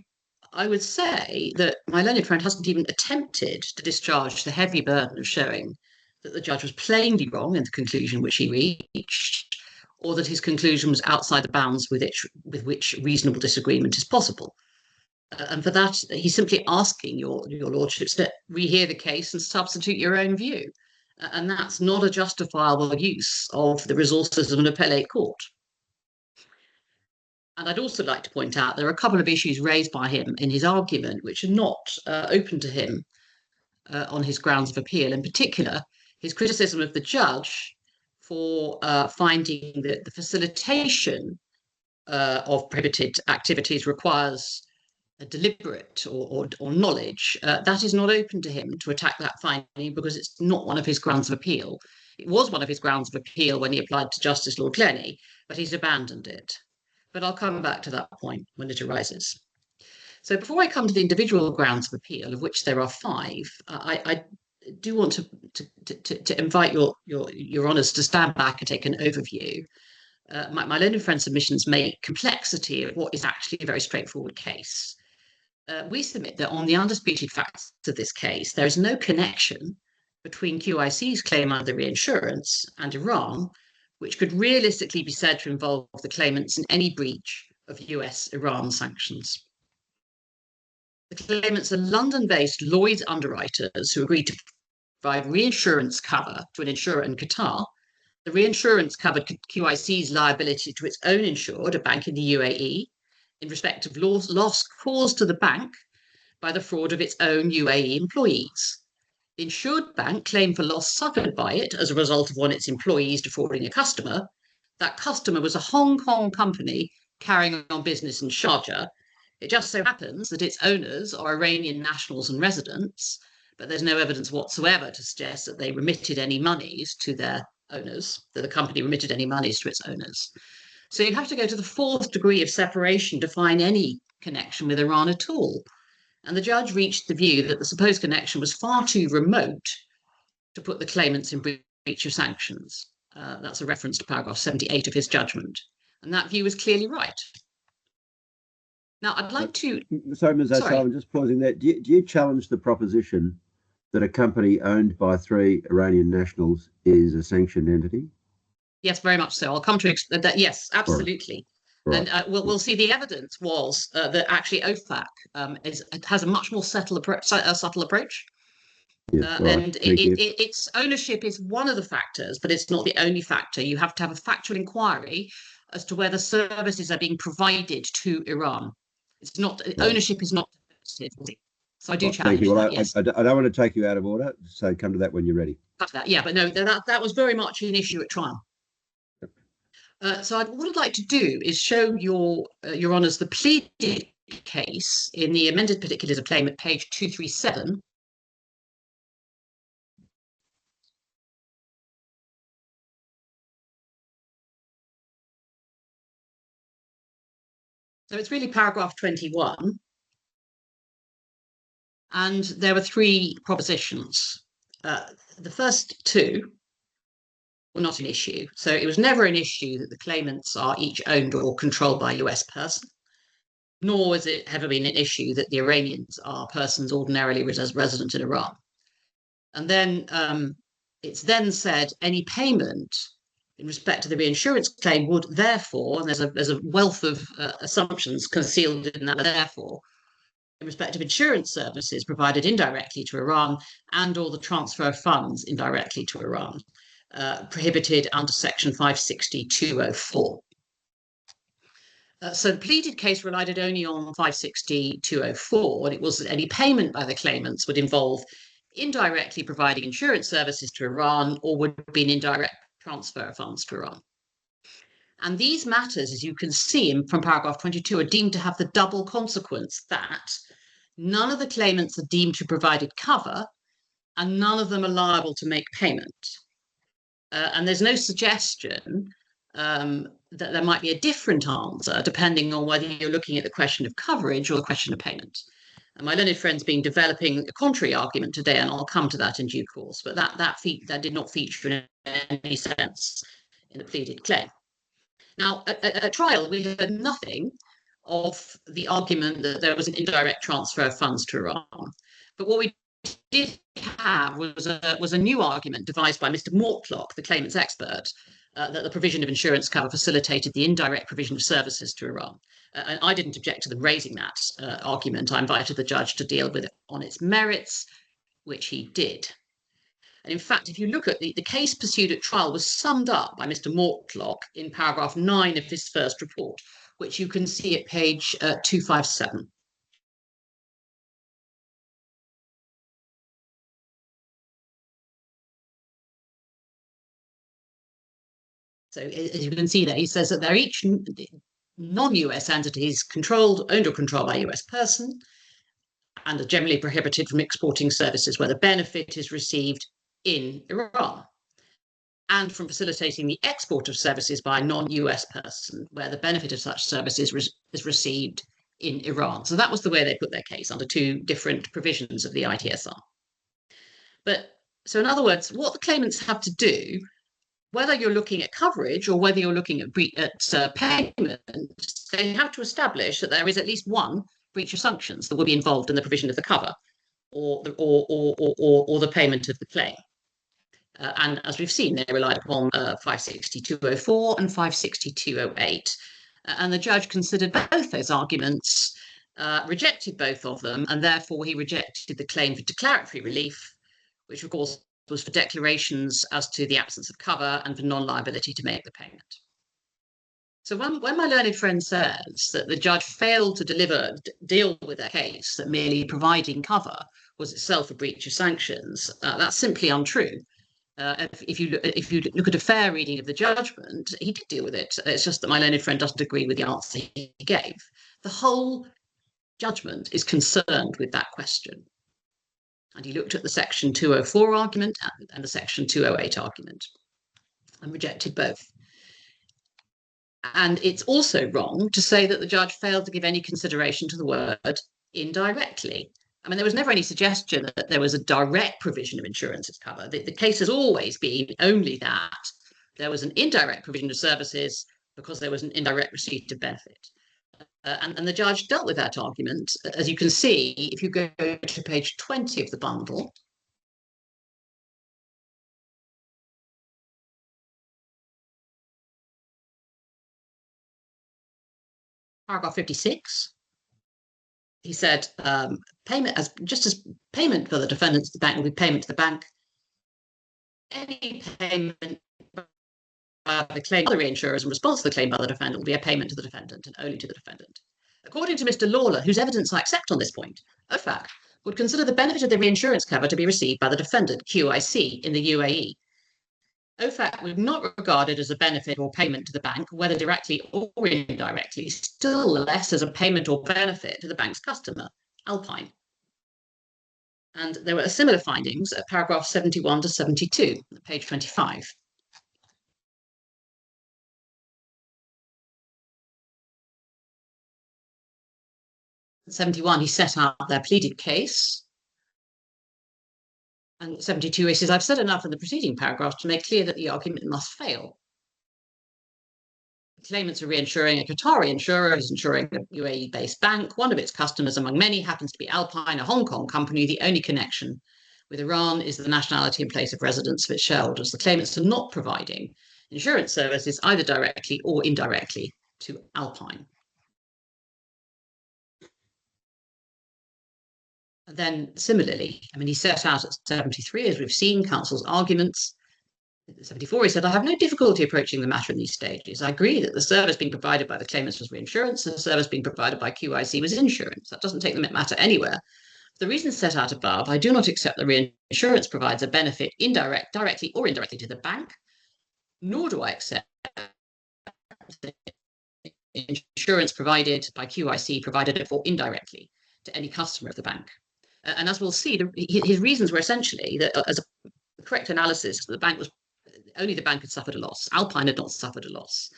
I would say that my learned friend hasn't even attempted to discharge the heavy burden of showing that the judge was plainly wrong in the conclusion which he reached, or that his conclusion was outside the bounds with which reasonable disagreement is possible. And for that, he's simply asking your lordships to rehear the case and substitute your own view. And that's not a justifiable use of the resources of an appellate court. And I'd also like to point out there are a couple of issues raised by him in his argument which are not open to him on his grounds of appeal. In particular, his criticism of the judge for finding that the facilitation of prohibited activities requires a deliberate or knowledge. That is not open to him to attack that finding because it's not one of his grounds of appeal. It was one of his grounds of appeal when he applied to Justice Lord Glennie, but he's abandoned it. But I'll come back to that point when it arises. So before I come to the individual grounds of appeal, of which there are 5, I do want to invite your honours to stand back and take an overview. My learned friend's submissions make complexity of what is actually a very straightforward case. We submit that on the undisputed facts of this case, there is no connection between QIC's claim under reinsurance and Iran, which could realistically be said to involve the claimants in any breach of US-Iran sanctions. The claimants are London-based Lloyd's underwriters who agreed to provide reinsurance cover to an insurer in Qatar. The reinsurance covered QIC's liability to its own insured, a bank in the UAE, in respect of loss caused to the bank by the fraud of its own UAE employees. The insured bank claimed for loss suffered by it as a result of one of its employees defrauding a customer. That customer was a Hong Kong company carrying on business in Sharjah. It just so happens that its owners are Iranian nationals and residents, but there's no evidence whatsoever to suggest that they remitted any monies to their owners, that the company remitted any monies to its owners. So you have to go to the 4th degree of separation to find any connection with Iran at all. And the judge reached the view that the supposed connection was far too remote to put the claimants in breach of sanctions. That's a reference to paragraph 78 of his judgment. And that view is clearly right. Now, I'd like to... Sorry, Ms. O'Sullivan, I'm just pausing there. Do you challenge the proposition that a company owned by 3 Iranian nationals is a sanctioned entity? Yes, very much so. I'll come to that. Yes, absolutely. Right. And we'll see the evidence was that actually OFAC has a much more subtle approach. Yes, right. And its ownership is one of the factors, but it's not the only factor. You have to have a factual inquiry as to whether services are being provided to Iran. It's not ownership is not definitive. So I do challenge thank you. Well, that. Yes. I don't want to take you out of order, so come to that when you're ready. Yeah, but no, that was very much an issue at trial. So what I'd like to do is show your honours the pleaded case in the amended particulars of claim at page 237. So it's really paragraph 21. And there were 3 propositions. The first 2 were not an issue. So it was never an issue that the claimants are each owned or controlled by a US person, nor has it ever been an issue that the Iranians are persons ordinarily resident in Iran. And then it's then said any payment in respect to the reinsurance claim would therefore, and there's a wealth of assumptions concealed in that therefore, in respect of insurance services provided indirectly to Iran and or the transfer of funds indirectly to Iran, prohibited under section 560.204. So the pleaded case relied only on 560.204, and it was that any payment by the claimants would involve indirectly providing insurance services to Iran or would be an indirect transfer of funds to Iran. And these matters, as you can see from paragraph 22, are deemed to have the double consequence that none of the claimants are deemed to have provided cover and none of them are liable to make payment. And there's no suggestion that there might be a different answer depending on whether you're looking at the question of coverage or the question of payment. And my learned friend's been developing a contrary argument today, and I'll come to that in due course. But that did not feature in any sense in the pleaded claim. Now, at trial, we heard nothing of the argument that there was an indirect transfer of funds to Iran. But what we did have was a new argument devised by Mr. Mortlock, the claimant's expert, that the provision of insurance cover facilitated the indirect provision of services to Iran. And I didn't object to them raising that argument. I invited the judge to deal with it on its merits, which he did. And in fact, if you look at the case pursued at trial was summed up by Mr. Mortlock in paragraph 9 of his first report, which you can see at page 257. So as you can see there, he says that they're each non-US entities owned or controlled by a US person, and are generally prohibited from exporting services where the benefit is received in Iran, and from facilitating the export of services by a non-US person where the benefit of such services is received in Iran. So that was the way they put their case, under two different provisions of the ITSR. So in other words, what the claimants have to do, whether you're looking at coverage or whether you're looking at payment, they have to establish that there is at least one breach of sanctions that will be involved in the provision of the cover or the payment of the claim. And as we've seen, they relied upon 562.04 and 562.08. And the judge considered both those arguments, rejected both of them, and therefore he rejected the claim for declaratory relief, which of course was for declarations as to the absence of cover and for non-liability to make the payment. So when my learned friend says that the judge failed to deal with a case that merely providing cover was itself a breach of sanctions, that's simply untrue. If you look at a fair reading of the judgment, he did deal with it. It's just that my learned friend doesn't agree with the answer he gave. The whole judgment is concerned with that question. And he looked at the section 204 argument and the section 208 argument and rejected both. And it's also wrong to say that the judge failed to give any consideration to the word indirectly. I mean, there was never any suggestion that there was a direct provision of insurances cover. The case has always been only that there was an indirect provision of services because there was an indirect receipt of benefit. And the judge dealt with that argument. As you can see, if you go to page 20 of the bundle, paragraph 56, he said, payment as payment for the defendants to the bank will be payment to the bank. Any payment by the claim by the reinsurers in response to the claim by the defendant will be a payment to the defendant and only to the defendant. According to Mr. Lawler, whose evidence I accept on this point, OFAC would consider the benefit of the reinsurance cover to be received by the defendant, QIC, in the UAE. OFAC would not regard it as a benefit or payment to the bank, whether directly or indirectly, still less as a payment or benefit to the bank's customer, Alpine. And there were similar findings at paragraph 71 to 72, page 25. At 71, he set out their pleaded case. And 72, he says, I've said enough in the preceding paragraph to make clear that the argument must fail. The claimants are reinsuring a Qatari insurer who's insuring a UAE-based bank. One of its customers among many happens to be Alpine, a Hong Kong company. The only connection with Iran is the nationality and place of residence of its shareholders. The claimants are not providing insurance services either directly or indirectly to Alpine. And then similarly, I mean, he set out at 73, as we've seen, counsel's arguments. At 74, he said, I have no difficulty approaching the matter in these stages. I agree that the service being provided by the claimants was reinsurance, and the service being provided by QIC was insurance. That doesn't take the matter anywhere. For the reasons set out above, I do not accept that reinsurance provides a benefit directly or indirectly to the bank, nor do I accept that insurance provided by QIC provided it for indirectly to any customer of the bank. And as we'll see, his reasons were essentially that, as a correct analysis, only the bank had suffered a loss. Alpine had not suffered a loss,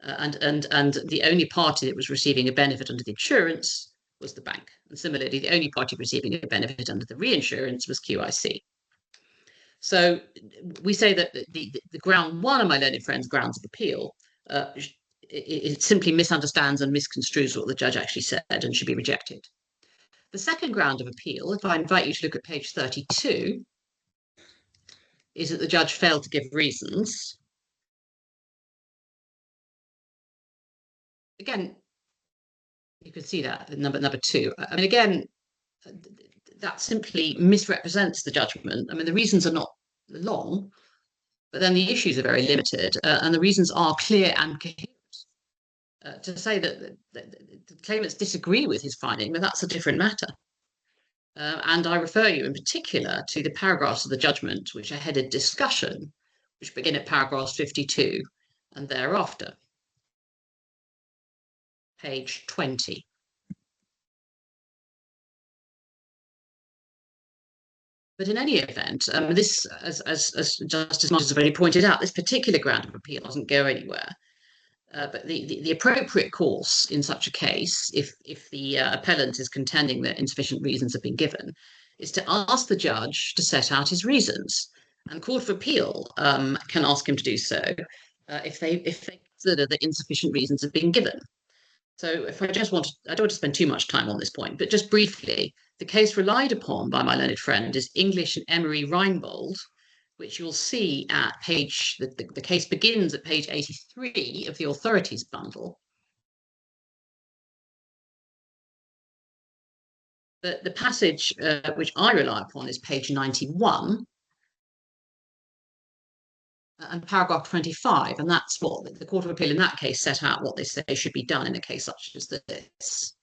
and the only party that was receiving a benefit under the insurance was the bank. And similarly, the only party receiving a benefit under the reinsurance was QIC. So we say that the ground one of my learned friend's grounds of appeal, it simply misunderstands and misconstrues what the judge actually said and should be rejected. The second ground of appeal, if I invite you to look at page 32, is that the judge failed to give reasons. Again, you can see that number 2. I mean, again, that simply misrepresents the judgment. I mean, the reasons are not long, but then the issues are very limited, and the reasons are clear and coherent. To say that the claimants disagree with his finding, but that's a different matter. And I refer you in particular to the paragraphs of the judgment which are headed discussion, which begin at paragraphs 52 and thereafter. Page 20. But in any event, this, as Justice Martin has already pointed out, this particular ground of appeal doesn't go anywhere. But the appropriate course in such a case, if the appellant is contending that insufficient reasons have been given, is to ask the judge to set out his reasons. And the Court of Appeal can ask him to do so if they consider that insufficient reasons have been given. So if I don't want to spend too much time on this point, but just briefly, the case relied upon by my learned friend is English and Emery Reinbold, which you'll see at page, the case begins at page 83 of the authorities bundle. The passage which I rely upon is page 91 and paragraph 25, and that's what the Court of Appeal in that case set out what they say should be done in a case such as this.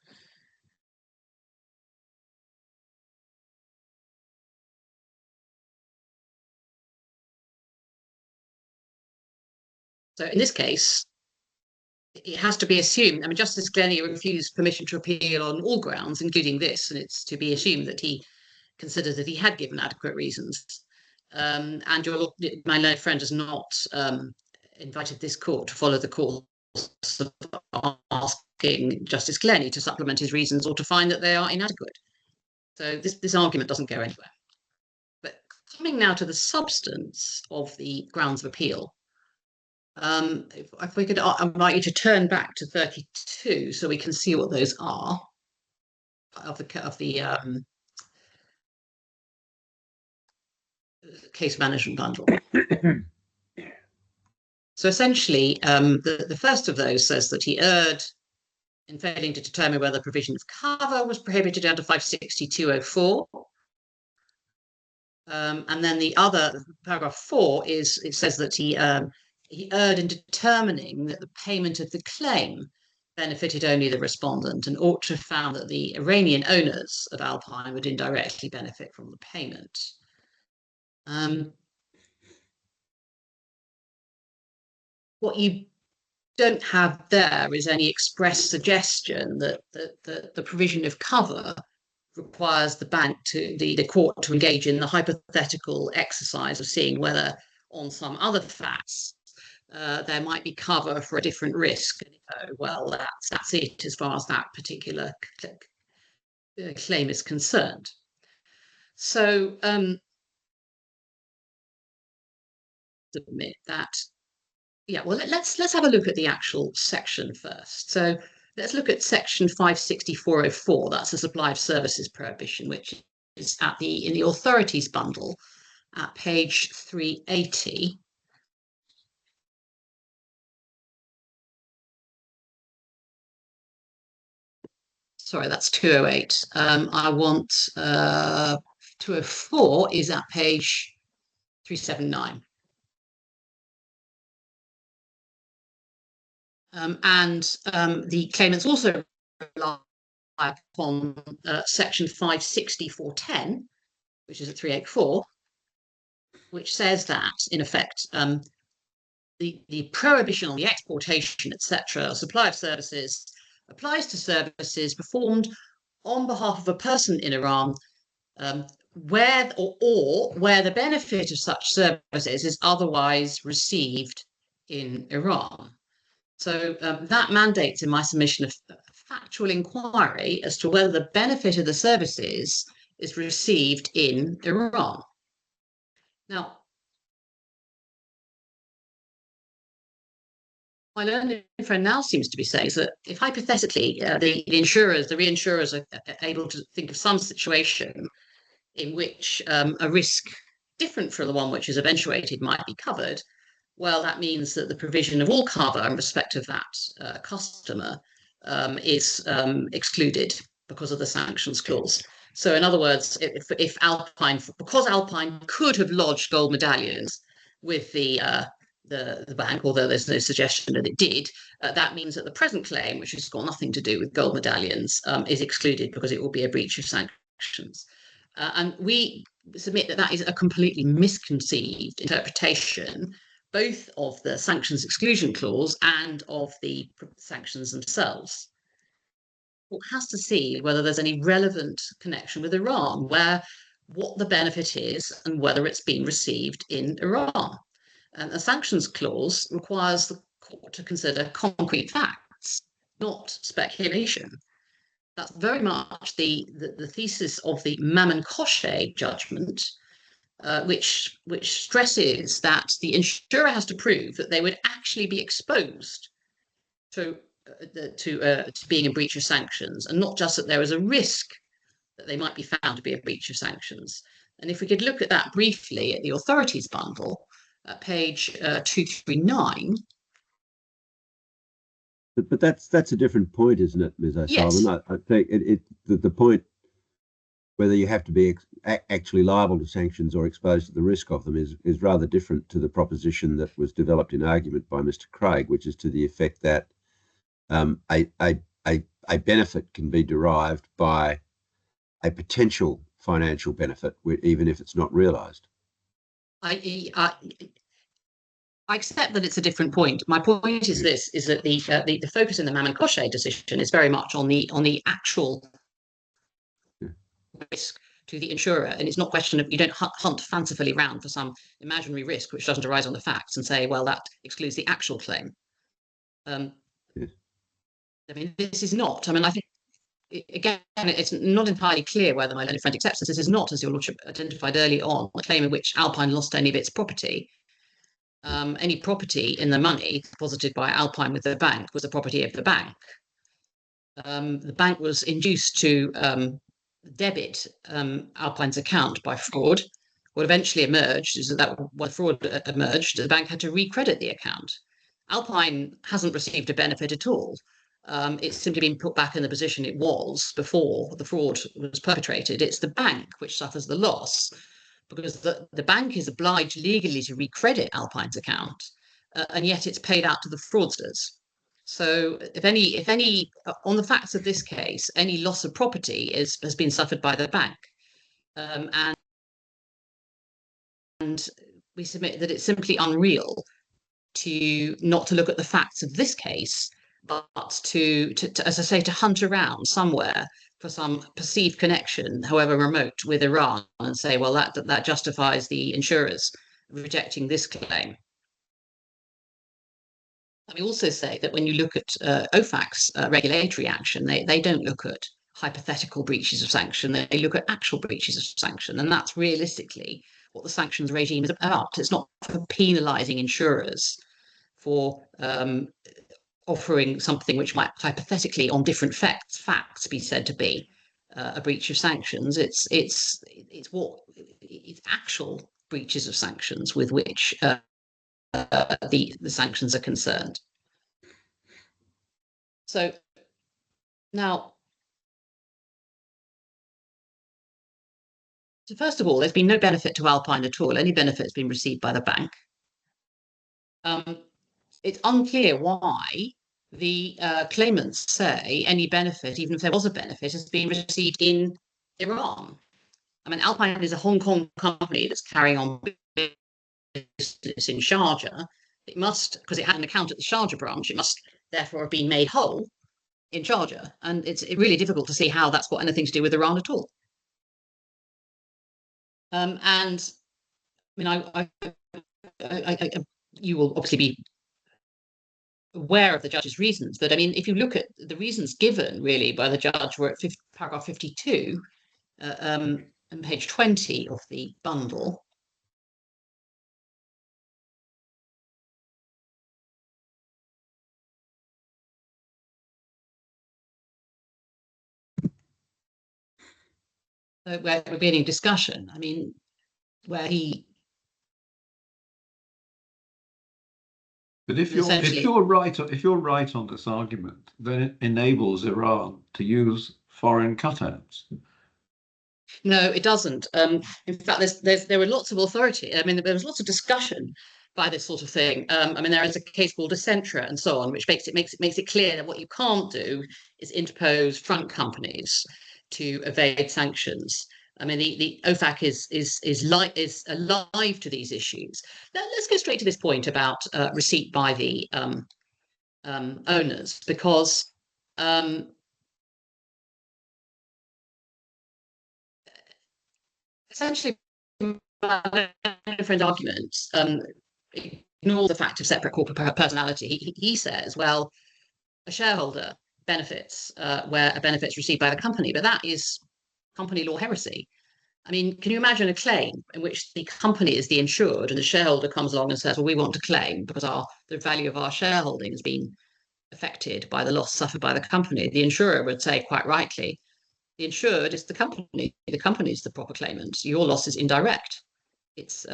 So in this case, it has to be assumed, I mean, Justice Glennie refused permission to appeal on all grounds, including this, and it's to be assumed that he considered that he had given adequate reasons. And my learned friend has not invited this court to follow the course of asking Justice Glennie to supplement his reasons or to find that they are inadequate. So this argument doesn't go anywhere. But coming now to the substance of the grounds of appeal, if we could, I invite you to turn back to 32 so we can see what those are of the case management bundle. So essentially, the first of those says that he erred in failing to determine whether provision of cover was prohibited under 562.04. And then the other, paragraph 4, it says that he erred in determining that the payment of the claim benefited only the respondent and ought to have found that the Iranian owners of Alpine would indirectly benefit from the payment. What you don't have there is any express suggestion that the provision of cover requires the bank the court to engage in the hypothetical exercise of seeing whether on some other facts there might be cover for a different risk. Well, that's it as far as that particular claim is concerned. So admit that, yeah, well, let's have a look at the actual section first. So let's look at section 564.04. That's the supply of services prohibition, which is in the authorities bundle at page 380. Sorry, that's 208. I want 204 is at page 379. The claimants also rely upon section 564.10, which is at 384, which says that, in effect, the prohibition on the exportation, etc., supply of services applies to services performed on behalf of a person in Iran where the benefit of such services is otherwise received in Iran. So that mandates, in my submission, factual inquiry as to whether the benefit of the services is received in Iran. Now, my learned friend now seems to be saying is that if hypothetically the reinsurers are able to think of some situation in which a risk different from the one which is eventuated might be covered, well, that means that the provision of all cover in respect of that customer is excluded because of the sanctions clause. So in other words, if Alpine, because Alpine could have lodged gold medallions with the bank, although there's no suggestion that it did, that means that the present claim, which has got nothing to do with gold medallions, is excluded because it will be a breach of sanctions. And we submit that that is a completely misconceived interpretation, both of the sanctions exclusion clause and of the sanctions themselves. Court has to see whether there's any relevant connection with Iran, what the benefit is and whether it's been received in Iran. And the sanctions clause requires the court to consider concrete facts, not speculation. That's very much the thesis of the Mamen-Koshé judgment, which stresses that the insurer has to prove that they would actually be exposed to being in breach of sanctions, and not just that there is a risk that they might be found to be a breach of sanctions. And if we could look at that briefly at the authorities bundle, at page 239. But that's a different point, isn't it, Ms. O'Sullivan? Yes. I think the point whether you have to be actually liable to sanctions or exposed to the risk of them is rather different to the proposition that was developed in argument by Mr. Craig, which is to the effect that a benefit can be derived by a potential financial benefit, even if it's not realised. I accept that it's a different point. My point is this: is that the focus in the Mamen-Koshé decision is very much on the actual risk to the insurer, and it's not a question of, you don't hunt fancifully around for some imaginary risk which doesn't arise on the facts and say, well, that excludes the actual claim. Yes. I mean, this is not. I mean, I think again, it's not entirely clear whether my learned friend accepts this. This is not, as your lordship identified early on, a claim in which Alpine lost any of its property. Any property in the money deposited by Alpine with the bank was the property of the bank. The bank was induced to debit Alpine's account by fraud. What eventually emerged is that when fraud emerged, the bank had to recredit the account. Alpine hasn't received a benefit at all. It's simply been put back in the position it was before the fraud was perpetrated. It's the bank which suffers the loss, because the bank is obliged legally to recredit Alpine's account, and yet it's paid out to the fraudsters. So if any, on the facts of this case, any loss of property has been suffered by the bank. And we submit that it's simply unreal not to look at the facts of this case, but to as I say, to hunt around somewhere for some perceived connection, however remote, with Iran, and say, well, that justifies the insurers rejecting this claim. Let me also say that when you look at OFAC's regulatory action, they don't look at hypothetical breaches of sanction. They look at actual breaches of sanction, and that's realistically what the sanctions regime is about. It's not for penalising insurers for offering something which might hypothetically, on different facts, be said to be a breach of sanctions. It's actual breaches of sanctions with which the sanctions are concerned. So now, so first of all, there's been no benefit to Alpine at all. Any benefit has been received by the bank. It's unclear why the claimants say any benefit, even if there was a benefit, has been received in Iran. I mean, Alpine is a Hong Kong company that's carrying on business in Sharjah. It must, because it had an account at the Sharjah branch, it must therefore have been made whole in Sharjah. And it's really difficult to see how that's got anything to do with Iran at all. And I mean, you will obviously be aware of the judge's reasons. But I mean, if you look at the reasons given really by the judge, were at paragraph 52 and page 20 of the bundle. Where we're beginning discussion. I mean, where he. But if you're right on this argument, then it enables Iran to use foreign cutouts. No, it doesn't. In fact, there were lots of authority. I mean, there was lots of discussion by this sort of thing. I mean, there is a case called Essentra and so on, which makes it clear that what you can't do is interpose front companies to evade sanctions. I mean, the OFAC is alive to these issues. Now, let's go straight to this point about receipt by the owners, because essentially, my friend's argument ignore the fact of separate corporate personality. He says, well, a shareholder benefits where a benefit is received by the company, but that is company law heresy. I mean, can you imagine a claim in which the company is the insured and the shareholder comes along and says, well, we want to claim because the value of our shareholding has been affected by the loss suffered by the company? The insurer would say, quite rightly, the insured is the company. The company is the proper claimant. Your loss is indirect. It's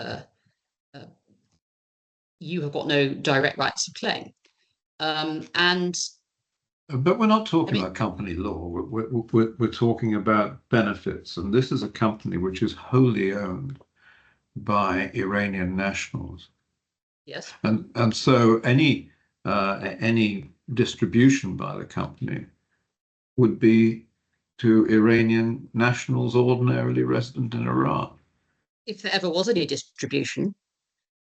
you have got no direct rights of claim. But we're not talking about company law. We're talking about benefits, and this is a company which is wholly owned by Iranian nationals. Yes. And so any distribution by the company would be to Iranian nationals ordinarily resident in Iran. If there ever was any distribution,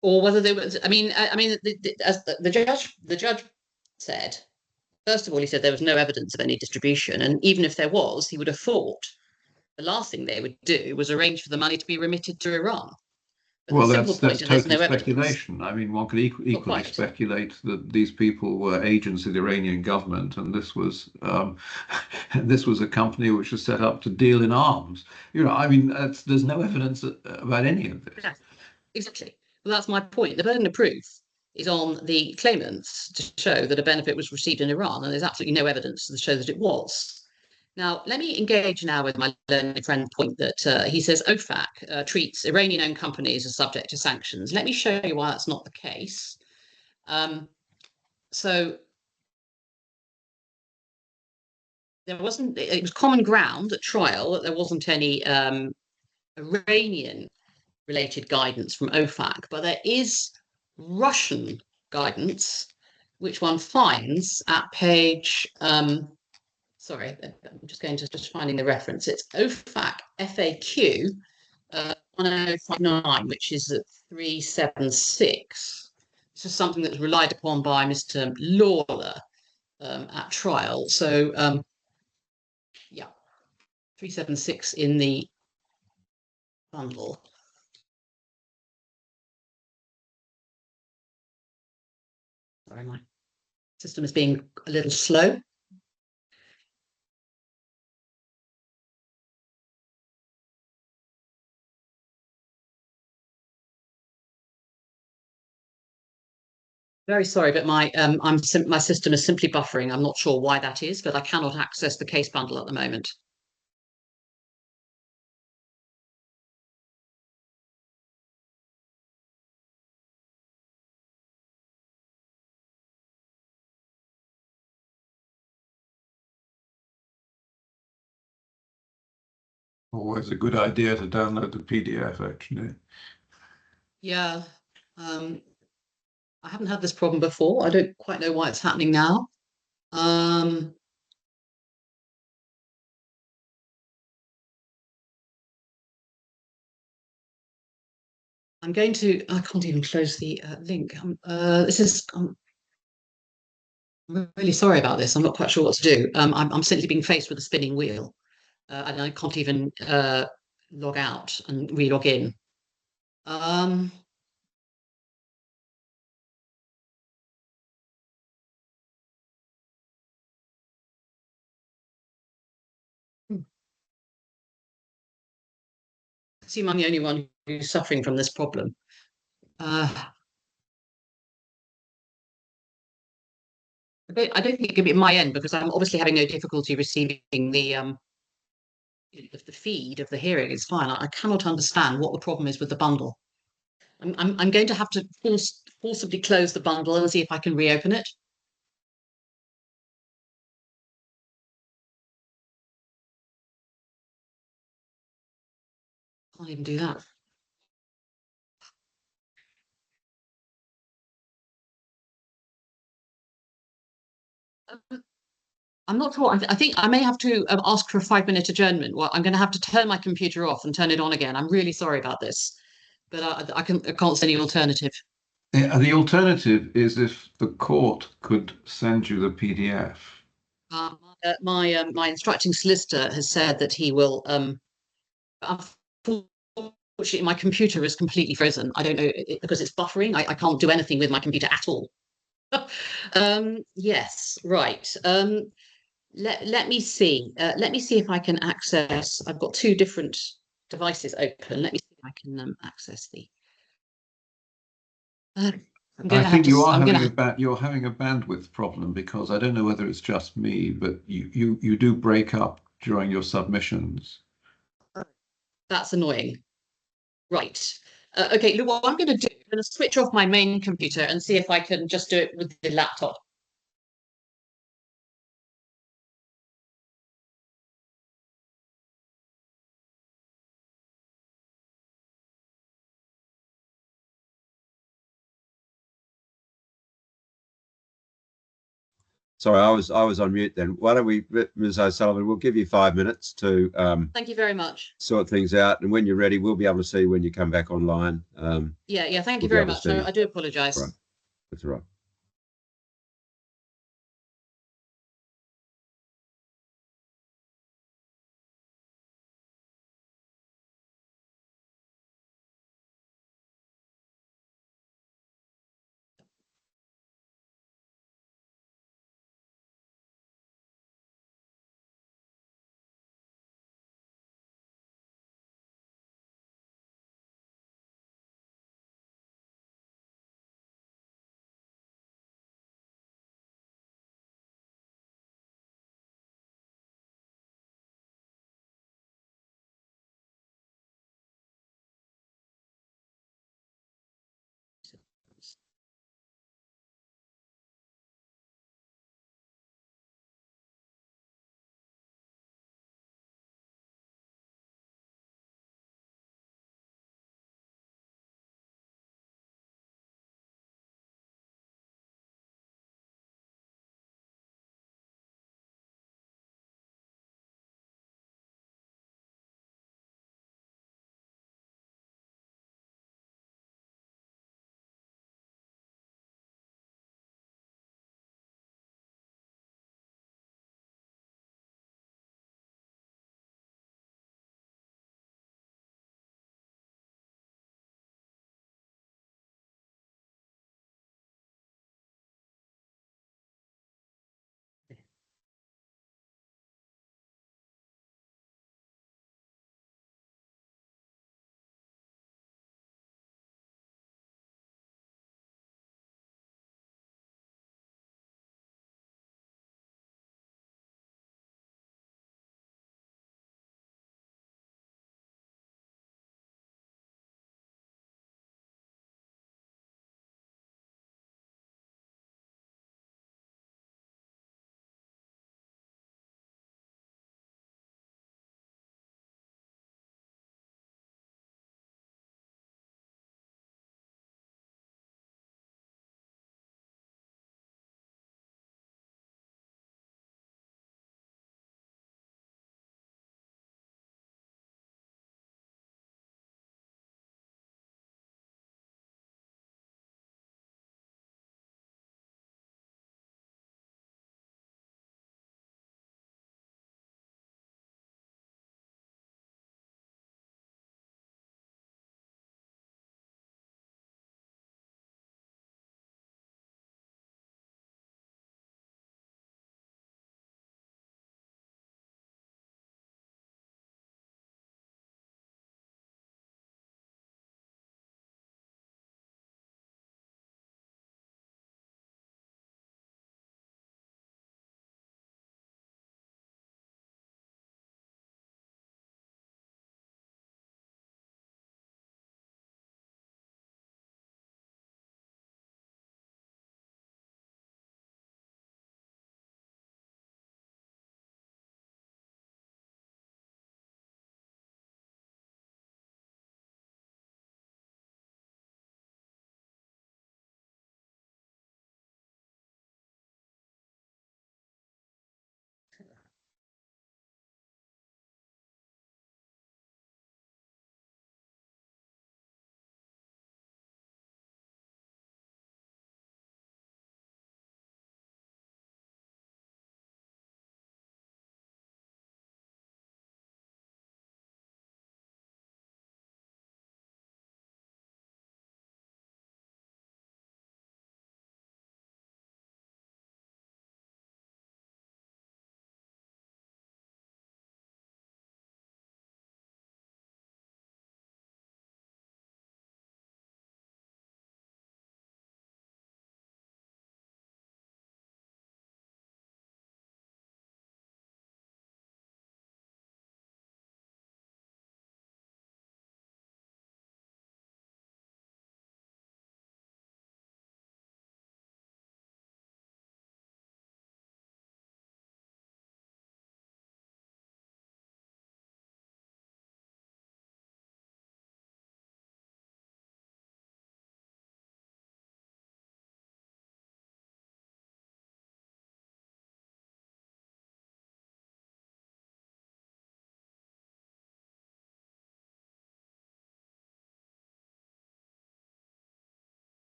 or whether there was, I mean, as the judge said, first of all, he said there was no evidence of any distribution, and even if there was, he would have thought the last thing they would do was arrange for the money to be remitted to Iran. But well, that's total speculation. I mean, one could equally speculate that these people were agents of the Iranian government, and this was a company which was set up to deal in arms. You know, I mean, there's no evidence about any of this. Yeah, exactly. Well, that's my point. The burden of proof is on the claimants to show that a benefit was received in Iran, and there's absolutely no evidence to show that it was. Now, let me engage now with my learned friend point that he says OFAC treats Iranian-owned companies as subject to sanctions. Let me show you why that's not the case. So it was common ground at trial that there wasn't any Iranian-related guidance from OFAC, but there is Russian guidance, which one finds at page... sorry, I'm just finding the reference. It's OFAC FAQ 1059, which is at 376. This is something that's relied upon by Mr. Lawler at trial. So, yeah, 376 in the bundle. Sorry, my system is being a little slow. Very sorry, but my system is simply buffering. I'm not sure why that is, but I cannot access the case bundle at the moment. Always a good idea to download the PDF, actually. Yeah. I haven't had this problem before. I don't quite know why it's happening now. I'm going to, I can't even close the link. I'm really sorry about this. I'm not quite sure what to do. I'm simply being faced with a spinning wheel and I can't even log out and re-log in. assume I'm the only one who's suffering from this problem. I don't think it could be my end because I'm obviously having no difficulty receiving the feed of the hearing. It's fine. I cannot understand what the problem is with the bundle. I'm going to have to forcibly close the bundle and see if I can reopen it. Can't even do that. I'm not sure. I think I may have to ask for a 5-minute adjournment. Well, I'm going to have to turn my computer off and turn it on again. I'm really sorry about this, but I can't see any alternative. The alternative is if the court could send you the PDF. My instructing solicitor has said that he will. Unfortunately, my computer is completely frozen. I don't know because it's buffering. I can't do anything with my computer at all. Yes, right. Let me see. Let me see if I can access. I've got 2 different devices open. Let me see if I can access the. I think you are you're having a bandwidth problem because I don't know whether it's just me, but you do break up during your submissions. That's annoying. Right. Okay, look, what I'm going to do, I'm going to switch off my main computer and see if I can just do it with the laptop. Sorry, I was on mute then. Why don't we, Ms. O'Sullivan, we'll give you 5 minutes to Thank you very much. sort things out, and when you're ready, we'll be able to see when you come back online. Yeah, thank you we'll very much. I do apologize. Right. That's all right.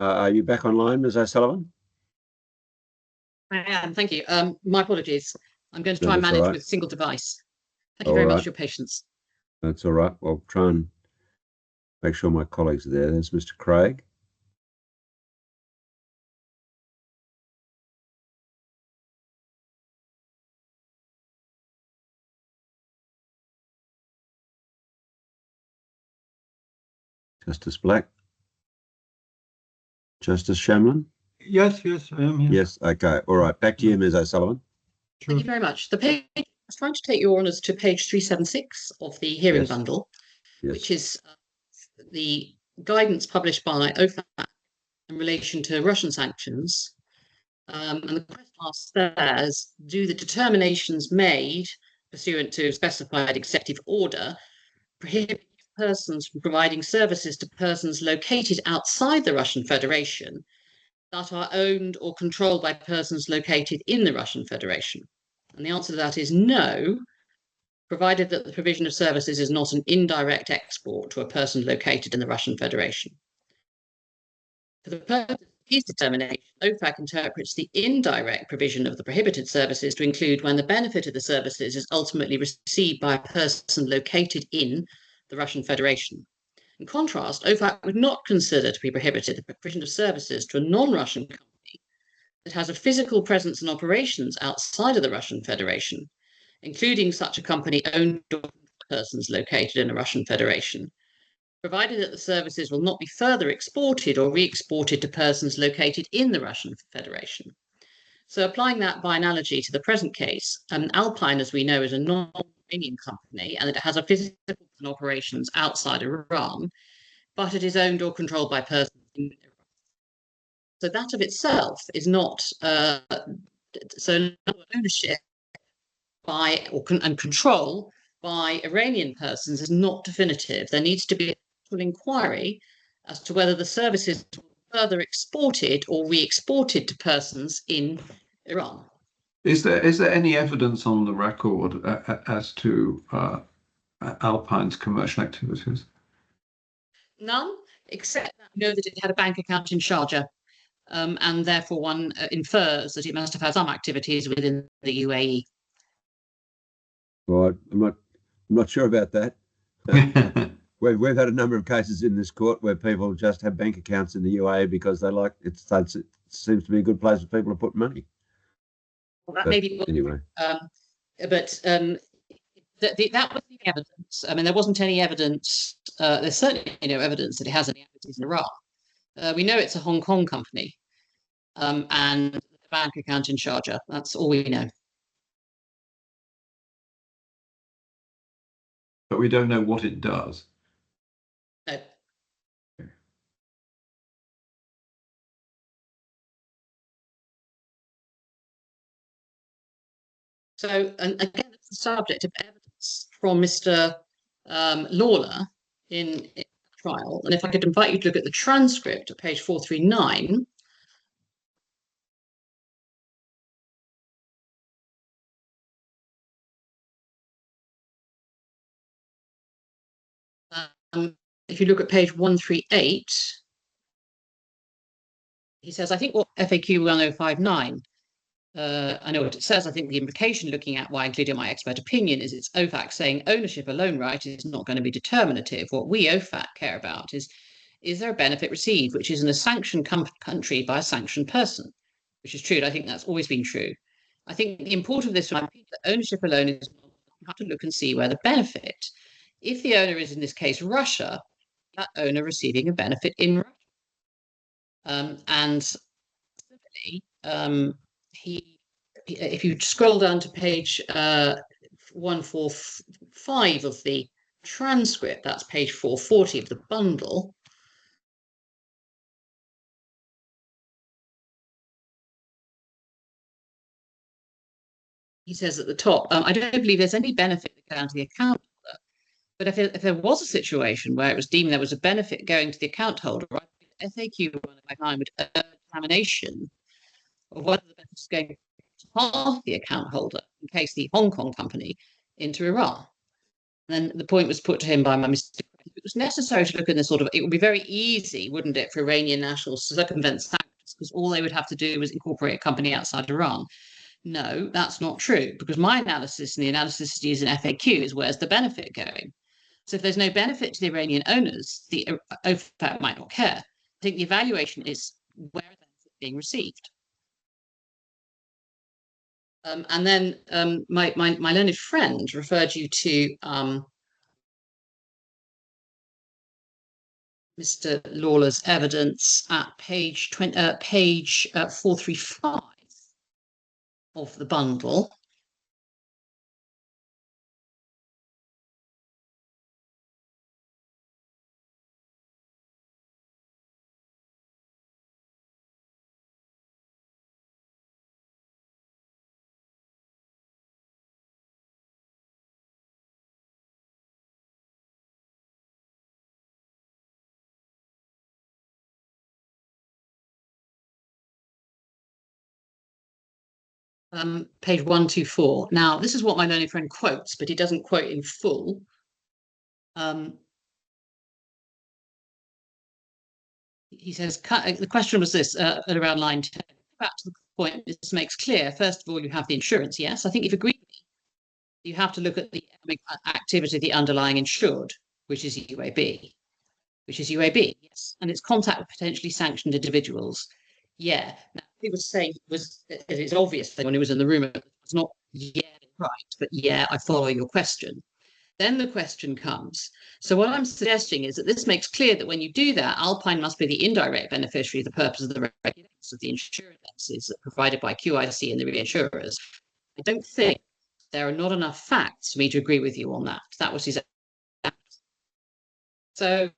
Are you back online, Ms. O'Sullivan? I am, thank you. My apologies. I'm going to No, try and that's all manage right. with a single device. Thank you All very much right. for your patience. That's all right. I'll try and make sure my colleagues are there. There's Mr. Craig. Justice Black. Justice Shamlan. Yes, I am here. Yes. Okay. All right. Back to you, Ms. O'Sullivan. Thank you very much. The page, I was trying to take your honours to page 376 of the hearing Yes. bundle, Yes. which is the guidance published by OFAC in relation to Russian sanctions. And the question asks there is, do the determinations made pursuant to specified executive order prohibit persons from providing services to persons located outside the Russian Federation that are owned or controlled by persons located in the Russian Federation? And the answer to that is no, provided that the provision of services is not an indirect export to a person located in the Russian Federation. For the purpose of these determinations, OFAC interprets the indirect provision of the prohibited services to include when the benefit of the services is ultimately received by a person located in the Russian Federation. In contrast, OFAC would not consider to be prohibited the provision of services to a non-Russian company that has a physical presence and operations outside of the Russian Federation, including such a company owned by persons located in the Russian Federation, provided that the services will not be further exported or re-exported to persons located in the Russian Federation. So applying that by analogy to the present case, Alpine, as we know, is a non-Iranian company and it has a physical operations outside Iran, but it is owned or controlled by persons in Iran. So that of itself is not, so ownership by and control by Iranian persons is not definitive. There needs to be a full inquiry as to whether the services were further exported or re-exported to persons in Iran. Is there any evidence on the record as to Alpine's commercial activities? None, except that we know that it had a bank account in Sharjah, and therefore one infers that it must have had some activities within the UAE. Well, I'm not sure about that. We've had a number of cases in this court where people just have bank accounts in the UAE because they like it. It seems to be a good place for people to put money. Well, that may be anyway. That was the evidence. I mean, there wasn't any evidence. There's certainly no evidence that it has any activities in Iran. We know it's a Hong Kong company, and the bank account in Sharjah. That's all we know. But we don't know what it does. No. So, and again, it's the subject of evidence from Mr. Lawler in trial. And if I could invite you to look at the transcript at page 439. If you look at page 138, he says, I think what FAQ 1059, I know what it says. I think the implication looking at why I included my expert opinion is it's OFAC saying ownership alone, right, is not going to be determinative. What we OFAC care about is there a benefit received, which is in a sanctioned country by a sanctioned person, which is true. And I think that's always been true. I think the importance of this, that ownership alone is you have to look and see where the benefit. If the owner is in this case Russia, that owner receiving a benefit in Russia. And if you scroll down to page 145 of the transcript, that's page 440 of the bundle. He says at the top, I don't believe there's any benefit going to the account holder, but if there was a situation where it was deemed there was a benefit going to the account holder, right, FAQ 159 would urge examination of whether the benefit is going to half the account holder, in case the Hong Kong company, into Iran. And then the point was put to him by my Mr. it was necessary to look in this sort of, it would be very easy, wouldn't it, for Iranian nationals to circumvent sanctions because all they would have to do was incorporate a company outside Iran. No, that's not true, because my analysis and the analysis used in FAQ is where's the benefit going? So if there's no benefit to the Iranian owners, the OFAC might not care. I think the evaluation is where the benefit being received. And then my learned friend referred you to Mr. Lawler's evidence at page 435 of the bundle. Page 124. Now, this is what my learned friend quotes, but he doesn't quote in full. He says, the question was this, at around line 10. Back to the point, this makes clear. First of all, you have the insurance. Yes, I think you've agreed with me. You have to look at the economic activity of the underlying insured, which is UAB. Yes. And its contact with potentially sanctioned individuals. Yeah. Now, he was saying it's obvious that when he was in the room, it's not yeah, right, but yeah, I follow your question. Then the question comes. So what I'm suggesting is that this makes clear that when you do that, Alpine must be the indirect beneficiary of the purpose of the regulations of the insurances provided by QIC and the reinsurers. I don't think there are not enough facts for me to agree with you on that. That was his. So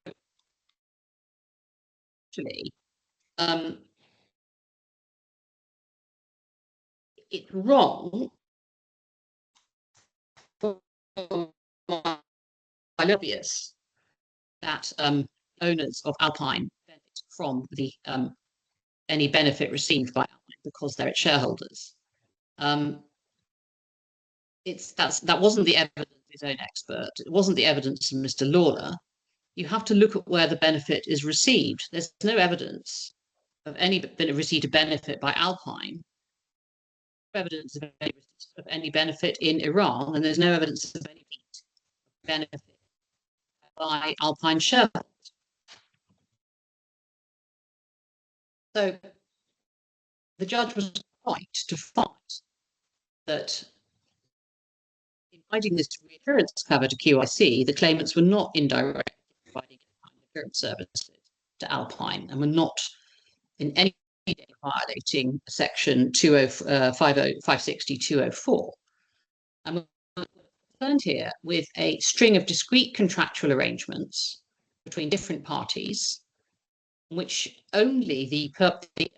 actually, it's wrong for obvious that owners of Alpine benefit from the any benefit received by Alpine because they're its shareholders. That wasn't the evidence of his own expert. It wasn't the evidence of Mr. Lawler. You have to look at where the benefit is received. There's no evidence of any received a benefit by Alpine. No evidence of any benefit in Iran, and there's no evidence of any benefit by Alpine shareholders. So the judge was right to find that in providing this reinsurance cover to QIC, the claimants were not indirectly providing insurance services to Alpine and were not in any way violating section 560-204. And we're concerned here with a string of discrete contractual arrangements between different parties, in which only the party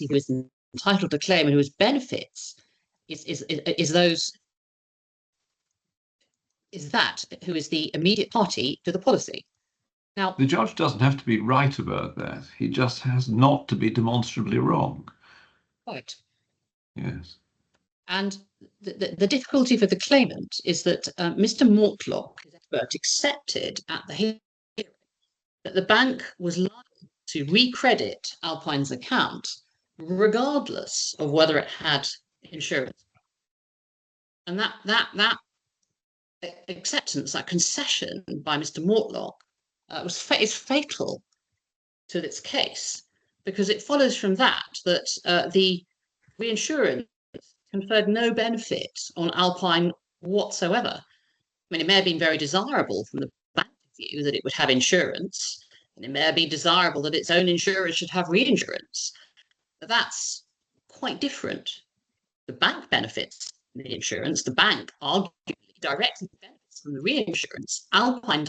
who is entitled to claim and whose benefits is that who is the immediate party to the policy. Now, the judge doesn't have to be right about that. He just has not to be demonstrably wrong. Right. Yes. And the difficulty for the claimant is that Mr. Mortlock, his expert, accepted at the hearing that the bank was liable to recredit Alpine's account regardless of whether it had insurance. And that acceptance, that concession by Mr. Mortlock is fatal to its case, because it follows from that the reinsurance conferred no benefit on Alpine whatsoever. I mean, it may have been very desirable from the bank view that it would have insurance, and it may have been desirable that its own insurers should have reinsurance. But that's quite different. The bank benefits the insurance. The bank arguably directly benefits from the reinsurance. Alpine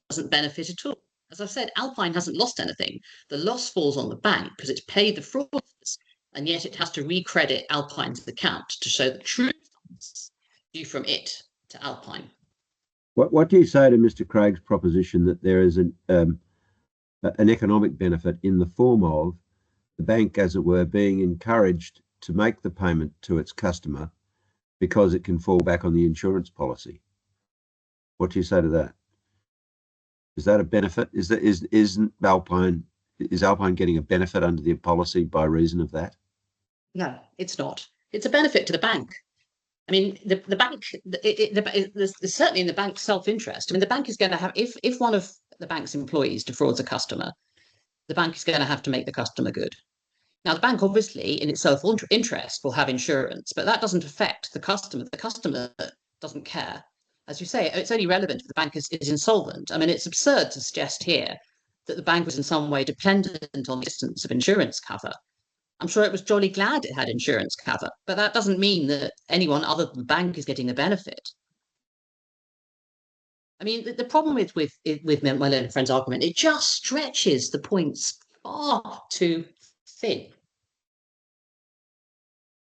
doesn't benefit at all. As I've said, Alpine hasn't lost anything. The loss falls on the bank because it's paid the fraudsters, and yet it has to recredit Alpine's account to show the true funds due from it to Alpine. What do you say to Mr. Craig's proposition that there is an economic benefit in the form of the bank, as it were, being encouraged to make the payment to its customer because it can fall back on the insurance policy? What do you say to that? Is that a benefit? Isn't Alpine getting a benefit under the policy by reason of that? No, it's not. It's a benefit to the bank. I mean, the bank, there's certainly in the bank's self-interest. I mean, the bank is going to have, if one of the bank's employees defrauds a customer, the bank is going to have to make the customer good. Now, the bank obviously, in its self-interest, will have insurance, but that doesn't affect the customer. The customer doesn't care. As you say, it's only relevant if the bank is insolvent. I mean, it's absurd to suggest here that the bank was in some way dependent on the existence of insurance cover. I'm sure it was jolly glad it had insurance cover, but that doesn't mean that anyone other than the bank is getting the benefit. I mean, the problem with my learned friend's argument, it just stretches the points far too thin.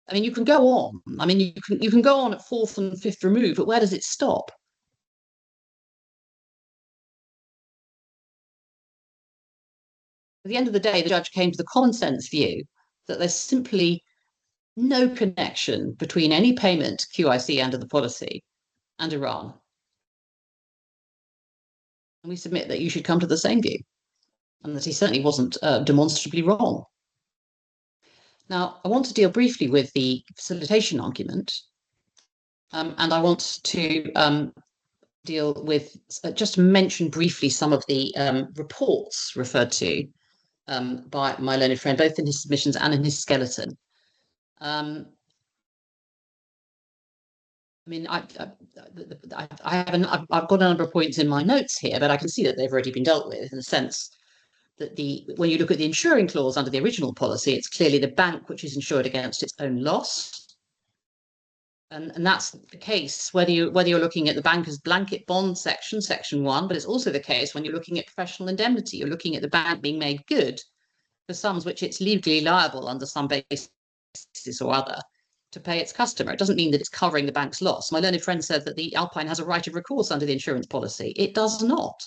I mean, you can go on. I mean, you can go on at fourth and fifth remove, but where does it stop? At the end of the day, the judge came to the common sense view that there's simply no connection between any payment QIC under the policy and Iran. And we submit that you should come to the same view, and that he certainly wasn't demonstrably wrong. Now, I want to deal briefly with the facilitation argument, and I want to deal with, just to mention briefly some of the reports referred to by my learned friend, both in his submissions and in his skeleton. I mean, I've got a number of points in my notes here, but I can see that they've already been dealt with in the sense that when you look at the insuring clause under the original policy, it's clearly the bank which is insured against its own loss. And that's the case whether you're looking at the banker's blanket bond section 1, but it's also the case when you're looking at professional indemnity. You're looking at the bank being made good for sums which it's legally liable under some basis or other to pay its customer. It doesn't mean that it's covering the bank's loss. My learned friend said that the Alpine has a right of recourse under the insurance policy. It does not.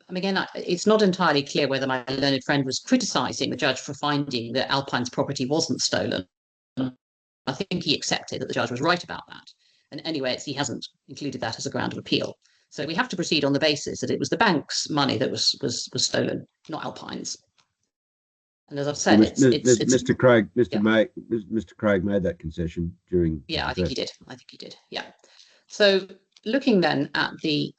Again, it's not entirely clear whether my learned friend was criticising the judge for finding that Alpine's property wasn't stolen. I think he accepted that the judge was right about that. And anyway, he hasn't included that as a ground of appeal. So we have to proceed on the basis that it was the bank's money that was stolen, not Alpine's. And as I've said, Mr. Craig made that concession during. Yeah, I think he did. Yeah. So looking then at the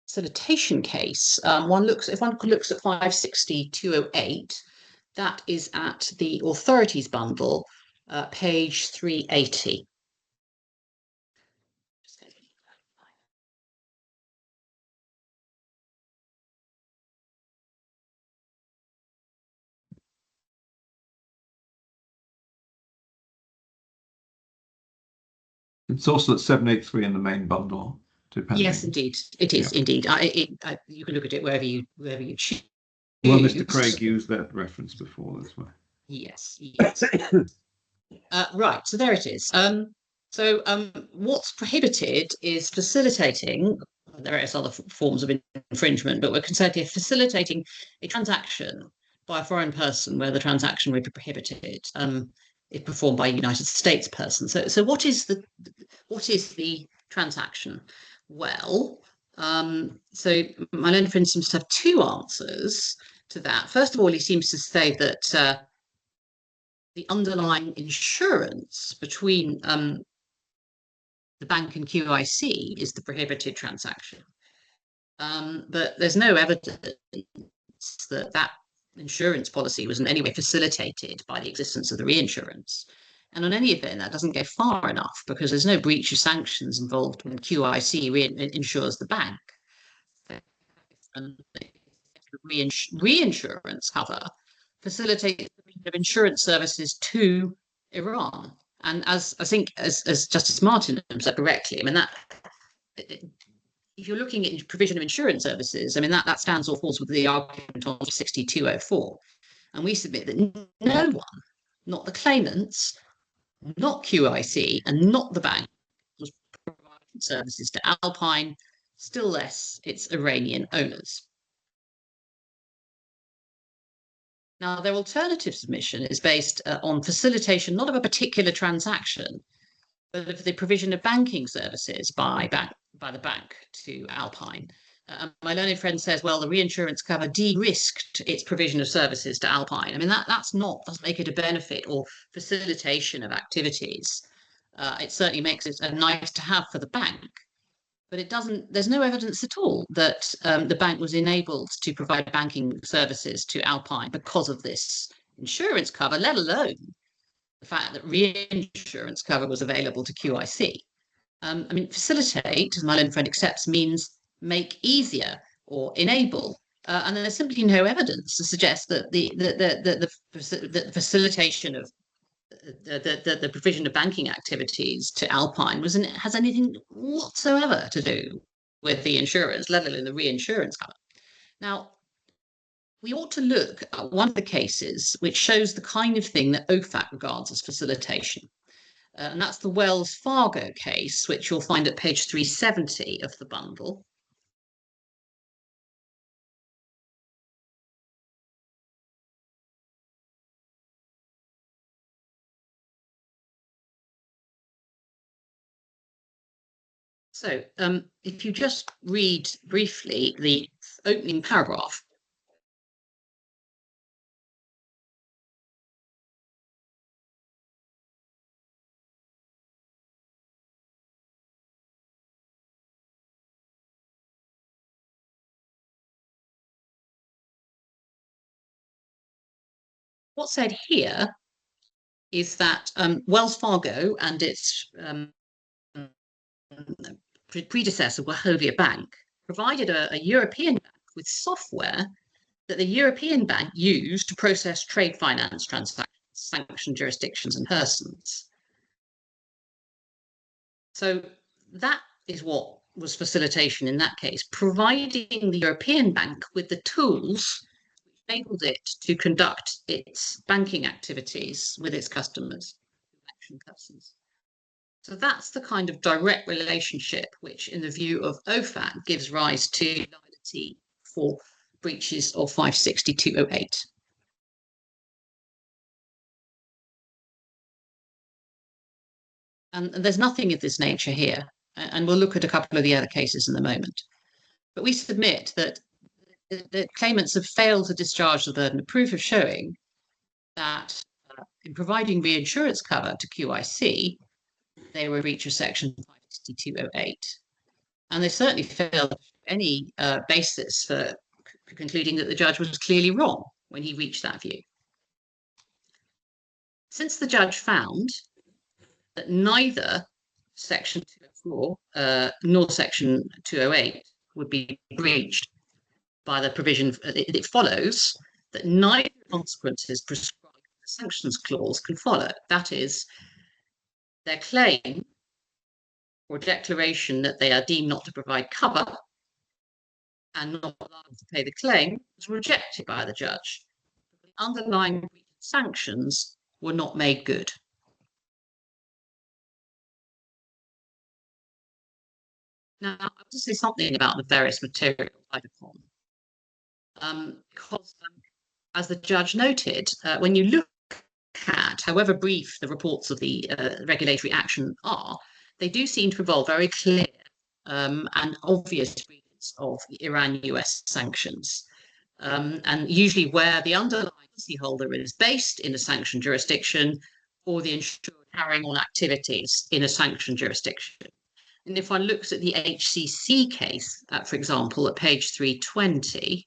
facilitation case, if one looks at 560-208, that is at the authorities bundle, page 380. It's also at 783 in the main bundle. Depending. Yes, indeed, it is. Yeah. Indeed, you can look at it wherever you choose. Well, Mr. Craig used that reference before. That's why. Yes. Right. So there it is. What's prohibited is facilitating various other forms of infringement, but we're concerned here facilitating a transaction by a foreign person where the transaction would be prohibited if performed by a United States person. So what is the transaction? Well, so my learned friend seems to have two answers to that. First of all, he seems to say that the underlying insurance between the bank and QIC is the prohibited transaction. But there's no evidence that that insurance policy was in any way facilitated by the existence of the reinsurance. And on any event, that doesn't go far enough because there's no breach of sanctions involved when QIC insures the bank. And reinsurance cover facilitates the provision of insurance services to Iran. And as Justice Martin said correctly, I mean, that if you're looking at provision of insurance services, I mean, that stands or falls with the argument on 6204. And we submit that no one, not the claimants, not QIC, and not the bank, was providing services to Alpine, still less its Iranian owners. Now, their alternative submission is based on facilitation, not of a particular transaction, but of the provision of banking services by the bank to Alpine. My learned friend says, well, the reinsurance cover de-risked its provision of services to Alpine. I mean, doesn't make it a benefit or facilitation of activities. It certainly makes it a nice to have for the bank, but there's no evidence at all that the bank was enabled to provide banking services to Alpine because of this insurance cover, let alone the fact that reinsurance cover was available to QIC. I mean, facilitate, as my learned friend accepts, means make easier or enable. And there's simply no evidence to suggest that the facilitation of the provision of banking activities to Alpine has anything whatsoever to do with the insurance, let alone the reinsurance cover. Now, we ought to look at one of the cases which shows the kind of thing that OFAC regards as facilitation. And that's the Wells Fargo case, which you'll find at page 370 of the bundle. So if you just read briefly the opening paragraph. What's said here is that Wells Fargo and its predecessor, Wachovia Bank, provided a European bank with software that the European bank used to process trade finance transactions, sanctioned jurisdictions and persons. So that is what was facilitation in that case, providing the European bank with the tools which enabled it to conduct its banking activities with its customers. So that's the kind of direct relationship which, in the view of OFAC, gives rise to liability for breaches of 56208. And there's nothing of this nature here. And we'll look at a couple of the other cases in a moment. But we submit that the claimants have failed to discharge the burden of proof of showing that in providing reinsurance cover to QIC, they were a breach of section 56208. And they certainly failed any basis for concluding that the judge was clearly wrong when he reached that view. Since the judge found that neither section 204 nor section 208 would be breached by the provision, it follows that neither consequences prescribed in the sanctions clause can follow. That is, their claim or declaration that they are deemed not to provide cover and not allowed to pay the claim was rejected by the judge. The underlying sanctions were not made good. Now, I want to say something about the various materials relied upon. Because, as the judge noted, when you look at, however brief the reports of the regulatory action are, they do seem to involve very clear and obvious breaches of Iran-US sanctions. And usually where the underlying policyholder is based in a sanctioned jurisdiction or the insurer carrying on activities in a sanctioned jurisdiction. And if one looks at the HCC case, for example, at page 320,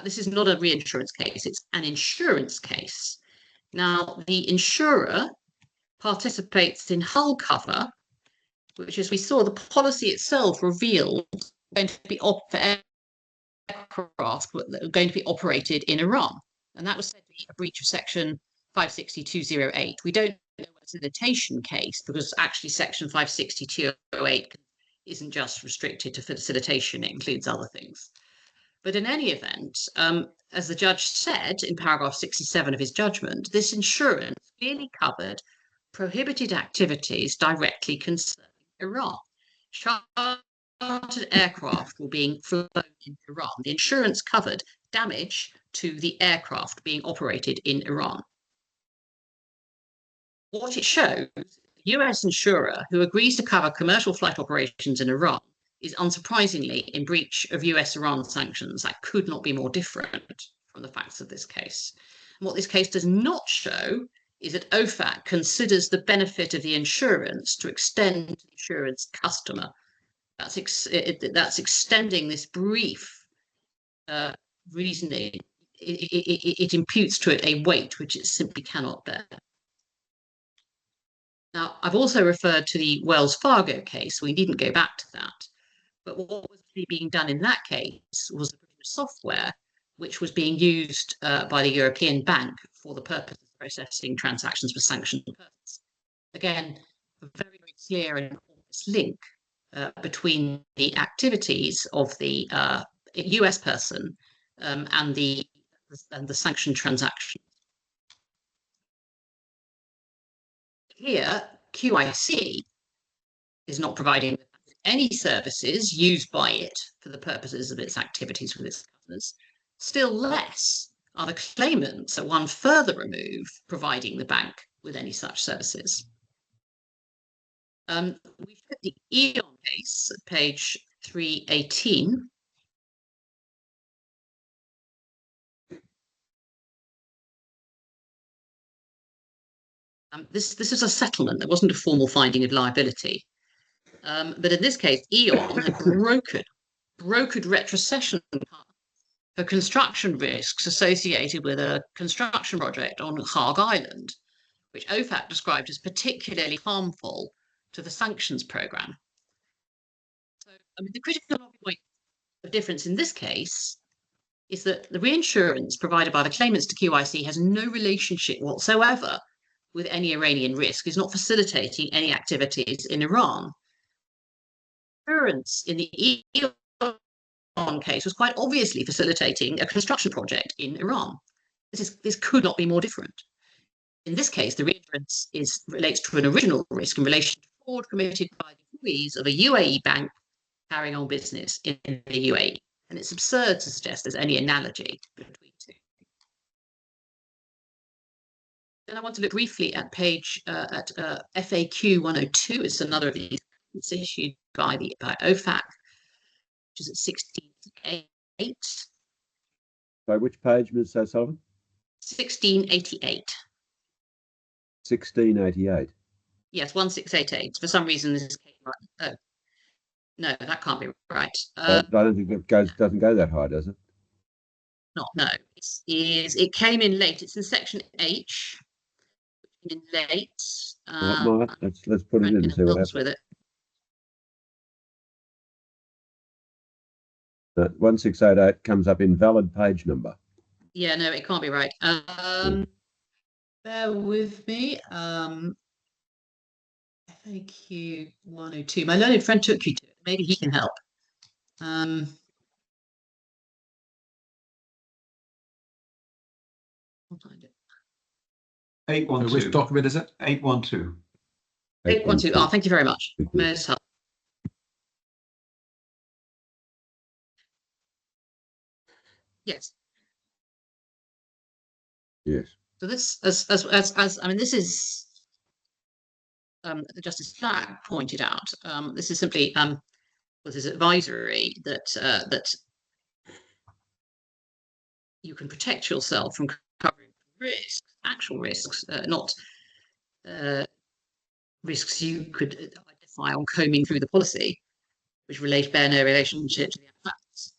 this is not a reinsurance case, it's an insurance case. Now, the insurer participates in hull cover, which, as we saw, the policy itself revealed going to be for aircraft going to be operated in Iran. And that was said to be a breach of section 56208. We don't know a facilitation case because actually section 56208 isn't just restricted to facilitation, it includes other things. But in any event, as the judge said in paragraph 67 of his judgment, this insurance clearly covered prohibited activities directly concerning Iran. Chartered aircraft were being flown in Iran. The insurance covered damage to the aircraft being operated in Iran. What it shows, a US insurer who agrees to cover commercial flight operations in Iran is unsurprisingly in breach of US-Iran sanctions. That could not be more different from the facts of this case. And what this case does not show is that OFAC considers the benefit of the insurance to extend to the insurance customer. That's extending this brief reasoning. It imputes to it a weight which it simply cannot bear. Now, I've also referred to the Wells Fargo case. We needn't go back to that. But what was being done in that case was software which was being used by the European Bank for the purpose of processing transactions for sanctioned purposes. Again, a very, very clear and obvious link between the activities of the US person and the sanctioned transaction. Here, QIC is not providing any services used by it for the purposes of its activities with its customers. Still less are the claimants at one further remove providing the bank with any such services. We've got the Eon case at page 318. This is a settlement. There wasn't a formal finding of liability. But in this case, Eon had brokered retrocession for construction risks associated with a construction project on Hague Island, which OFAC described as particularly harmful to the sanctions program. So, I mean, the critical point of difference in this case is that the reinsurance provided by the claimants to QIC has no relationship whatsoever with any Iranian risk, is not facilitating any activities in Iran. Insurance in the Eon case was quite obviously facilitating a construction project in Iran. This could not be more different. In this case, the reinsurance relates to an original risk in relation to fraud committed by the employees of a UAE bank carrying on business in the UAE. And it's absurd to suggest there's any analogy between two. Then I want to look briefly at page FAQ 102. It's another of these issued by OFAC, which is at 1688. By which page, Ms. O'Sullivan? 1688. 1688. Yes, 1688. For some reason, this came right. Oh, no, that can't be right. I don't think it doesn't go that high, does it? No. It came in late. It's in section H. In late. Let's put it in and see what happens. With it. 1688 comes up invalid page number. Yeah, no, it can't be right. Bear with me. FAQ 102. My learned friend took you to it. Maybe he can help. I'll find it. 812. Which document is it? 812. 812. Oh, thank you very much. Most help. Yes. Yes. So this, as I mean, this is Justice Flagg pointed out. This is simply with his advisory that you can protect yourself from covering risks, actual risks, not risks you could identify on combing through the policy, which bear no relationship to the facts.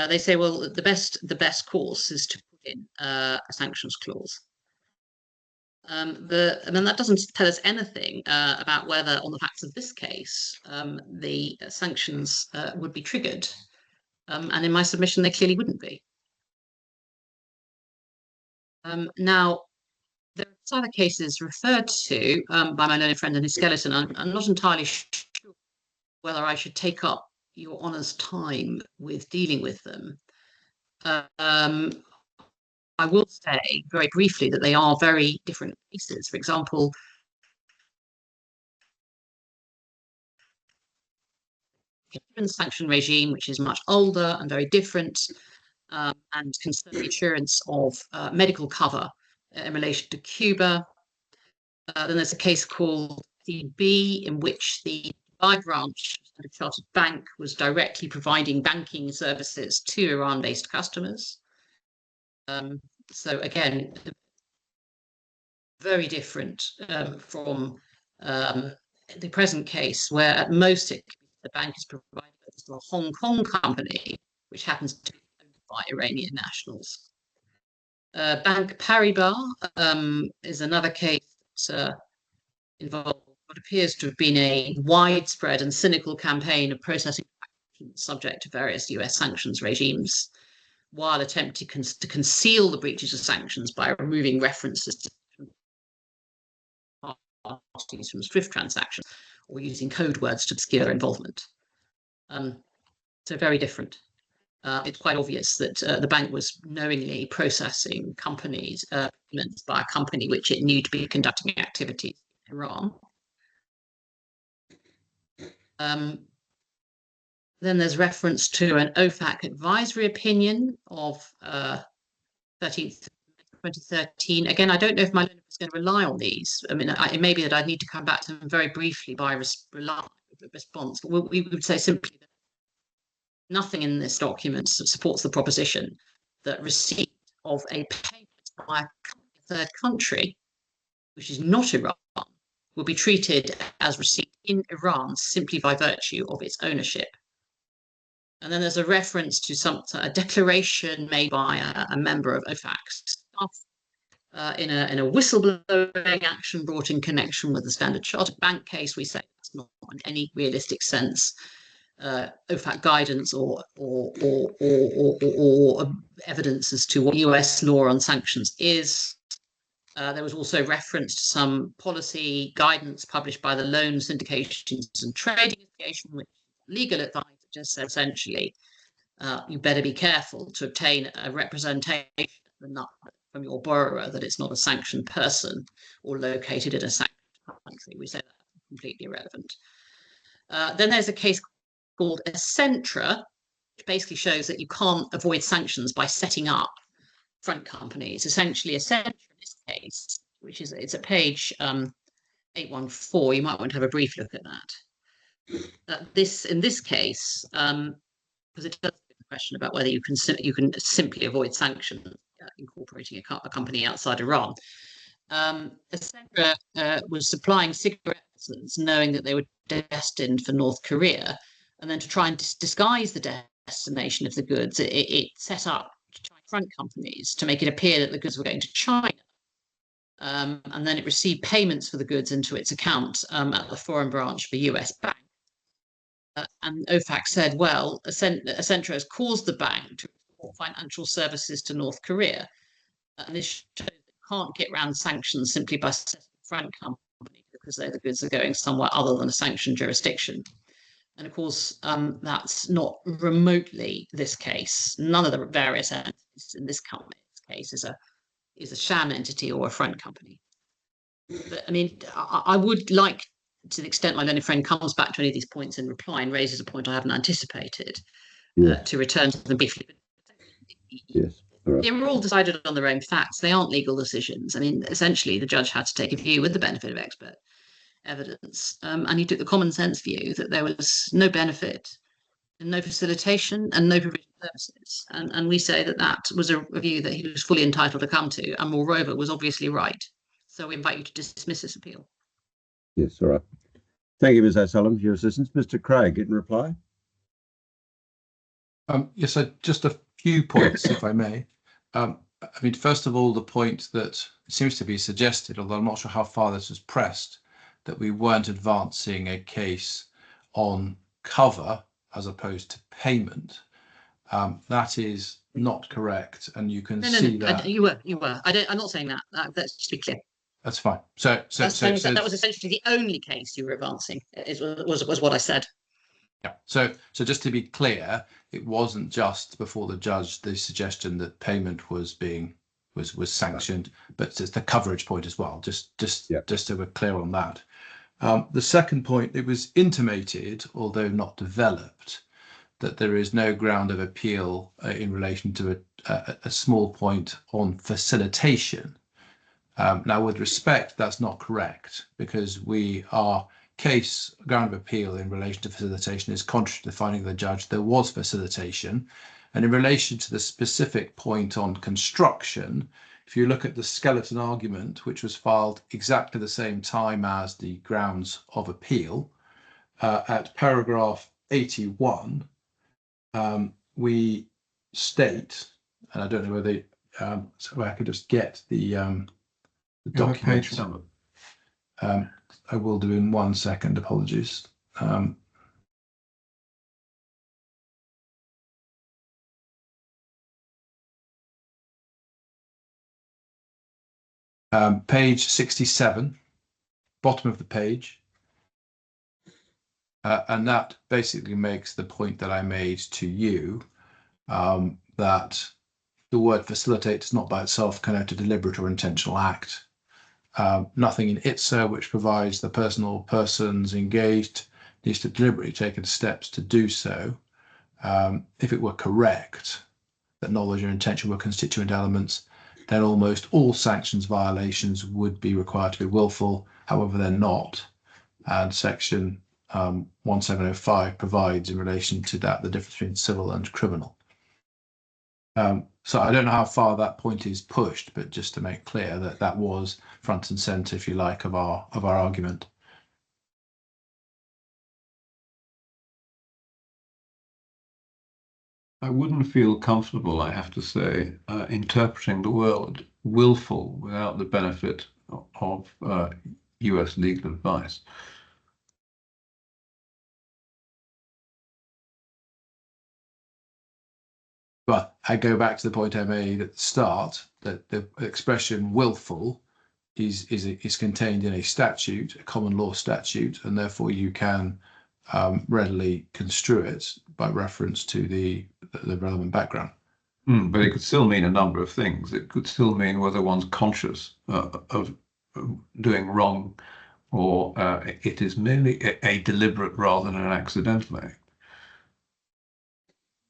They say, well, the best course is to put in a sanctions clause. And then that doesn't tell us anything about whether, on the facts of this case, the sanctions would be triggered. And in my submission, they clearly wouldn't be. Now, there are other cases referred to by my learned friend and his skeleton. I'm not entirely sure whether I should take up your honour's time with dealing with them. I will say very briefly that they are very different cases. For example, the sanction regime, which is much older and very different, and concern the assurance of medical cover in relation to Cuba. Then there's a case called CB, in which the Dubai branch of Chartered Bank was directly providing banking services to Iran-based customers. So again, very different from the present case, where at most the bank is provided to a Hong Kong company, which happens to be owned by Iranian nationals. Bank Paribas is another case that involved what appears to have been a widespread and cynical campaign of processing subject to various US sanctions regimes, while attempting to conceal the breaches of sanctions by removing references to parties from SWIFT transactions or using code words to obscure involvement. So very different. It's quite obvious that the bank was knowingly processing companies, payments by a company which it knew to be conducting activities in Iran. Then there's reference to an OFAC advisory opinion of 13th 2013. Again, I don't know if my learner is going to rely on these. I mean, it may be that I need to come back to them very briefly by response, but we would say simply that nothing in this document supports the proposition that receipt of a payment by a third country, which is not Iran, will be treated as receipt in Iran simply by virtue of its ownership. And then there's a reference to a declaration made by a member of OFAC staff in a whistleblowing action brought in connection with the Standard Chartered Bank case. We say that's not in any realistic sense OFAC guidance or evidence as to what US law on sanctions is. There was also reference to some policy guidance published by the Loan Syndications and Trading Association, which legal advice just said essentially, you better be careful to obtain a representation from your borrower that it's not a sanctioned person or located in a sanctioned country. We say that's completely irrelevant. Then there's a case called Essentra, which basically shows that you can't avoid sanctions by setting up front companies. Essentially, Essentra in this case, which is it's at page 814. You might want to have a brief look at that. In this case, because it does get the question about whether you can simply avoid sanctions incorporating a company outside Iran. Essentra was supplying cigarettes, knowing that they were destined for North Korea, and then to try and disguise the destination of the goods, it set up front companies to make it appear that the goods were going to China. And then it received payments for the goods into its account at the foreign branch of a US bank. And OFAC said, well, Essentra has caused the bank to export financial services to North Korea. And this shows that you can't get around sanctions simply by setting a front company because the goods are going somewhere other than a sanctioned jurisdiction. And of course, that's not remotely this case. None of the various entities in this case is a sham entity or a front company. But I mean, I would like, to the extent my learned friend comes back to any of these points in reply and raises a point I haven't anticipated, to return to them briefly. Yes. Right. They were all decided on their own facts. They aren't legal decisions. I mean, essentially, the judge had to take a view with the benefit of expert evidence. And he took the common sense view that there was no benefit and no facilitation and no provision of services. And we say that that was a view that he was fully entitled to come to, and moreover was obviously right. So we invite you to dismiss this appeal. Yes, all right. Thank you, Ms. O'Sullivan, for your assistance. Mr. Craig, in reply. Yes, just a few points, if I may. I mean, first of all, the point that seems to be suggested, although I'm not sure how far this was pressed, that we weren't advancing a case on cover as opposed to payment. That is not correct, and you can see that. You were. I'm not saying that. Let's just be clear. That's fine. So that was essentially the only case you were advancing. Was what I said. Yeah. So just to be clear, it wasn't just before the judge the suggestion that payment was sanctioned, but it's the coverage point as well. Just so we're clear on that. The second point, it was intimated, although not developed, that there is no ground of appeal in relation to a small point on facilitation. Now, with respect, that's not correct, because our case ground of appeal in relation to facilitation is contrary to the finding of the judge. There was facilitation. And in relation to the specific point on construction, if you look at the skeleton argument, which was filed exactly the same time as the grounds of appeal, at paragraph 81, we state, and I don't know whether so I could just get the document. Page number. I will do in 1 second. Apologies. Page 67, bottom of the page. And that basically makes the point that I made to you, that the word facilitate does not by itself connote a deliberate or intentional act. Nothing in ITSA which provides the person or persons engaged needs to deliberately take the steps to do so. If it were correct that knowledge and intention were constituent elements, then almost all sanctions violations would be required to be willful. However, they're not. And section 1705 provides in relation to that the difference between civil and criminal. So I don't know how far that point is pushed, but just to make clear that that was front and centre, if you like, of our argument. I wouldn't feel comfortable, I have to say, interpreting the word willful without the benefit of US legal advice. But I go back to the point I made at the start, that the expression willful is contained in a statute, a common law statute, and therefore you can readily construe it by reference to the relevant background. But it could still mean a number of things. It could still mean whether one's conscious of doing wrong, or it is merely a deliberate rather than an accidental act.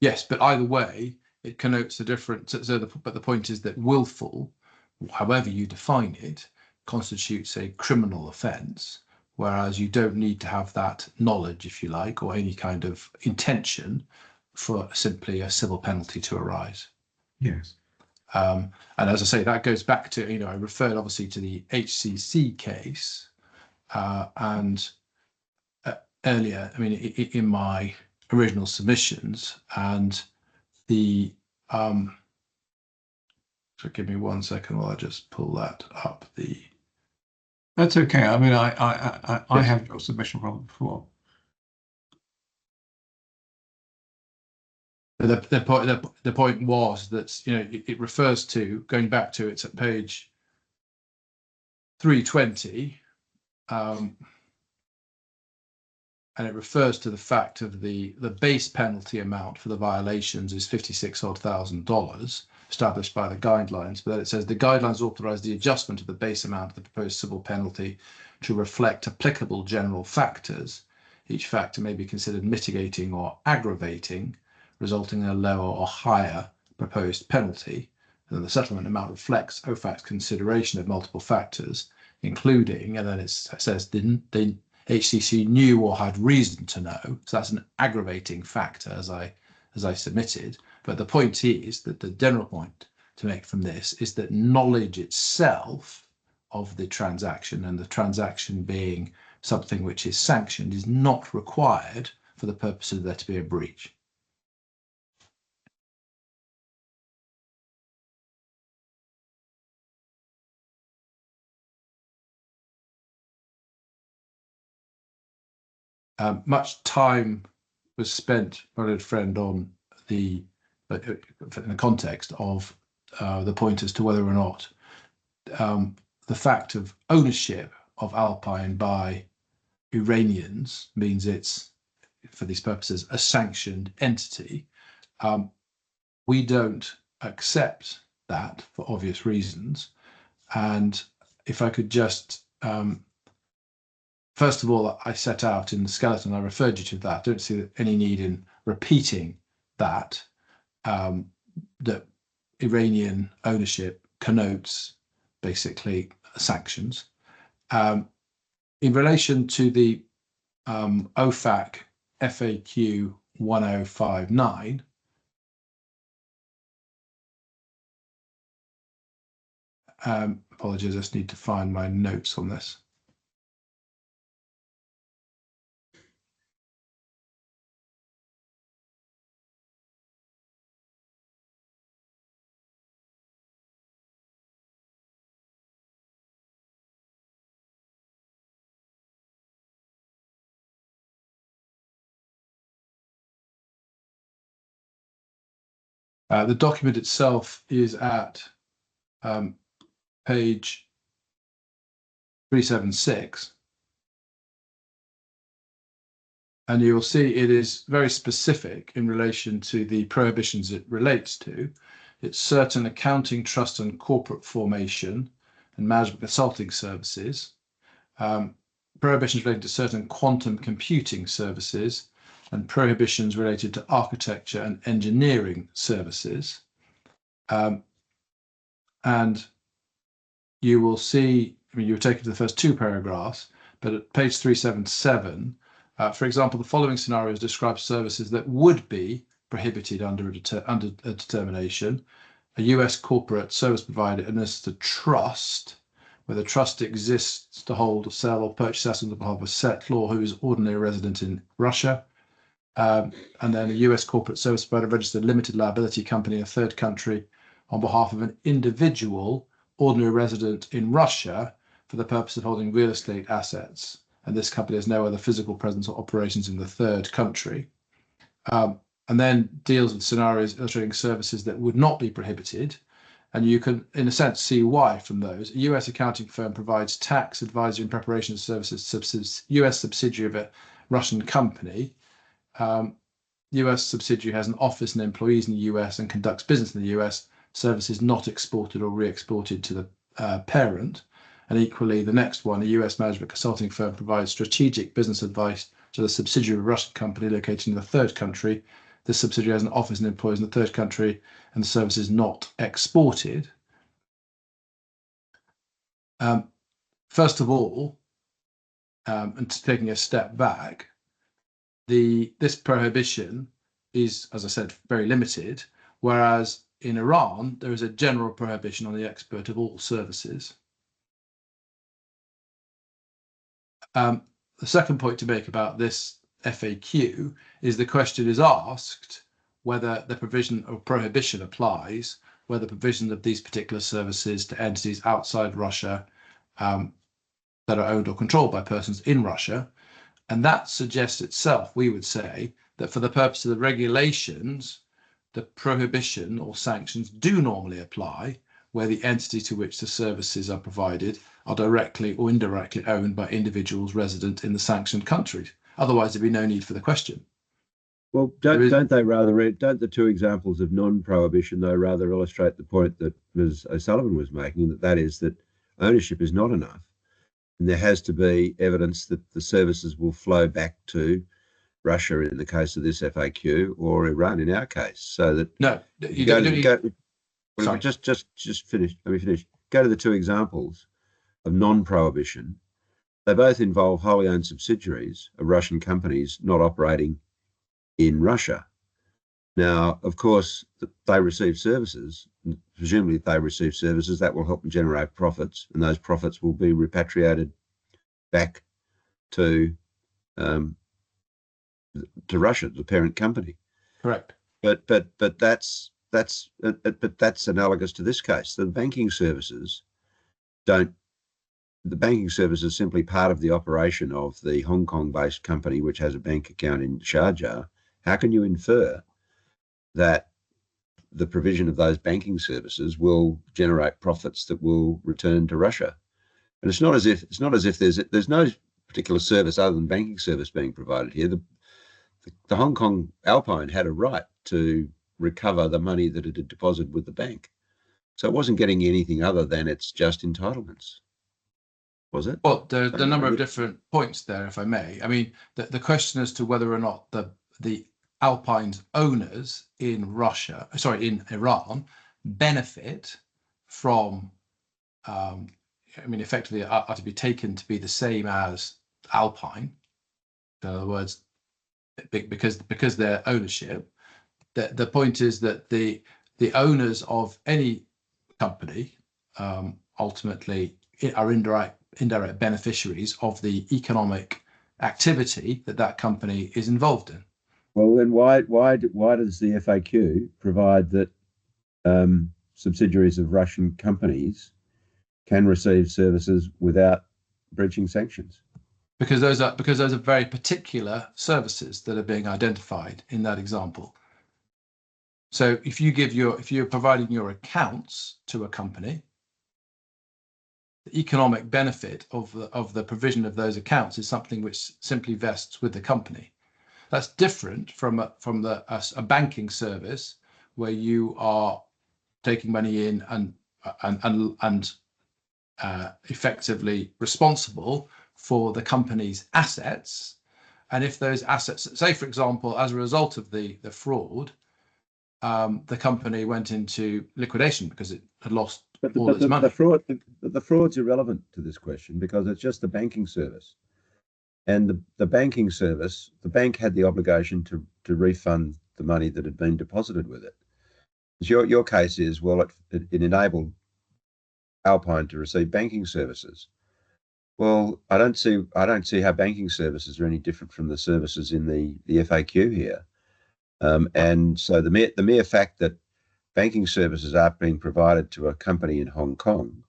Yes, but either way, it connotes a different. But the point is that willful, however you define it, constitutes a criminal offence, whereas you don't need to have that knowledge, if you like, or any kind of intention for simply a civil penalty to arise. Yes. And as I say, that goes back to, I referred obviously to the HCC case, and earlier, I mean, in my original submissions, and the so give me 1 second while I just pull that up. That's okay. I mean, I have your submission from before. The point was that it refers to, going back to, it's at page 320, and it refers to the fact of the base penalty amount for the violations is $56,000 established by the guidelines, but then it says the guidelines authorize the adjustment of the base amount of the proposed civil penalty to reflect applicable general factors. Each factor may be considered mitigating or aggravating, resulting in a lower or higher proposed penalty. And then the settlement amount reflects OFAC's consideration of multiple factors, including, and then it says the HCC knew or had reason to know. So that's an aggravating factor, as I submitted. But the point is that the general point to make from this is that knowledge itself of the transaction, and the transaction being something which is sanctioned, is not required for the purpose of there to be a breach. Much time was spent, my good friend, on in the context of the point as to whether or not the fact of ownership of Alpine by Iranians means it's, for these purposes, a sanctioned entity. We don't accept that for obvious reasons. And if I could just first of all, I set out in the skeleton, I referred you to that. I don't see any need in repeating that that Iranian ownership connotes basically sanctions. In relation to the OFAC FAQ 1059, apologies, I just need to find my notes on this. The document itself is at page 376. And you will see it is very specific in relation to the prohibitions it relates to. It's certain accounting, trust and corporate formation and management consulting services, prohibitions related to certain quantum computing services, and prohibitions related to architecture and engineering services. And you will see, I mean, you were taken to the first two paragraphs, but at page 377, for example, the following scenarios describe services that would be prohibited under a determination. A US corporate service provider administers a trust, where the trust exists to hold, sell, or purchase assets on behalf of a settlor who is ordinary resident in Russia. And then a US corporate service provider registered a limited liability company in a third country on behalf of an individual ordinary resident in Russia for the purpose of holding real estate assets. And this company has no other physical presence or operations in the third country. And then deals with scenarios illustrating services that would not be prohibited. And you can, in a sense, see why from those. A US accounting firm provides tax, advisory, and preparation services to US subsidiary of a Russian company. US subsidiary has an office and employees in the US and conducts business in the US. Services not exported or re-exported to the parent. And equally, the next one, a US management consulting firm provides strategic business advice to the subsidiary of a Russian company located in the third country. This subsidiary has an office and employees in the third country, and the service is not exported. First of all, and taking a step back, this prohibition is, as I said, very limited, whereas in Iran, there is a general prohibition on the export of all services. The second point to make about this FAQ is the question is asked whether the provision or prohibition applies, whether provision of these particular services to entities outside Russia that are owned or controlled by persons in Russia. And that suggests itself, we would say, that for the purpose of the regulations, the prohibition or sanctions do normally apply where the entity to which the services are provided are directly or indirectly owned by individuals resident in the sanctioned countries. Otherwise, there'd be no need for the question. Well, don't the two examples of non-prohibition, though, rather illustrate the point that Ms. O'Sullivan was making, that is that ownership is not enough, and there has to be evidence that the services will flow back to Russia in the case of this FAQ, or Iran in our case, so that just finish. Let me finish. Go to the two examples of non-prohibition. They both involve wholly owned subsidiaries of Russian companies not operating in Russia. Now, of course, they receive services. Presumably, if they receive services, that will help them generate profits, and those profits will be repatriated back to Russia, the parent company. Correct. But that's analogous to this case. The banking services is simply part of the operation of the Hong Kong-based company, which has a bank account in Sharjah. How can you infer that the provision of those banking services will generate profits that will return to Russia? And it's not as if there's no particular service other than banking service being provided here. The Hong Kong Alpine had a right to recover the money that it had deposited with the bank. So it wasn't getting anything other than its just entitlements, was it? Well, there's a number of different points there, if I may. I mean, the question as to whether or not the Alpine's owners in Iran benefit from, effectively are to be taken to be the same as Alpine. In other words, because their ownership, the point is that the owners of any company ultimately are indirect beneficiaries of the economic activity that company is involved in. Well, then why does the FAQ provide that subsidiaries of Russian companies can receive services without breaching sanctions? Because those are very particular services that are being identified in that example. So if you're providing your accounts to a company, the economic benefit of the provision of those accounts is something which simply vests with the company. That's different from a banking service where you are taking money in and effectively responsible for the company's assets. And if those assets, say for example, as a result of the fraud, the company went into liquidation because it had lost all its money. The fraud's irrelevant to this question because it's just the banking service. And the banking service, the bank had the obligation to refund the money that had been deposited with it. Your case is, well, it enabled Alpine to receive banking services. Well, I don't see how banking services are any different from the services in the FAQ here. And so the mere fact that banking services are being provided to a company in Hong Kong,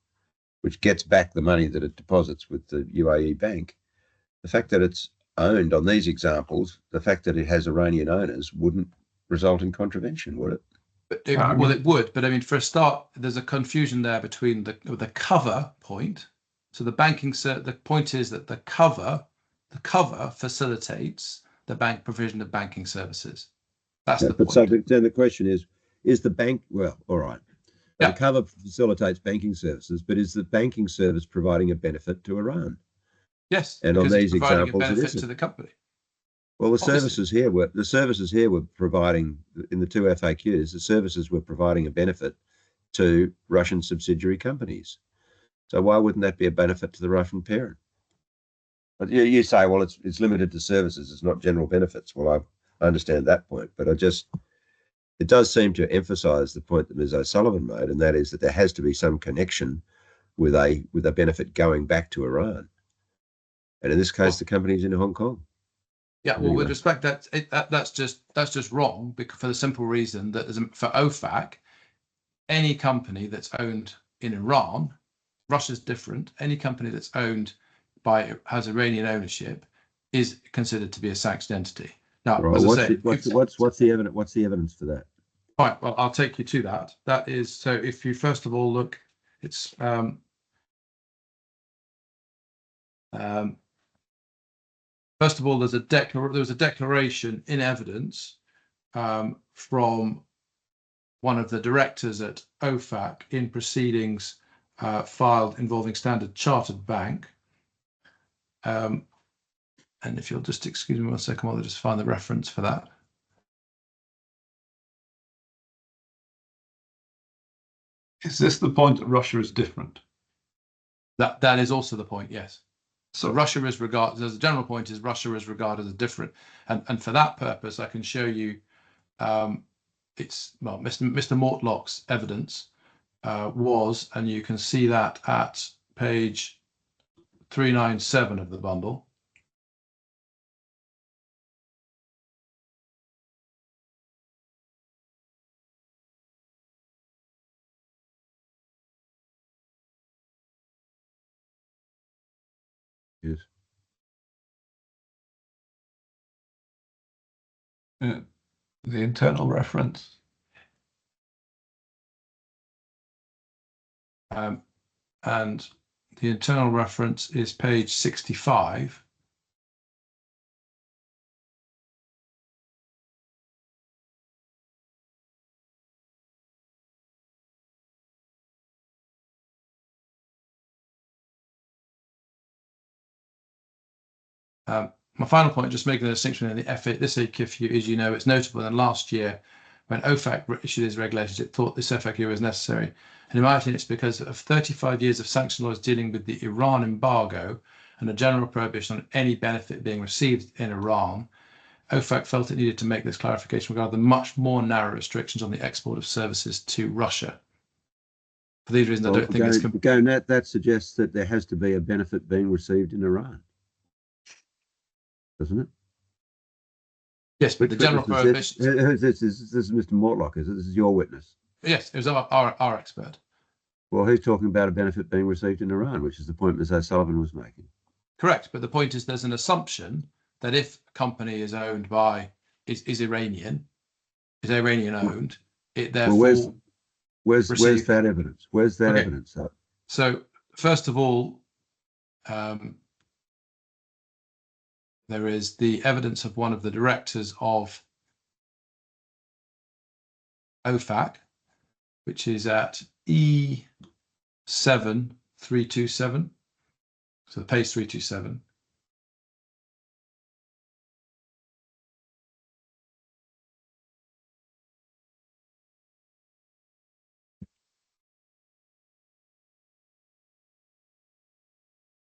which gets back the money that it deposits with the UAE bank, the fact that it's owned on these examples, the fact that it has Iranian owners wouldn't result in contravention, would it? Well, it would, but for a start, there's a confusion there between the cover point. So the point is that the cover facilitates the bank provision of banking services. That's the point. So then the question is the bank, well, all right. Yeah. The cover facilitates banking services, but is the banking service providing a benefit to Iran? Yes, and on these examples, a benefit to the company. Well, the services here were providing, in the two FAQs, the services were providing a benefit to Russian subsidiary companies. So why wouldn't that be a benefit to the Russian parent? But you say, well, it's limited to services, it's not general benefits. Well, I understand that point, but it does seem to emphasise the point that Ms. O'Sullivan made, and that is that there has to be some connection with a benefit going back to Iran. And in this case, the company's in Hong Kong. Yeah, well, with respect, that's just wrong, because for the simple reason that for OFAC, any company that's owned in Iran, Russia's different. Any company that's owned has Iranian ownership is considered to be a sanctioned entity. Now, right, as what's I say, what's the evidence? What's the evidence for that? All right, well, I'll take you to that. That is, so if you first of all look, it's first of all, there was a declaration in evidence from one of the directors at OFAC in proceedings filed involving Standard Chartered Bank. And if you'll just excuse me 1 second while I just find the reference for that. Is this the point that Russia is different? That is also the point, yes. So Russia is regarded, as a general point, is Russia is regarded as different, and for that purpose, I can show you, Mr. Mortlock's evidence was, and you can see that at page 397 of the bundle. Yes. The internal reference. And the internal reference is page 65. my final point, just making the distinction in the F8, this AQFU, as you know, it's notable that last year when OFAC issued its regulations, it thought this FAQ was necessary. And in my opinion, it's because of 35 years of sanction laws dealing with the Iran embargo and a general prohibition on any benefit being received in Iran. OFAC felt it needed to make this clarification regarding the much more narrow restrictions on the export of services to Russia. For these reasons, I don't think it's... Again, that suggests that there has to be a benefit being received in Iran, doesn't it? Yes, but the general prohibition... This is Mr. Mortlock, is it? This is your witness? Yes, it was our expert. Well, he's talking about a benefit being received in Iran, which is the point Ms. O'Sullivan was making. Correct, but the point is there's an assumption that if a company is owned by, is Iranian owned, it therefore... Well, where's that evidence? Where's that evidence? So, first of all, there is the evidence of one of the directors of OFAC, which is at E7327, so page 327.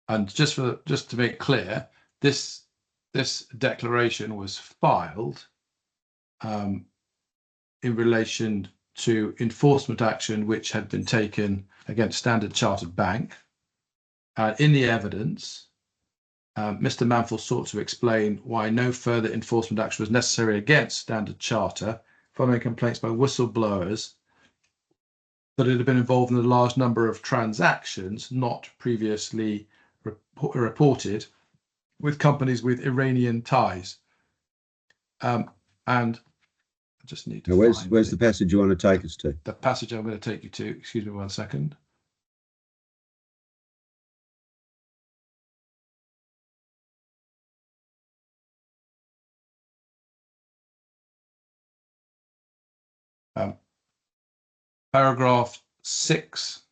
And just to make clear, this declaration was filed in relation to enforcement action which had been taken against Standard Chartered Bank. In the evidence, Mr. Manful sought to explain why no further enforcement action was necessary against Standard Charter following complaints by whistleblowers that it had been involved in a large number of transactions not previously reported with companies with Iranian ties. And I just need to where's the passage you want to take us to? The passage I'm going to take you to, excuse me 1 second. Paragraph 6.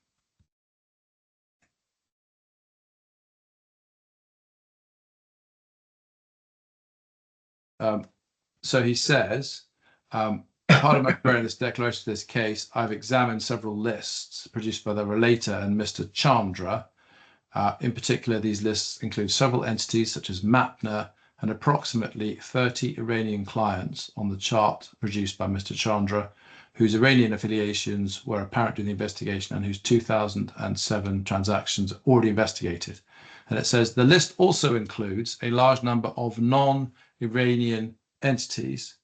So he says, part of my prayer in this declaration to this case, I've examined several lists produced by the relator and Mr. Chandra. In particular, these lists include several entities such as MAPNA and approximately 30 Iranian clients on the chart produced by Mr. Chandra, whose Iranian affiliations were apparent during the investigation and whose 2007 transactions are already investigated. And it says the list also includes a large number of non-Iranian entities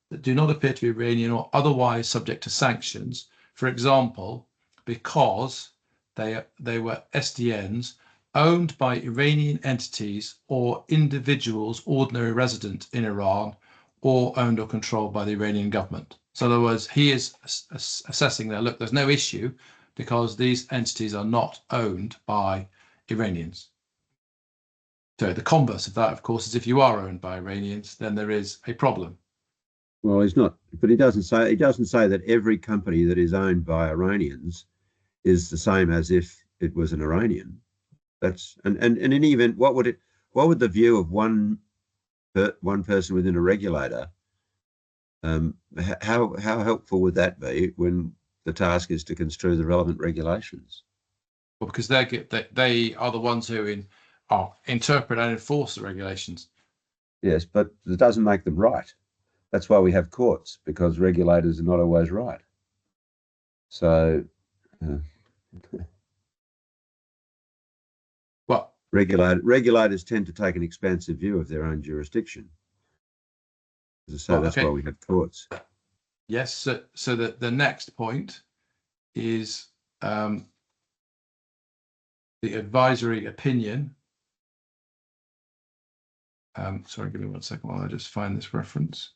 that do not appear to be Iranian or otherwise subject to sanctions, for example, because they were SDNs owned by Iranian entities or individuals ordinary resident in Iran or owned or controlled by the Iranian government. So in other words, he is assessing that, look, there's no issue because these entities are not owned by Iranians. So the converse of that, of course, is if you are owned by Iranians, then there is a problem. Well, he's not, but he doesn't say that every company that is owned by Iranians is the same as if it was an Iranian. That's and in any event, what would the view of one person within a regulator, how helpful would that be when the task is to construe the relevant regulations? Well, because they are the ones who interpret and enforce the regulations. Yes, but it doesn't make them right. That's why we have courts, because regulators are not always right. So, well, regulators tend to take an expansive view of their own jurisdiction. So that's why we have courts. Yes. So the next point is the advisory opinion. Sorry, give me 1 second while I just find this reference.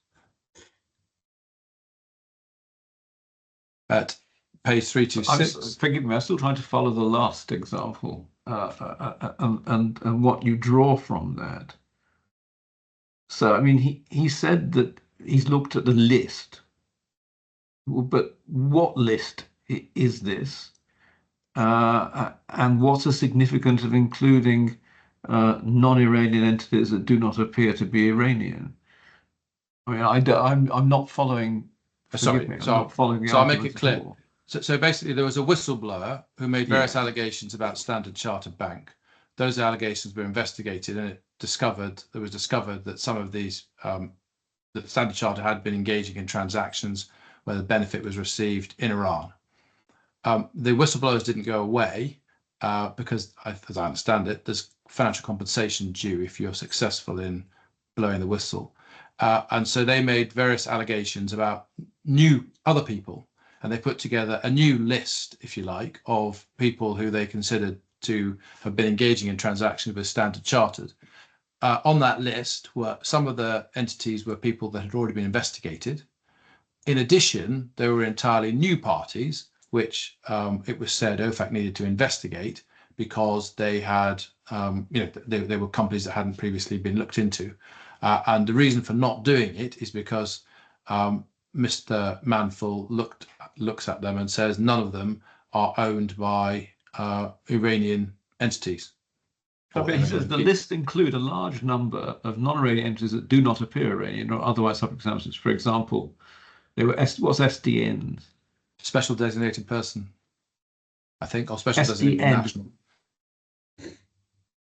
At page 326. Forgive me, I'm still trying to follow the last example and what you draw from that. So, I mean, he said that he's looked at the list, but what list is this? And what's the significance of including non-Iranian entities that do not appear to be Iranian. I mean, I'm not following. Sorry, I'm not following the so I'll make argument it clear. at all. So basically, there was a whistleblower who made various Yes. allegations about Standard Chartered Bank. Those allegations were investigated, and it was discovered that some of these that Standard Chartered had been engaging in transactions where the benefit was received in Iran. The whistleblowers didn't go away because, as I understand it, there's financial compensation due if you're successful in blowing the whistle. And so they made various allegations about other people, and they put together a new list, if you like, of people who they considered to have been engaging in transactions with Standard Chartered. On that list were some of the entities were people that had already been investigated. In addition, there were entirely new parties, which it was said OFAC needed to investigate because they had, they were companies that hadn't previously been looked into. And the reason for not doing it is because Mr. Manful looks at them and says none of them are owned by Iranian entities. I mean, he says the list include a large number of non-Iranian entities that do not appear Iranian or otherwise subject to sanctions. For example, they were what's SDNs? Special designated person, I think, or special SDN. designated national.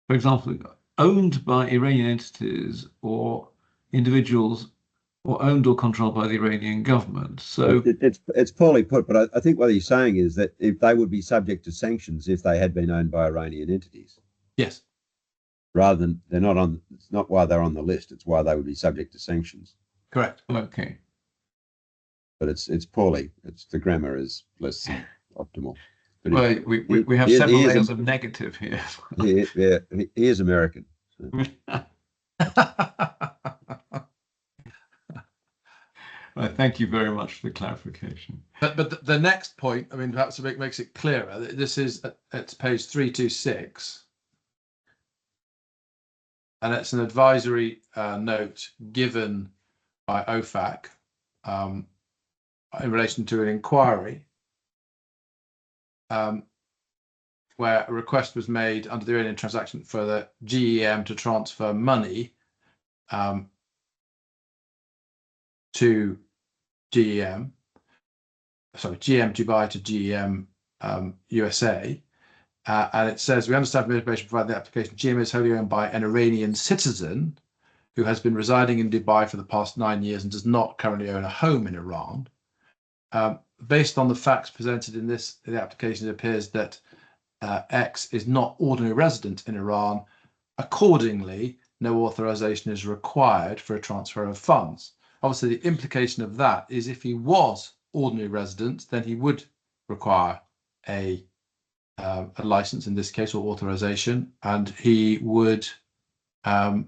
For example, owned by Iranian entities or individuals or owned or controlled by the Iranian government. So it's poorly put, but I think what he's saying is that if they would be subject to sanctions if they had been owned by Iranian entities. Yes. Rather than they're not on, it's not why they're on the list, it's why they would be subject to sanctions. Correct. Okay. But it's poorly. The grammar is less than optimal. But well, we have several layers of negative here. He is American. So. Well, thank you very much for the clarification. But the next point, I mean, perhaps it makes it clearer. This is it's page 326, and it's an advisory note given by OFAC in relation to an inquiry where a request was made under the Iranian transaction for the GEM to transfer money to GEM, GEM Dubai to GEM USA. And it says, we understand from information provided in the application, GEM is wholly owned by an Iranian citizen who has been residing in Dubai for the past 9 years and does not currently own a home in Iran. Based on the facts presented in the application, it appears that X is not ordinary resident in Iran. Accordingly, no authorization is required for a transfer of funds. Obviously, the implication of that is if he was ordinary resident, then he would require a license in this case, or authorization, and he would, I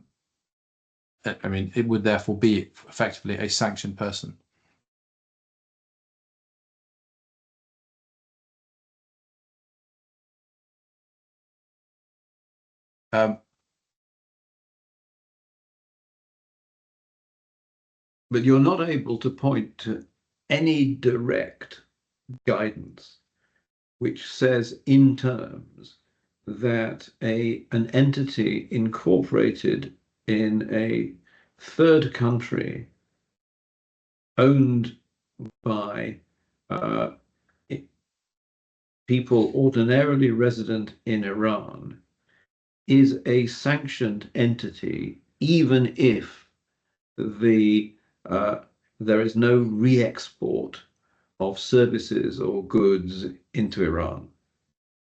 mean, it would therefore be effectively a sanctioned person. But you're not able to point to any direct guidance which says in terms that an entity incorporated in a third country owned by people ordinarily resident in Iran is a sanctioned entity, even if there is no re-export of services or goods into Iran.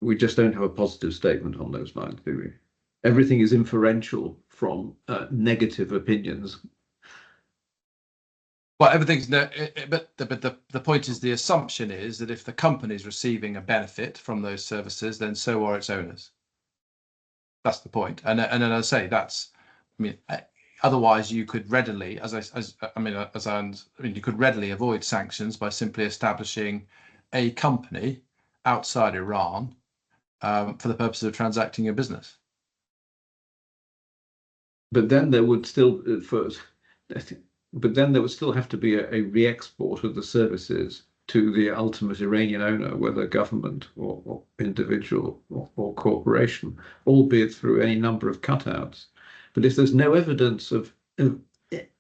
We just don't have a positive statement on those lines, do we? Everything is inferential from negative opinions. Well, everything's no, but the point is, the assumption is that if the company is receiving a benefit from those services, then so are its owners. That's the point. And then I say that's, I mean, otherwise you could readily, you could readily avoid sanctions by simply establishing a company outside Iran for the purpose of transacting your business. But then there would still have to be a re-export of the services to the ultimate Iranian owner, whether government or individual or corporation, albeit through any number of cutouts. But if there's no evidence of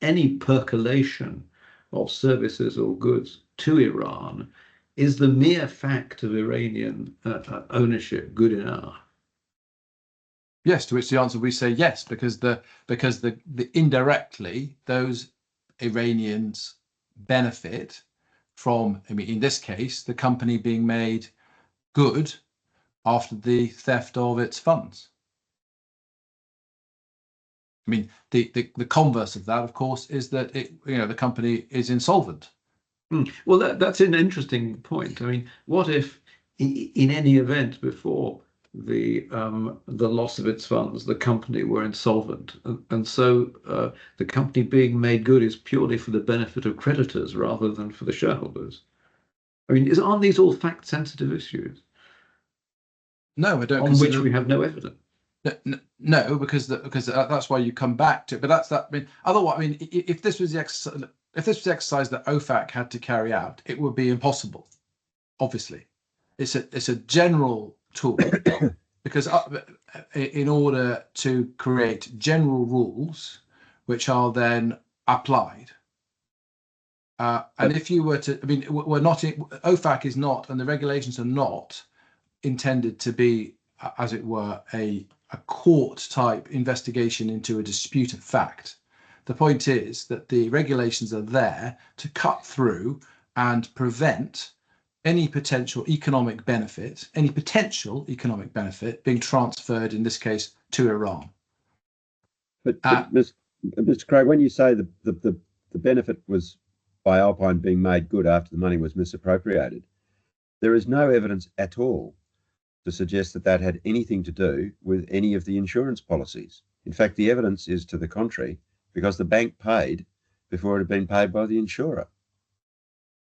any percolation of services or goods to Iran, is the mere fact of Iranian ownership good enough? Yes, to which the answer we say yes, because the indirectly those Iranians benefit from, I mean, in this case, the company being made good after the theft of its funds. I mean, the converse of that, of course, is that the company is insolvent. Well, that's an interesting point. I mean, what if, in any event before the loss of its funds, the company were insolvent, and so the company being made good is purely for the benefit of creditors rather than for the shareholders? I mean, aren't these all fact-sensitive issues? No, I don't. On which we have no evidence. No, because that's why you come back to it. But that's that. I mean, otherwise, I mean, if this was the exercise that OFAC had to carry out, it would be impossible. Obviously, it's a general tool because in order to create general rules which are then applied. And if you were to, I mean, we're not OFAC is not, and the regulations are not intended to be, as it were, a court type investigation into a dispute of fact. The point is that the regulations are there to cut through and prevent any potential economic benefit being transferred, in this case, to Iran. But Mr. Craig, when you say the benefit was by Alpine being made good after the money was misappropriated, there is no evidence at all to suggest that that had anything to do with any of the insurance policies. In fact, the evidence is to the contrary, because the bank paid before it had been paid by the insurer.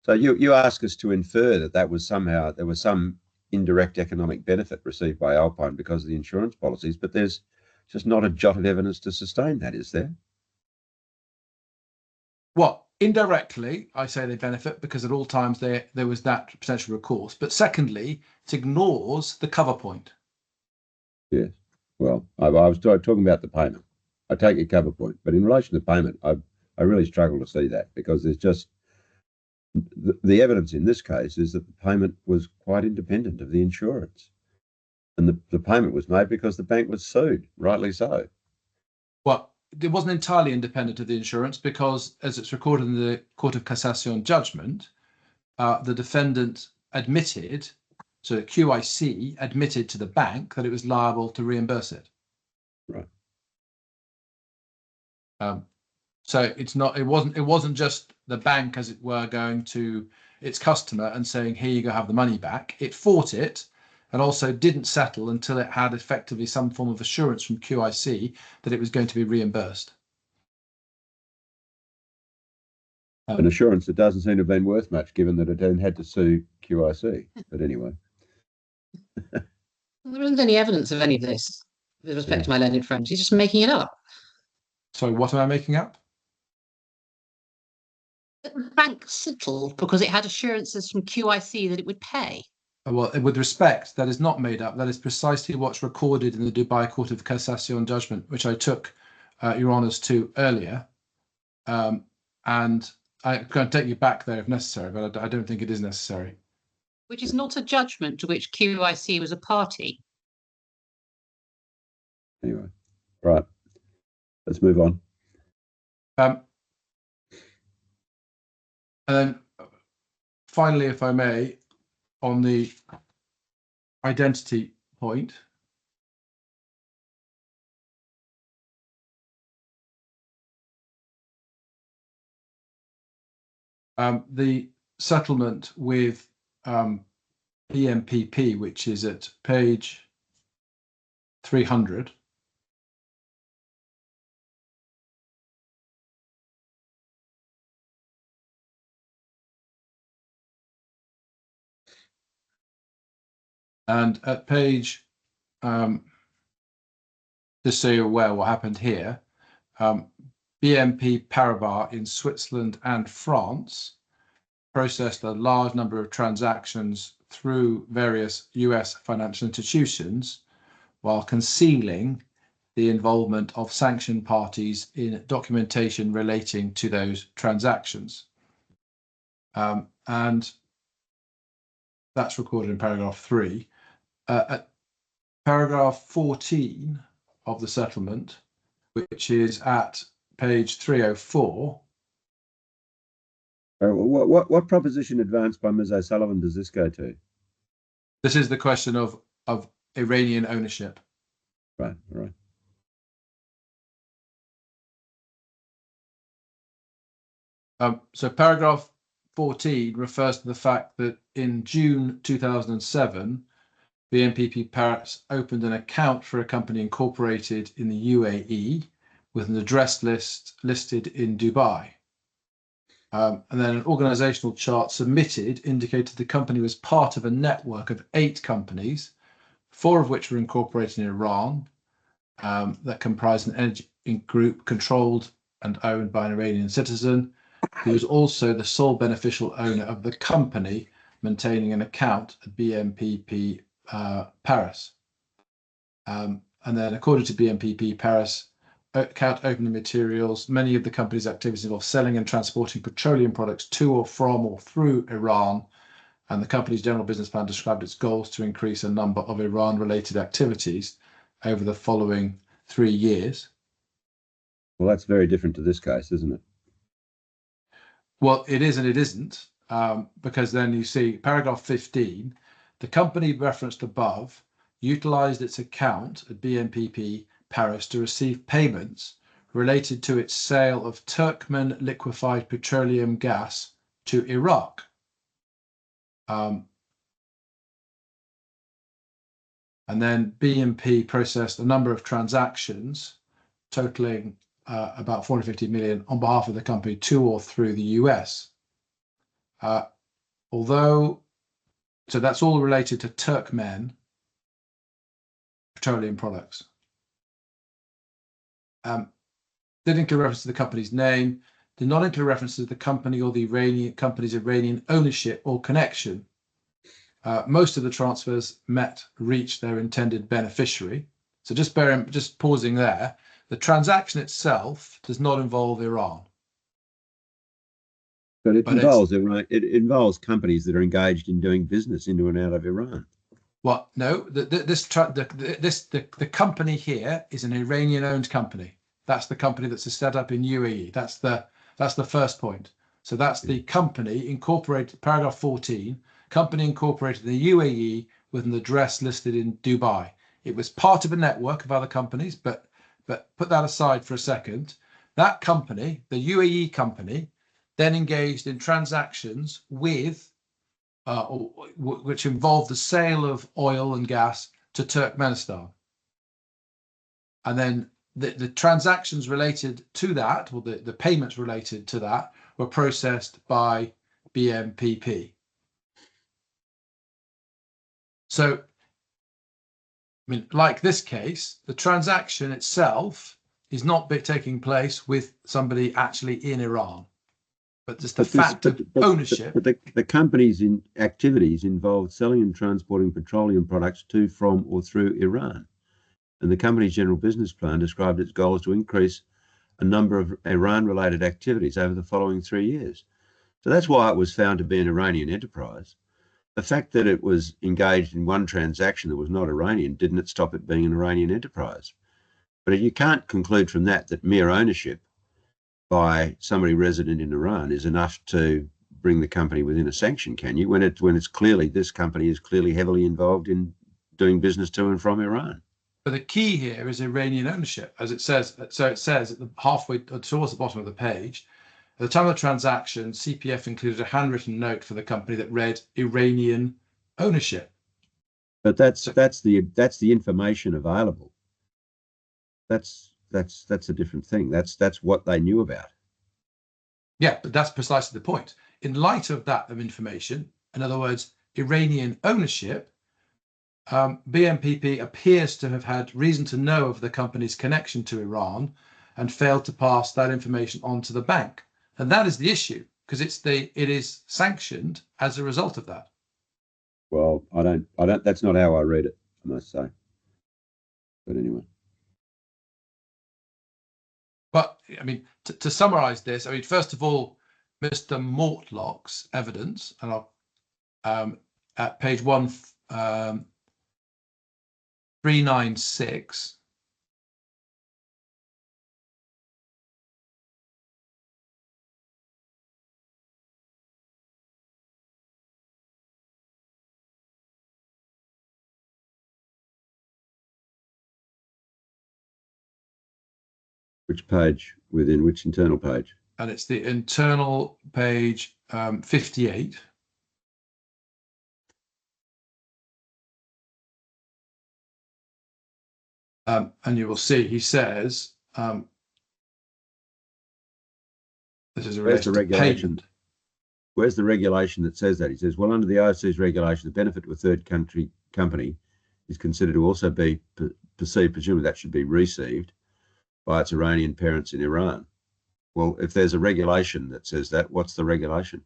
So you ask us to infer that there was some indirect economic benefit received by Alpine because of the insurance policies, but there's just not a jot of evidence to sustain that, is there? Well, indirectly, I say they benefit because at all times there was that potential recourse. But secondly, it ignores the cover point. Yes. Well, I was talking about the payment. I take your cover point, but in relation to payment, I really struggle to see that, because there's just the evidence in this case is that the payment was quite independent of the insurance, and the payment was made because the bank was sued, rightly so. Well, it wasn't entirely independent of the insurance, because as it's recorded in the Court of Cassation judgment, the defendant admitted, so the QIC admitted to the bank that it was liable to reimburse it. Right. So it wasn't just the bank, as it were, going to its customer and saying, here you go, have the money back. It fought it, and also didn't settle until it had effectively some form of assurance from QIC that it was going to be reimbursed. An assurance that doesn't seem to have been worth much, given that it then had to sue QIC. But anyway. There isn't any evidence of any of this with respect to my learned friend. He's just making it up. Sorry, what am I making up? The bank settled because it had assurances from QIC that it would pay. Well, with respect, that is not made up. That is precisely what's recorded in the Dubai Court of Cassation judgment, which I took Your Honours to earlier. And I'm going to take you back there if necessary, but I don't think it is necessary. Which is not a judgment to which QIC was a party. Anyway, right. Let's move on. And then finally, if I may, on the identity point, the settlement with BMPP, which is at page 300, and at page, just so you're aware what happened here, BNP Paribas in Switzerland and France processed a large number of transactions through various US financial institutions while concealing the involvement of sanctioned parties in documentation relating to those transactions. And that's recorded in paragraph 3. At paragraph 14 of the settlement, which is at page 304. What proposition advanced by Ms. O'Sullivan does this go to? This is the question of Iranian ownership. Right, all right. So paragraph 14 refers to the fact that in June 2007, BNPP Paris opened an account for a company incorporated in the UAE with an address listed in Dubai. And then an organizational chart submitted indicated the company was part of a network of 8 companies, 4 of which were incorporated in Iran, that comprised an energy group controlled and owned by an Iranian citizen, who was also the sole beneficial owner of the company maintaining an account at BNPP Paris. And then according to BNPP Paris, account opening materials, many of the company's activities involve selling and transporting petroleum products to or from or through Iran, and the company's general business plan described its goals to increase a number of Iran-related activities over the following 3 years. Well, that's very different to this case, isn't it? Well, it is and it isn't, because then you see paragraph 15, the company referenced above utilized its account at BNPP Paris to receive payments related to its sale of Turkmen liquefied petroleum gas to Iraq. And then BNP processed a number of transactions totaling about 450 million on behalf of the company to or through the US. So that's all related to Turkmen petroleum products. Did include reference to the company's name, did not include reference to the company or the company's Iranian ownership or connection. Most of the transfers reached their intended beneficiary. So just pausing there, the transaction itself does not involve Iran. But it involves Iran. It involves companies that are engaged in doing business into and out of Iran. Well, no, the company here is an Iranian-owned company. That's the company that's set up in UAE. That's the first point. So that's the company incorporated, paragraph 14, company incorporated in the UAE with an address listed in Dubai. It was part of a network of other companies, but put that aside for a second. That company, the UAE company, then engaged in transactions with which involved the sale of oil and gas to Turkmenistan. And then the transactions related to that, or the payments related to that, were processed by BNPP. So, I mean, like this case, the transaction itself is not taking place with somebody actually in Iran. But just the fact of ownership. But the company's activities involved selling and transporting petroleum products to, from, or through Iran. And the company's general business plan described its goals to increase a number of Iran-related activities over the following 3 years. So that's why it was found to be an Iranian enterprise. The fact that it was engaged in one transaction that was not Iranian didn't stop it being an Iranian enterprise. But you can't conclude from that mere ownership by somebody resident in Iran is enough to bring the company within a sanction, can you? When it's clearly, this company is clearly heavily involved in doing business to and from Iran. But the key here is Iranian ownership, as it says. So it says at the halfway towards the bottom of the page, at the time of the transaction, CPF included a handwritten note for the company that read Iranian ownership. But that's the information available. That's a different thing. That's what they knew about. Yeah, but that's precisely the point. In light of that information, in other words, Iranian ownership, BNPP appears to have had reason to know of the company's connection to Iran and failed to pass that information on to the bank. And that is the issue, because it is sanctioned as a result of that. Well, I don't. That's not how I read it, I must say. But anyway. But I mean, to summarise this, I mean, first of all, Mr. Mortlock's evidence, and I'll at page 396. Which page within which internal page? And it's the internal page 58. And you will see he says this is a relation to payment. Where's the regulation that says that? He says, well, under the IOC's regulation, the benefit to a third country company is considered to also be perceived, presumably that should be received by its Iranian parents in Iran. Well, if there's a regulation that says that, what's the regulation?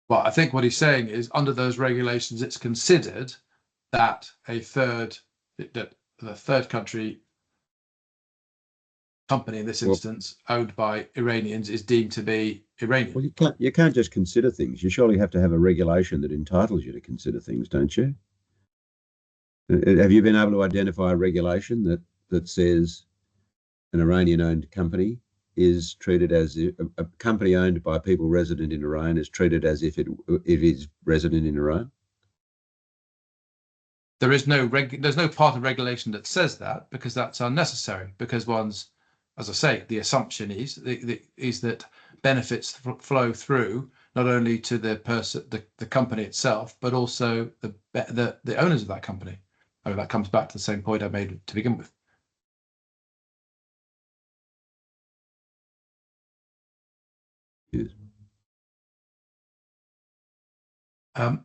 Well, I think what he's saying is under those regulations, it's considered that the third country company in this instance, owned by Iranians, is deemed to be Iranian. Well, you can't just consider things. You surely have to have a regulation that entitles you to consider things, don't you? Have you been able to identify a regulation that says an Iranian-owned company is treated as a company owned by people resident in Iran is treated as if it is resident in Iran? There's no part of regulation that says that, because that's unnecessary, because as I say, the assumption is that benefits flow through not only to the person, the company itself, but also the owners of that company. I mean, that comes back to the same point I made to begin with. Yes. I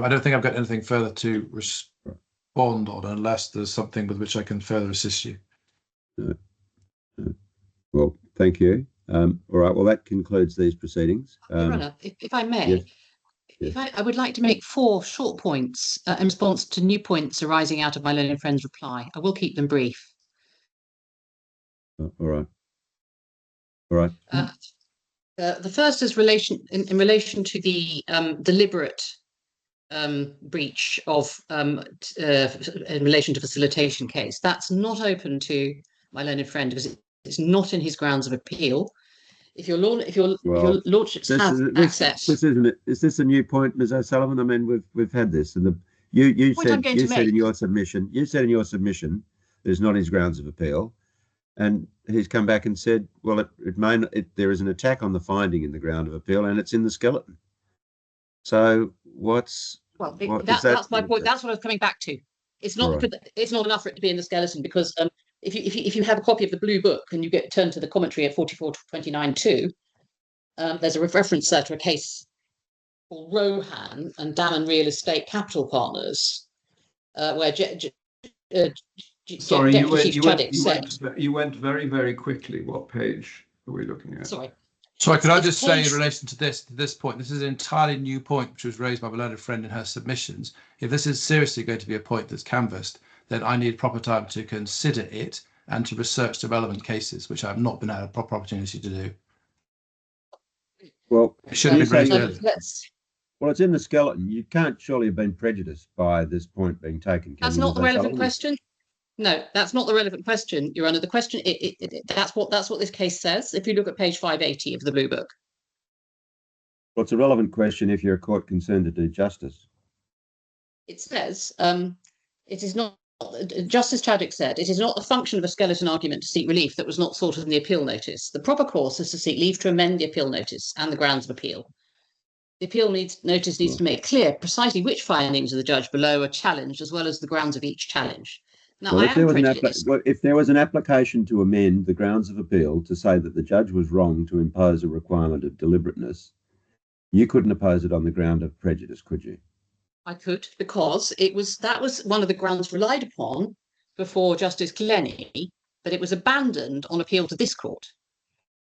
don't think I've got anything further to respond on, unless there's something with which I can further assist you. No. Well, thank you. All right. Well, that concludes these proceedings. Your Honour, if I may, yes. I would like to make 4 short points in response to new points arising out of my learned friend's reply. I will keep them brief. All right. All right. The first is in relation to the deliberate breach of in relation to facilitation case. That's not open to my learned friend because it's not in his grounds of appeal. If your lordships have access, Is this a new point, Ms. O'Sullivan? I mean, we've had this, and you said in your submission it's not his grounds of appeal, and he's come back and said, well, there is an attack on the finding in the ground of appeal, and it's in the skeleton. So that's my point. That's what I was coming back to. It's not right. It's not enough for it to be in the skeleton, because if you have a copy of the blue book and you get turned to the commentary at 4429.2, there's a reference there to a case called Rohan and Dammon Real Estate Capital Partners, where sorry, you went very, very quickly. What page are we looking at? Sorry. Sorry, could I just say in relation to this point, this is an entirely new point which was raised by my learned friend in her submissions. If this is seriously going to be a point that's canvassed, then I need proper time to consider it and to research the relevant cases, which I have not been had a proper opportunity to do. Well, it should have been raised earlier. Well, it's in the skeleton. You can't surely have been prejudiced by this point being taken. That's not the relevant question. No, that's not the relevant question, Your Honour. The question, that's what this case says. If you look at page 580 of the Blue Book. Well, it's a relevant question if you're a court concerned to do justice. It says, it is not, Justice Chadwick said, it is not the function of a skeleton argument to seek relief that was not sought in the appeal notice. The proper course is to seek leave to amend the appeal notice and the grounds of appeal. The appeal notice needs to make clear precisely which findings of the judge below are challenged, as well as the grounds of each challenge. Now, well, if there was an application to amend the grounds of appeal to say that the judge was wrong to impose a requirement of deliberateness, you couldn't oppose it on the ground of prejudice, could you? I could, because that was one of the grounds relied upon before Justice Glennie, but it was abandoned on appeal to this court.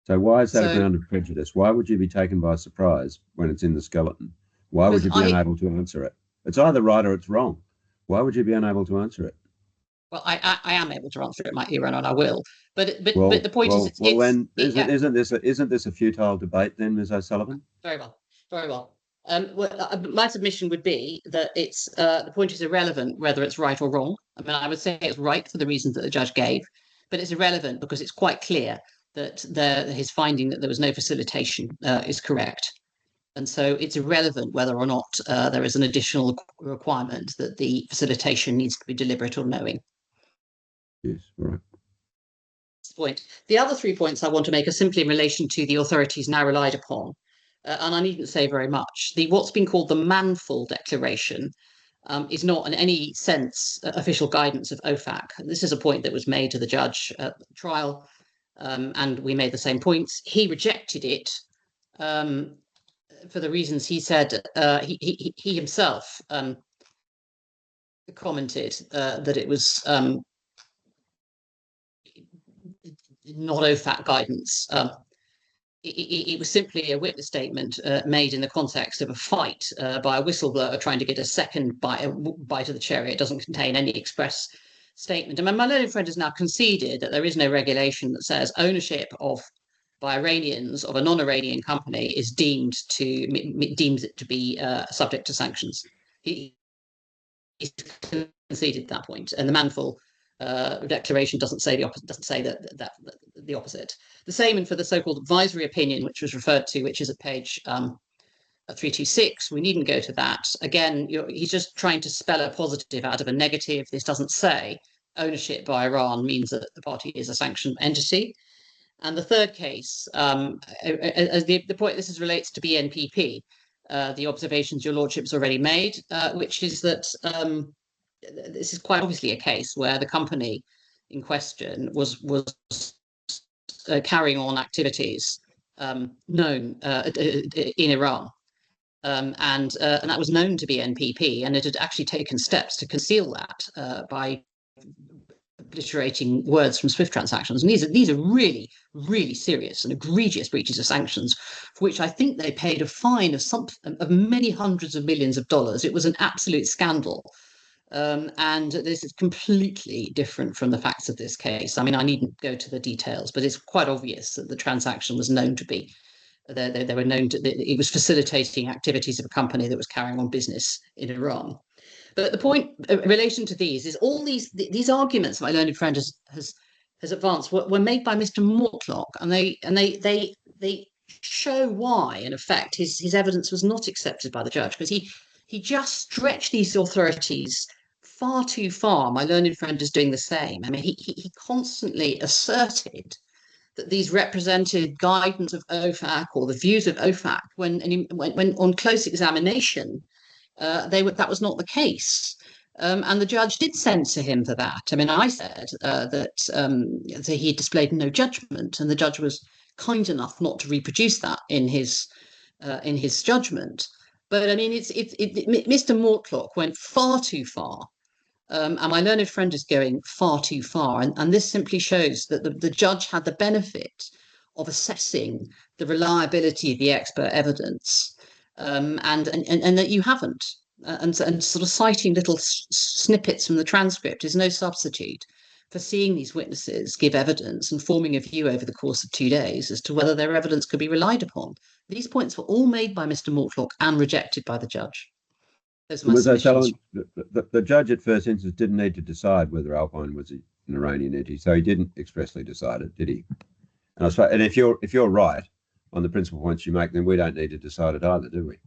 So why is that a So- ground of prejudice? Why would you be taken by surprise when it's in the skeleton? Why would you be unable to answer it? It's either right or it's wrong. Why would you be unable to answer it? Well, I am able to answer it, Your Honour, and I will. But the point is, isn't this a futile debate then, Ms. O'Sullivan? Very well, very well. My submission would be that it's the point is irrelevant whether it's right or wrong. I mean, I would say it's right for the reasons that the judge gave, but it's irrelevant because it's quite clear that his finding that there was no facilitation is correct. And so it's irrelevant whether or not there is an additional requirement that the facilitation needs to be deliberate or knowing. Yes, all right. Point. The other 3 points I want to make are simply in relation to the authorities now relied upon. And I needn't say very much. What's been called the Manful Declaration is not in any sense official guidance of OFAC. This is a point that was made to the judge at the trial, and we made the same points. He rejected it for the reasons he said. He himself commented that it was not OFAC guidance. It was simply a witness statement made in the context of a fight by a whistleblower trying to get a second bite of the cherry. It doesn't contain any express statement. And my learned friend has now conceded that there is no regulation that says ownership by Iranians of a non-Iranian company is deems it to be subject to sanctions. He's conceded that point, and the Manful declaration doesn't say the opposite. Doesn't say that the opposite. The same for the so-called advisory opinion, which was referred to, which is at page 326. We needn't go to that. Again, he's just trying to spell a positive out of a negative. This doesn't say ownership by Iran means that the party is a sanctioned entity. And the third case, the point this relates to BNPP, the observations your lordship's already made, which is that this is quite obviously a case where the company in question was carrying on activities known in Iran. And that was known to be NPP, and it had actually taken steps to conceal that by obliterating words from SWIFT transactions. And these are really, really serious and egregious breaches of sanctions, for which I think they paid a fine of many hundreds of millions of dollars. It was an absolute scandal. And this is completely different from the facts of this case. I mean, I needn't go to the details, but it's quite obvious that the transaction was known to be, they were known to, it was facilitating activities of a company that was carrying on business in Iran. But the point in relation to these is all these arguments my learned friend has advanced were made by Mr. Mortlock, and they show why, in effect, his evidence was not accepted by the judge, because he just stretched these authorities far too far. My learned friend is doing the same. I mean, he constantly asserted that these represented guidance of OFAC or the views of OFAC when on close examination, that was not the case. And the judge did censor him for that. I mean, I said that he displayed no judgment, and the judge was kind enough not to reproduce that in his judgment. But I mean, Mr. Mortlock went far too far, and my learned friend is going far too far. And this simply shows that the judge had the benefit of assessing the reliability of the expert evidence, and that you haven't. And sort of citing little snippets from the transcript is no substitute for seeing these witnesses give evidence and forming a view over the course of 2 days as to whether their evidence could be relied upon. These points were all made by Mr. Mortlock and rejected by the judge. Those are my submissions. The judge at first instance didn't need to decide whether Alpine was an Iranian entity, so he didn't expressly decide it, did he? And if you're right on the principal points you make, then we don't need to decide it either, do we?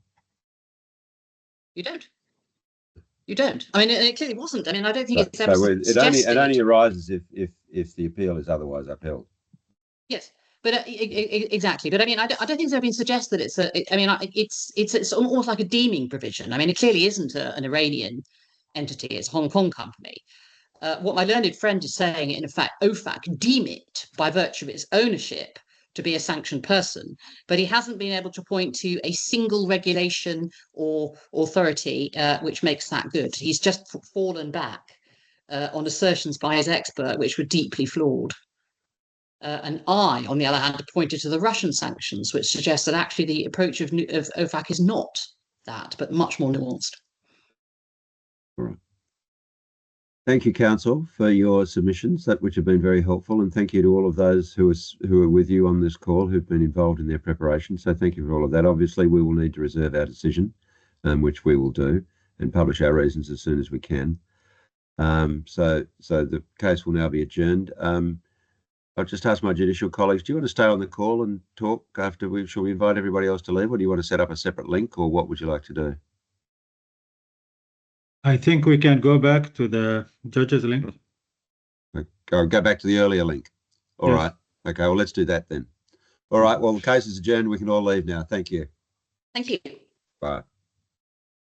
You don't. You don't. I mean, it clearly wasn't. I mean, I don't think it's ever suggested. It only arises if the appeal is otherwise upheld. Yes, but exactly. But I mean, I don't think it's ever been suggested that it's almost like a deeming provision. I mean, it clearly isn't an Iranian entity. It's a Hong Kong company. What my learned friend is saying, in effect, OFAC deem it by virtue of its ownership to be a sanctioned person, but he hasn't been able to point to a single regulation or authority which makes that good. He's just fallen back on assertions by his expert, which were deeply flawed. And I, on the other hand, pointed to the Russian sanctions, which suggests that actually the approach of OFAC is not that, but much more nuanced. All right. Thank you, Counsel, for your submissions, which have been very helpful, and thank you to all of those who are with you on this call who've been involved in their preparation. So thank you for all of that. Obviously, we will need to reserve our decision, which we will do, and publish our reasons as soon as we can. So the case will now be adjourned. I'll just ask my judicial colleagues, do you want to stay on the call and talk after shall we invite everybody else to leave, or do you want to set up a separate link, or what would you like to do? I think we can go back to the judge's link. Go back to the earlier link. All Yes. right. Okay, well, let's do that then. All right, well, the case is adjourned. We can all leave now. Thank you. Thank you. Bye.